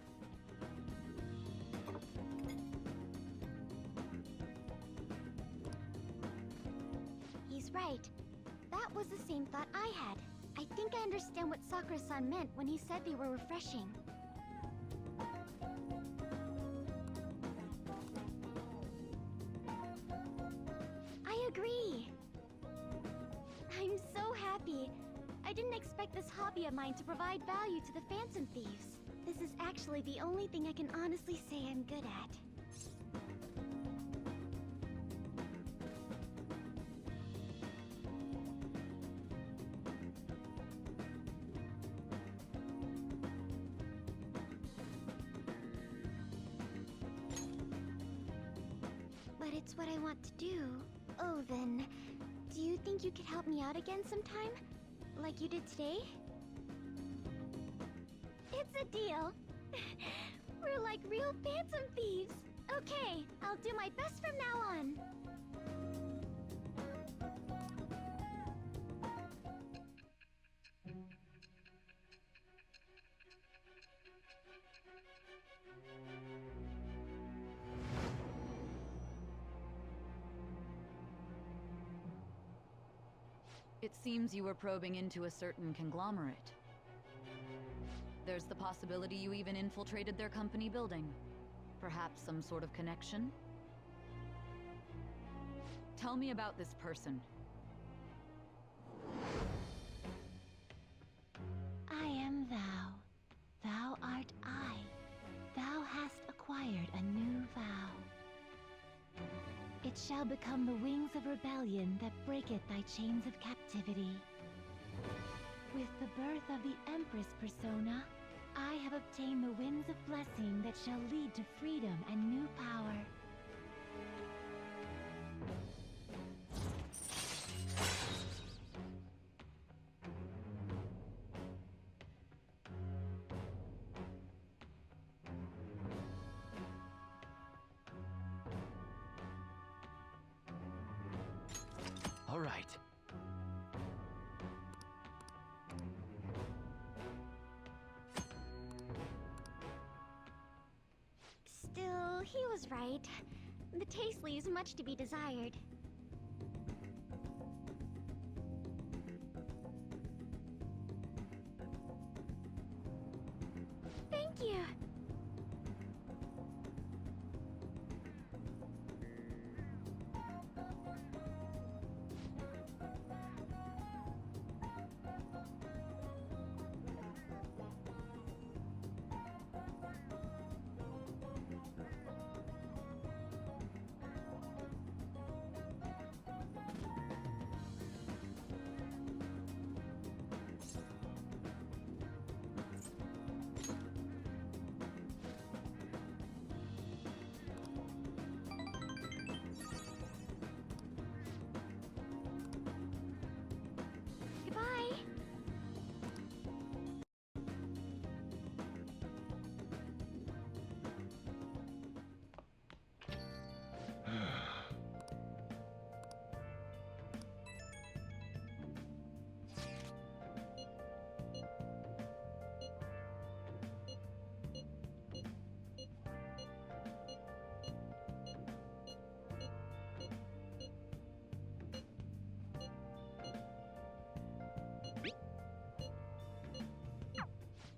He's right. That was the same thought I had. I think I understand what Sakura-san meant when he said they were refreshing. I agree. I'm so happy. I didn't expect this hobby of mine to provide value to the Phantom Thieves. This is actually the only thing I can honestly say I'm good at. But it's what I want to do. Oh, then, do you think you could help me out again sometime? Like you did today? It's a deal. We're like real Phantom Thieves. Okay, I'll do my best from now on.
It seems you were probing into a certain conglomerate. There's the possibility you even infiltrated their company building. Perhaps some sort of connection? Tell me about this person.
I am thou. Thou art I. Thou hast acquired a new vow. It shall become the wings of rebellion that breaketh thy chains of captivity. With the birth of the Empress persona, I have obtained the winds of blessing that shall lead to freedom and new power.
All right.
Still, he was right. The taste leaves much to be desired. Thank you. Goodbye.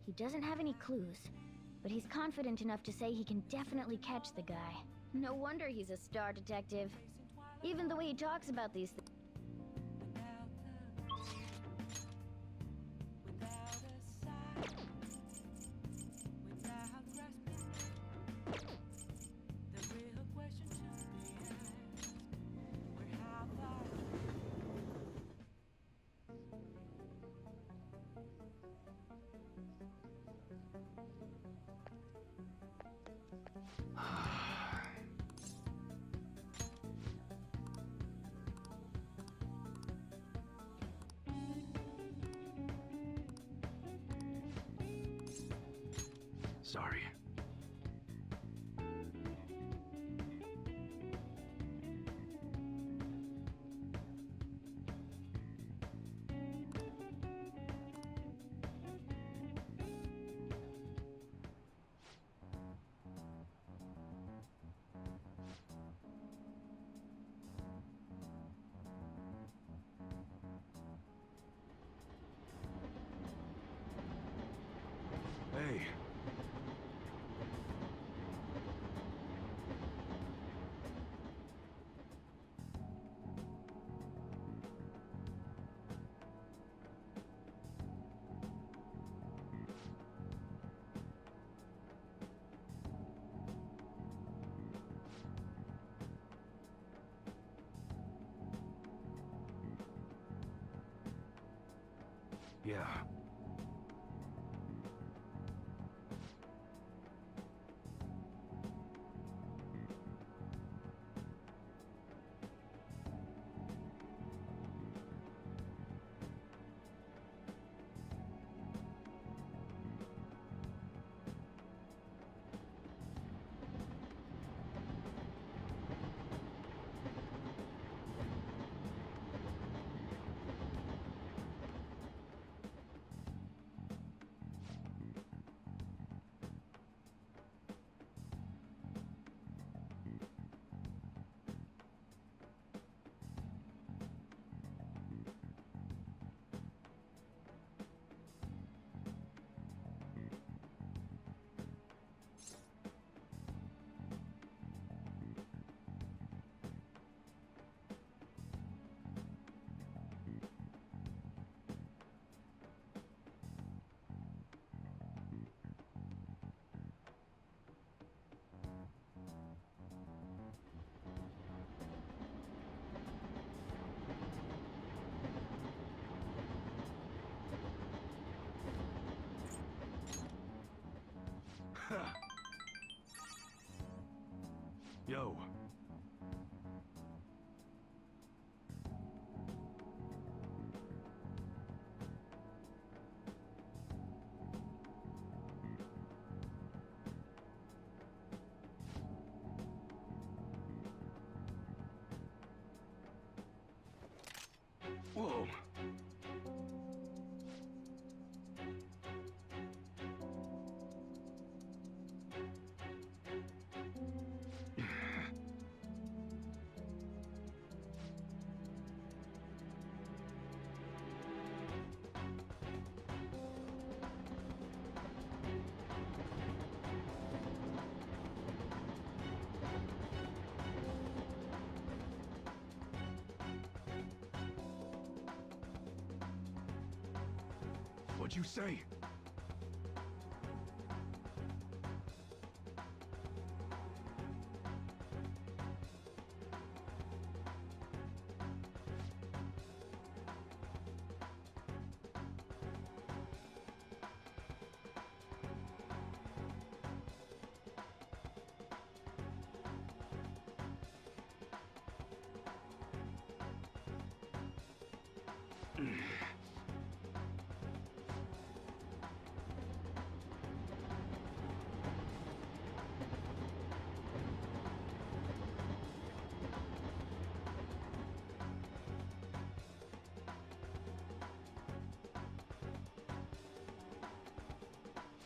He doesn't have any clues, but he's confident enough to say he can definitely catch the guy. No wonder he's a star detective. Even the way he talks about these things.
Sorry. Hey. Yeah.
Yo. Whoa. What'd you say?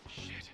Shit.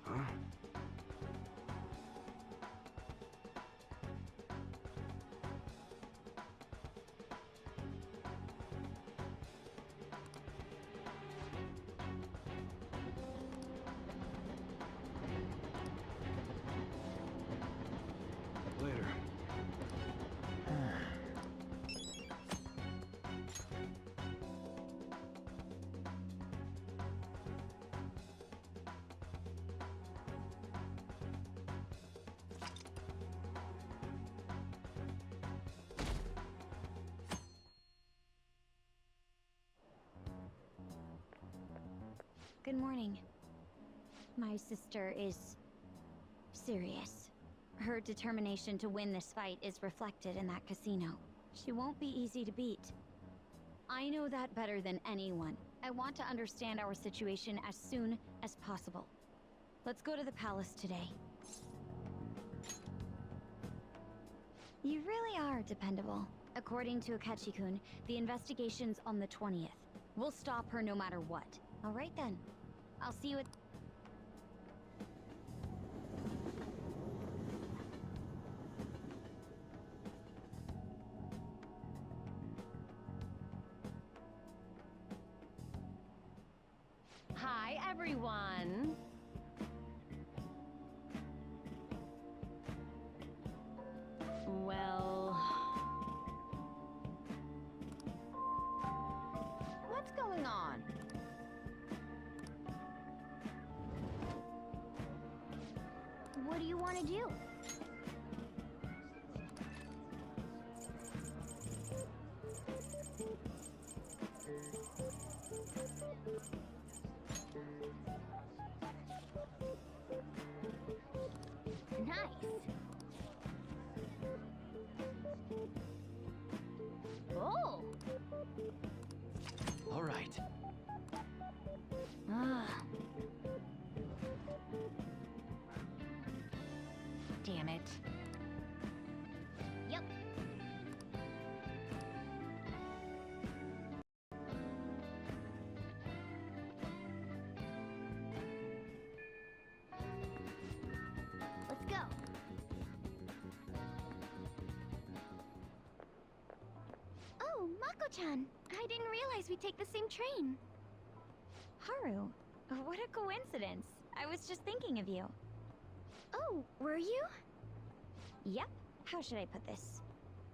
Huh? Later.
Good morning. My sister is serious. Her determination to win this fight is reflected in that casino. She won't be easy to beat. I know that better than anyone. I want to understand our situation as soon as possible. Let's go to the palace today. You really are dependable. According to Akechi-kun, the investigation's on the 20th. We'll stop her no matter what. All right then. I'll see you at...
Hi, everyone. Well... What's going on?
What do you want to do? Nice.
it.
Ugh. Damn it. Yep. Let's go. Oh, Mako-chan. I didn't realize we'd take the same train.
Haru, what a coincidence. I was just thinking of you.
Oh, were you?
Yep. How should I put this?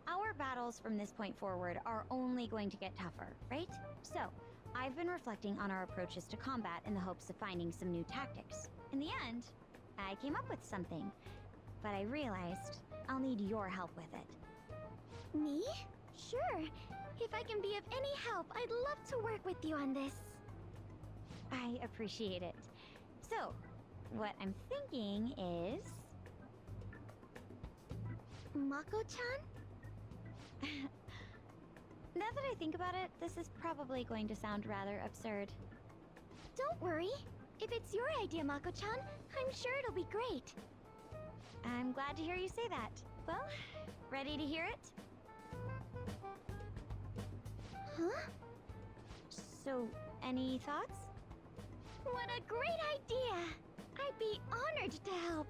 Our battles from this point forward are only going to get tougher, right? So, I've been reflecting on our approaches to combat in the hopes of finding some new tactics. In the end, I came up with something, but I realized I'll need your help with it.
Me? Sure. If I can be of any help, I'd love to work with you on this.
I appreciate it. So, what I'm thinking is...
Mako-chan?
Now that I think about it, this is probably going to sound rather absurd.
Don't worry. If it's your idea, Mako-chan, I'm sure it'll be great.
I'm glad to hear you say that. Well, ready to hear it?
Huh?
So, any thoughts?
What a great idea! I'd be honored to help.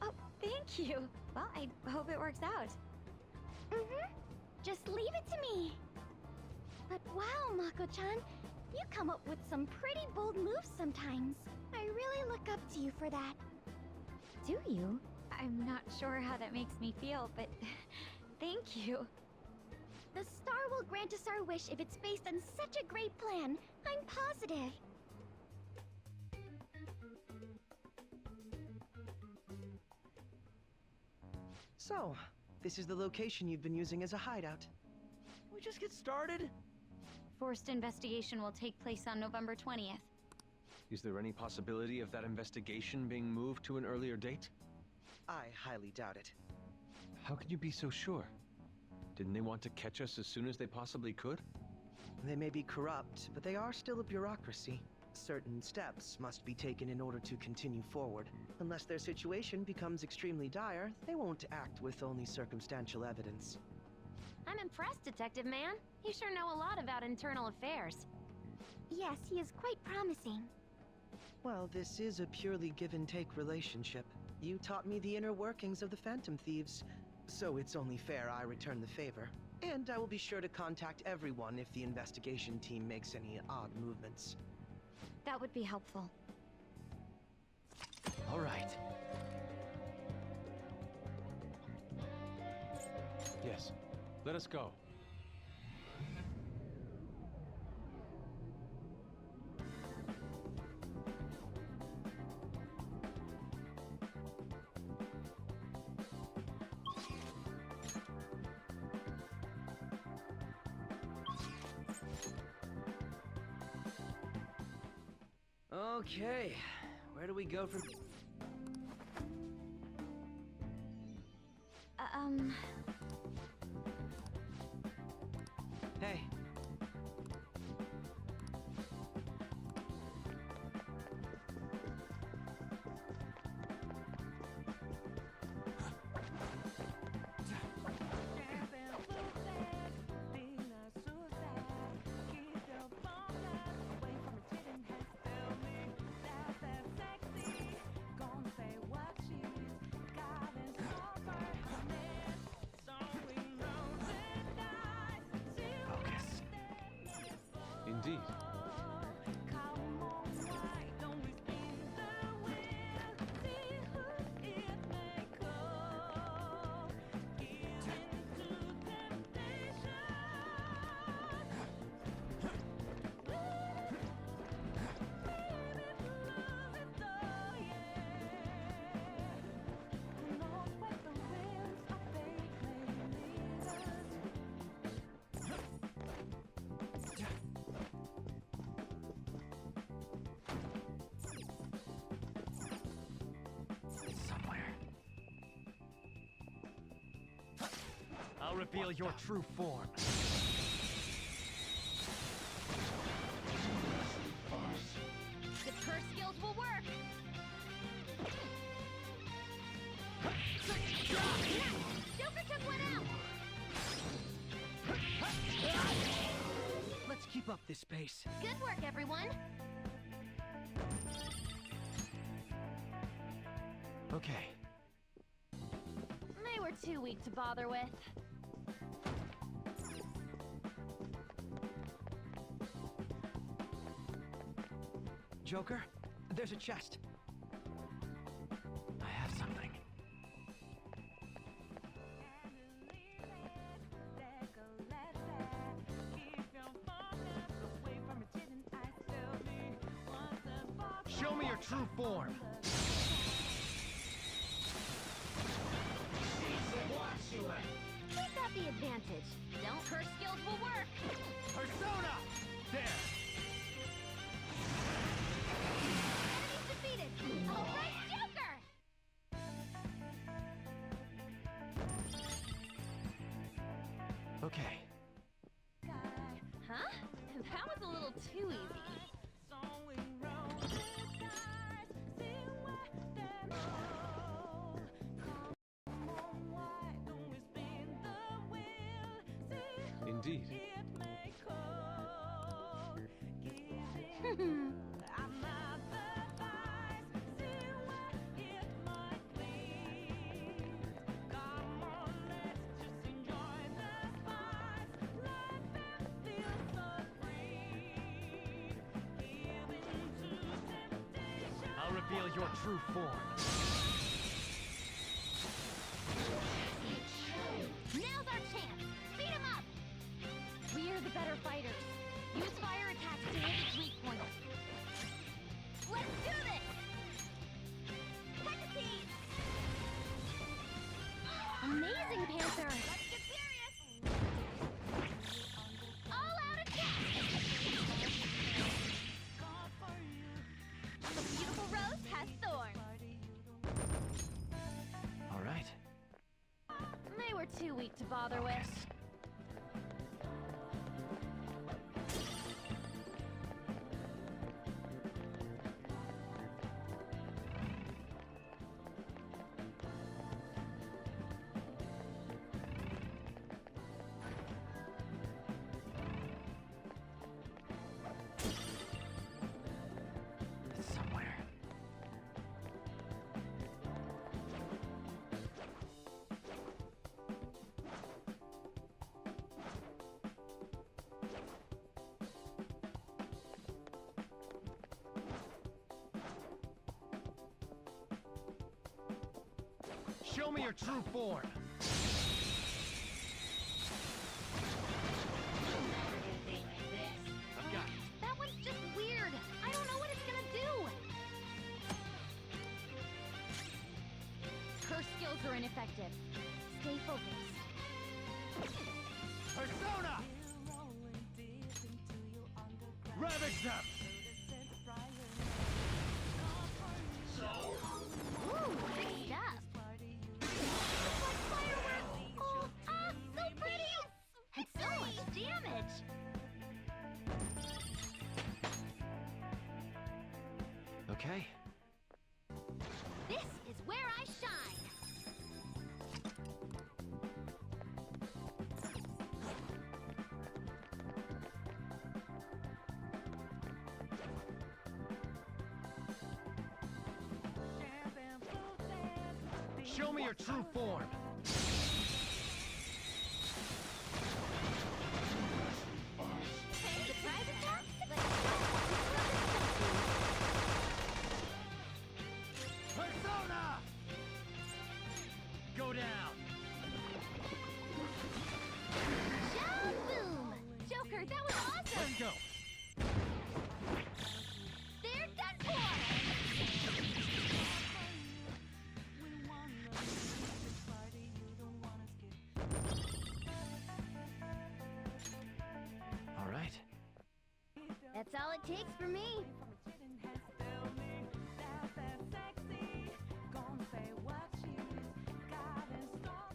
Oh, thank you. Well, I hope it works out.
Mm-hmm. Just leave it to me. But wow, Mako-chan, you come up with some pretty bold moves sometimes. I really look up to you for that.
Do you? I'm not sure how that makes me feel, but thank you.
The star will grant us our wish if it's based on such a great plan. I'm positive.
So, this is the location you've been using as a hideout. We just get started?
Forced investigation will take place on November 20th.
Is there any possibility of that investigation being moved to an earlier date?
I highly doubt it.
How can you be so sure? Didn't they want to catch us as soon as they possibly could?
They may be corrupt, but they are still a bureaucracy. Certain steps must be taken in order to continue forward. Unless their situation becomes extremely dire, they won't act with only circumstantial evidence.
I'm impressed, Detective Man. You sure know a lot about internal affairs.
Yes, he is quite promising.
Well, this is a purely give-and-take relationship. You taught me the inner workings of the Phantom Thieves, so it's only fair I return the favor. And I will be sure to contact everyone if the investigation team makes any odd movements.
That would be helpful.
All right.
Yes. Let us go.
Okay, where do we go from... Hey.
Indeed.
I'll reveal your true form.
The curse skills will work! Joker took one out!
Let's keep up this pace.
Good work, everyone!
Okay.
They were too weak to bother with.
Joker, there's a chest. I have something.
Show me your true form.
We've got the advantage. Don't curse skills will work.
Persona! There!
Enemies defeated! All right, Joker!
Okay.
Huh? That was a little too easy.
Indeed.
I'll reveal your true form.
Now's our chance! Beat him up! We're the better fighters. Use fire attacks to hit its weak points. Let's do this! Hecate! Amazing, Panther! Let's get serious! All-out attack! The beautiful rose has thorns.
All right.
They were too weak to bother with.
It's somewhere.
Show me your true form.
I've got it.
That one's just weird. I don't know what it's gonna do. Curse skills are ineffective. Stay focused.
Persona! Ravage them!
Ooh, big stuff. Like fireworks. Oh, so pretty. And so much damage.
Okay.
This is where I shine.
Show me your true form.
Surprise attack?
Persona! Go down.
Boom! Joker, that was awesome!
Let's go.
They're done for!
All right.
That's all it takes for me.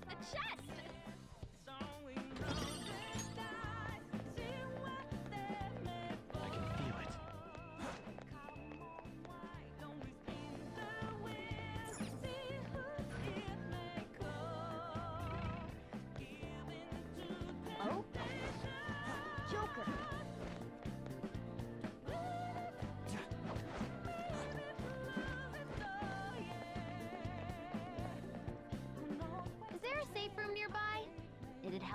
The chest!
I can feel it.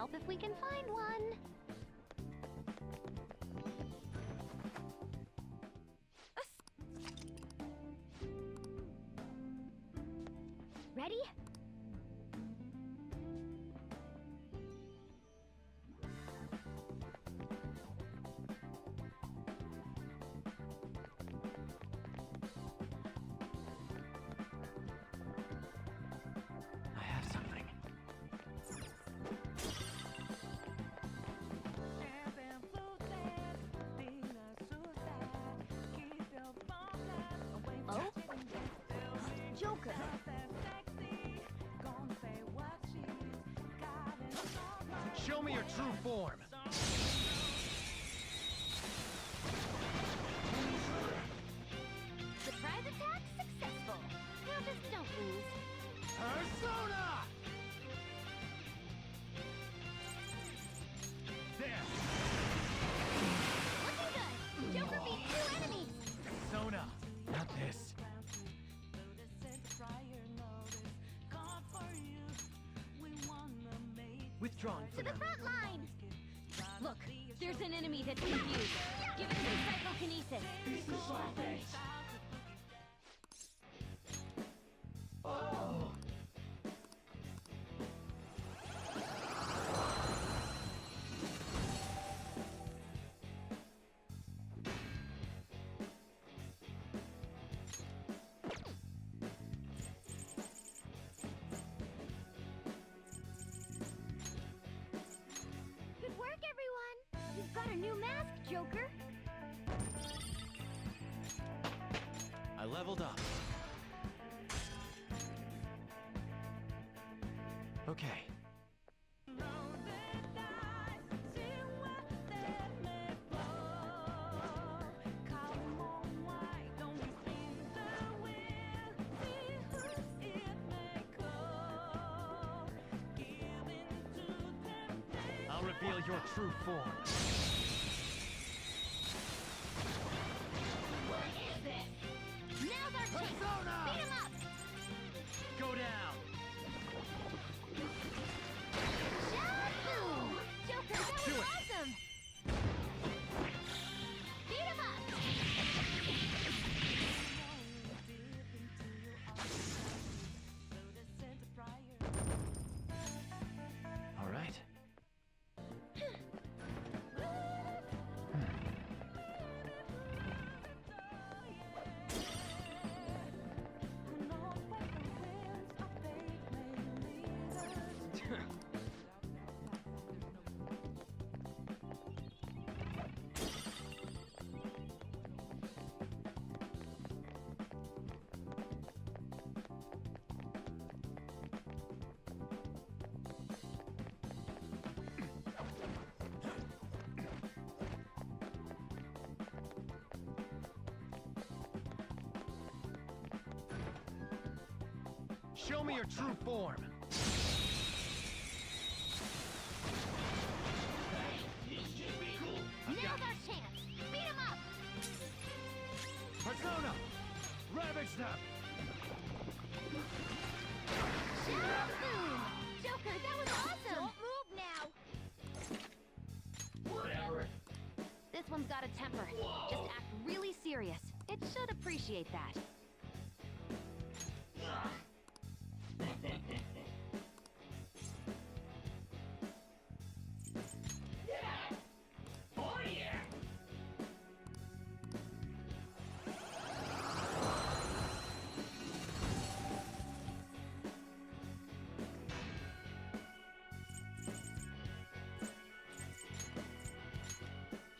help if we can find one. Ready?
I have something.
Oh? Joker!
Show me your true form.
Surprise attack successful. Now just don't lose.
Persona! There.
Looking good! Joker beat 2 enemies!
Persona. Not this.
Withdrawn
To
for
the
now.
front line! Look, there's an enemy that's confused. Give it some psychokinesis.
Oh.
Good work, everyone! You've got a new mask, Joker!
I leveled up. Okay. I'll reveal your true form.
What is this? Now's our chance!
Persona!
Beat him up!
Go down.
Shaboom! Joker, that
Do
was
it.
awesome! Beat him up!
All right. Show me your true form.
Now's our chance! Beat him up!
Persona! Ravage them!
Shaboom! Joker, that was awesome! Don't move now!
Whatever.
This one's got a temper. Just act really serious. It should appreciate that.
Oh yeah!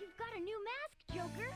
You've got a new mask, Joker!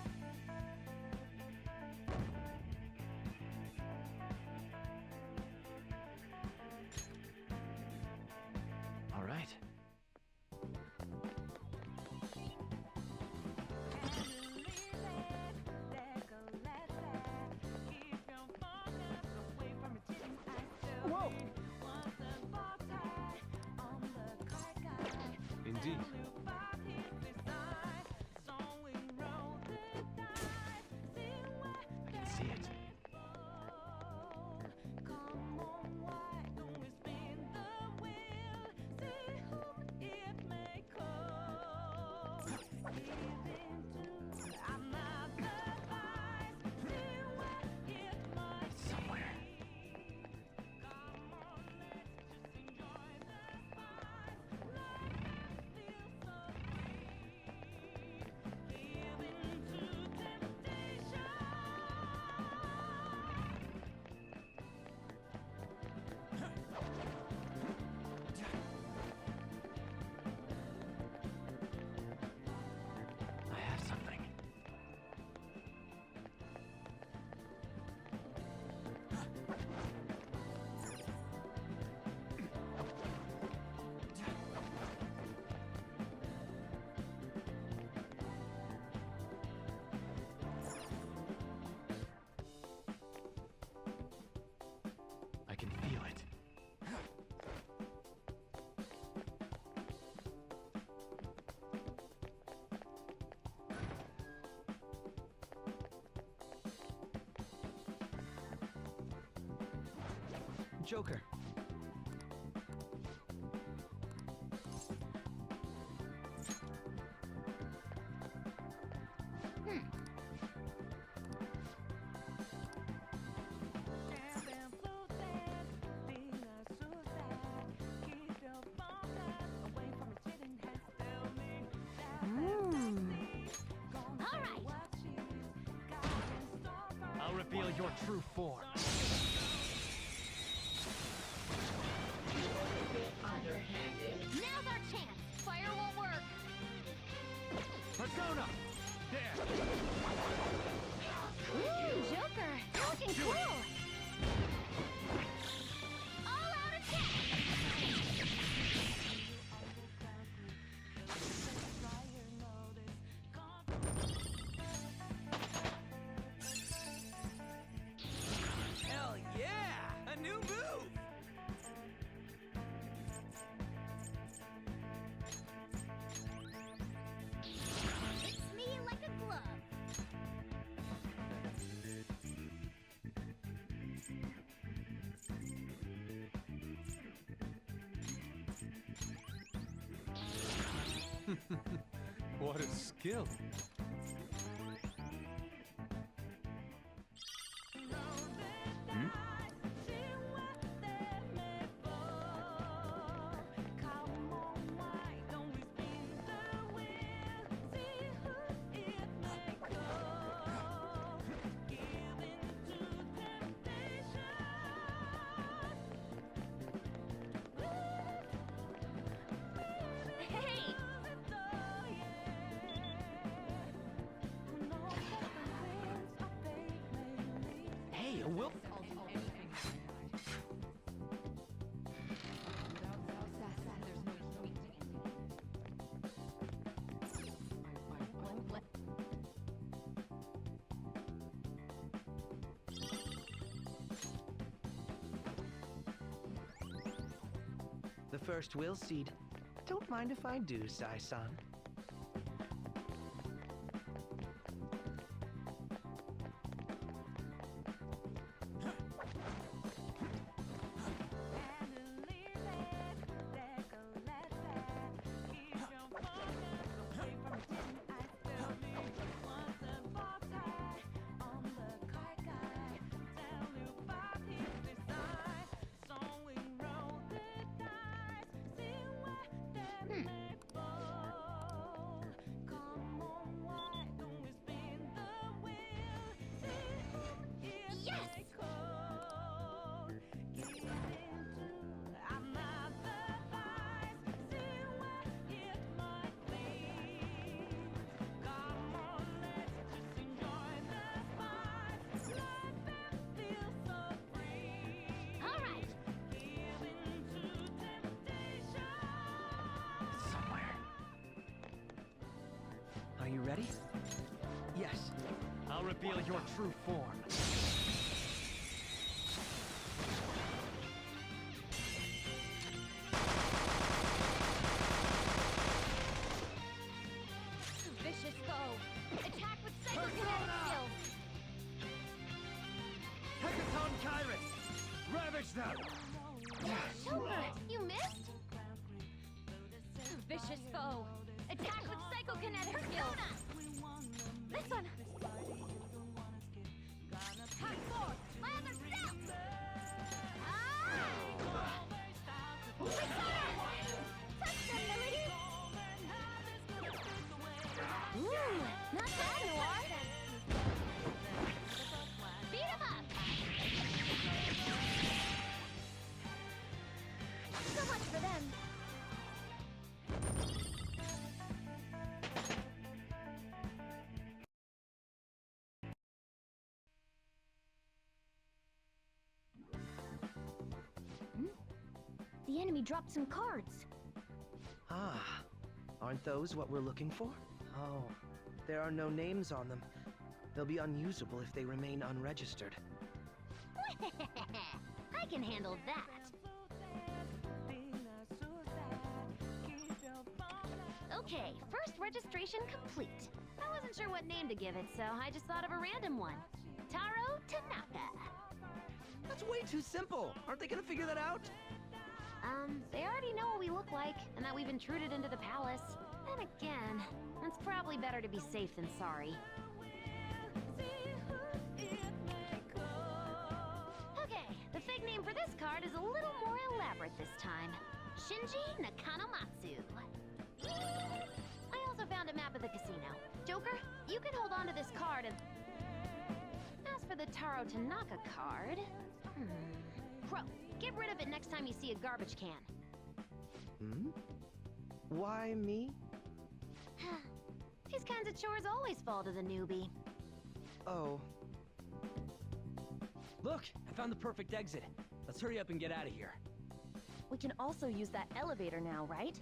Joker.
I'll reveal your true form.
Now's our chance! Fire won't work!
Persona! There!
Ooh, Joker! You're looking cool! All out attack!
Hell yeah! A new move!
Fits me like a glove!
What a skill.
Hey!
Hey, a will. The first will seed. Don't mind if I do, Sai-san. Are you ready? Yes.
I'll reveal your true form.
Vicious foe! Attack with psychokinetic skills!
Hecaton Kairos! Ravage them!
Joker! You missed? Vicious foe! Attack with psychokinetic skills! This one! Attack force! My other self! Touch them, Melody! Ooh, not bad, Noir! Beat him up! So much for them. The enemy dropped some cards.
Ah, aren't those what we're looking for? Oh, there are no names on them. They'll be unusable if they remain unregistered.
I can handle that. Okay, first registration complete. I wasn't sure what name to give it, so I just thought of a random one. Taro Tanaka.
That's way too simple. Aren't they gonna figure that out?
They already know what we look like, and that we've intruded into the palace. Then again, it's probably better to be safe than sorry. Okay, the fake name for this card is a little more elaborate this time. Shinji Nakanomatsu. I also found a map of the casino. Joker, you can hold on to this card and... As for the Taro Tanaka card... Crow, get rid of it next time you see a garbage can.
Hmm? Why me?
These kinds of chores always fall to the newbie.
Oh. Look, I found the perfect exit. Let's hurry up and get out of here.
We can also use that elevator now, right?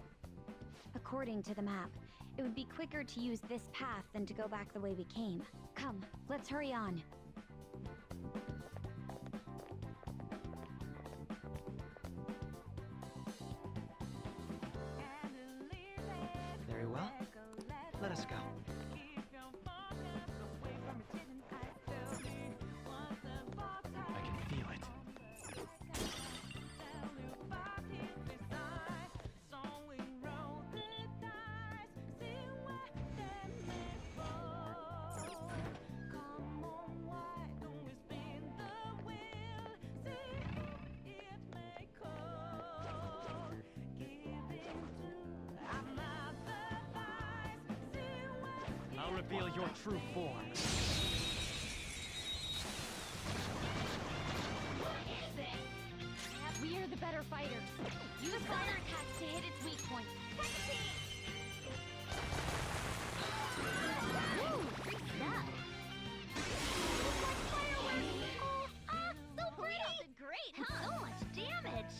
According to the map, it would be quicker to use this path than to go back the way we came. Come, let's hurry on.
Very well. Let us go.
I can feel it. I'll reveal your true form.
We are the better fighters. Use fire attacks to hit its weak point. Woo! Great stuff. It's like fireworks. Oh, so pretty. Great, huh? So much damage.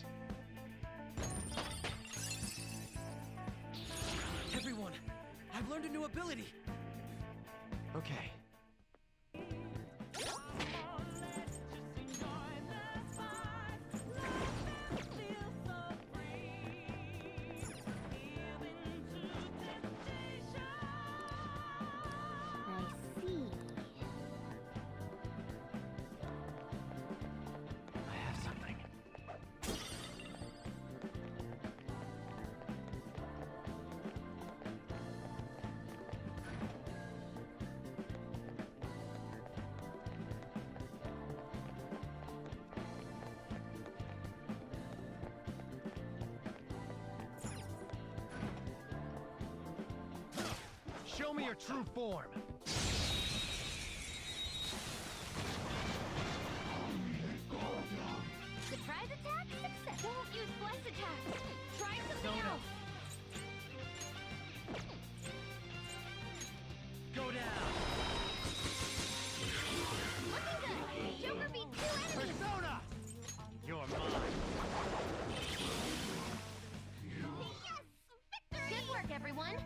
Everyone, I've learned a new ability.
Okay.
I see.
I have something. Show me your true form.
Surprise attack? Success. Don't use slice attacks. Try something else.
Go down.
Looking good. Joker beat 2 enemies.
Persona! You're mine.
Yes! Victory! Good work, everyone.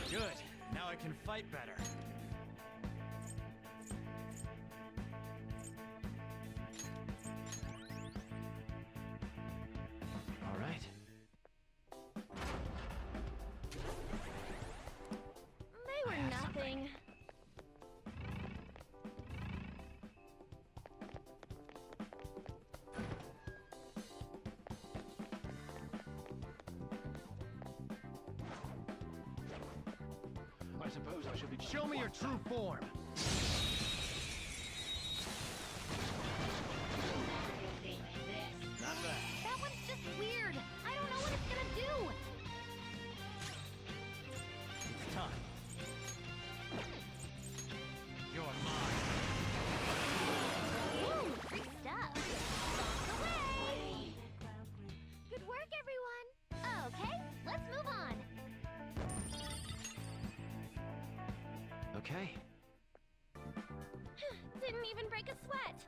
Good. Now I can fight better. All right.
They were nothing.
I suppose I should be. Show me your true form. Not bad.
That one's just weird. I don't know what it's gonna do.
It's time. You're mine.
Woo! Great stuff. Away! Good work, everyone. Okay, let's move on.
Okay.
Didn't even break a sweat.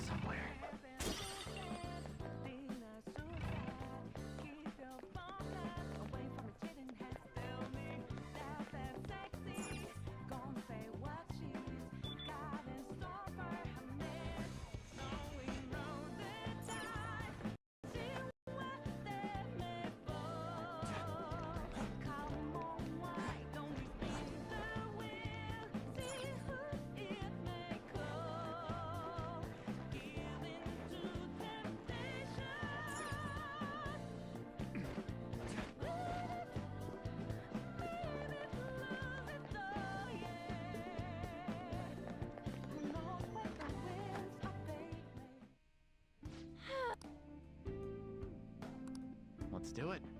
Somewhere.
Let's do it.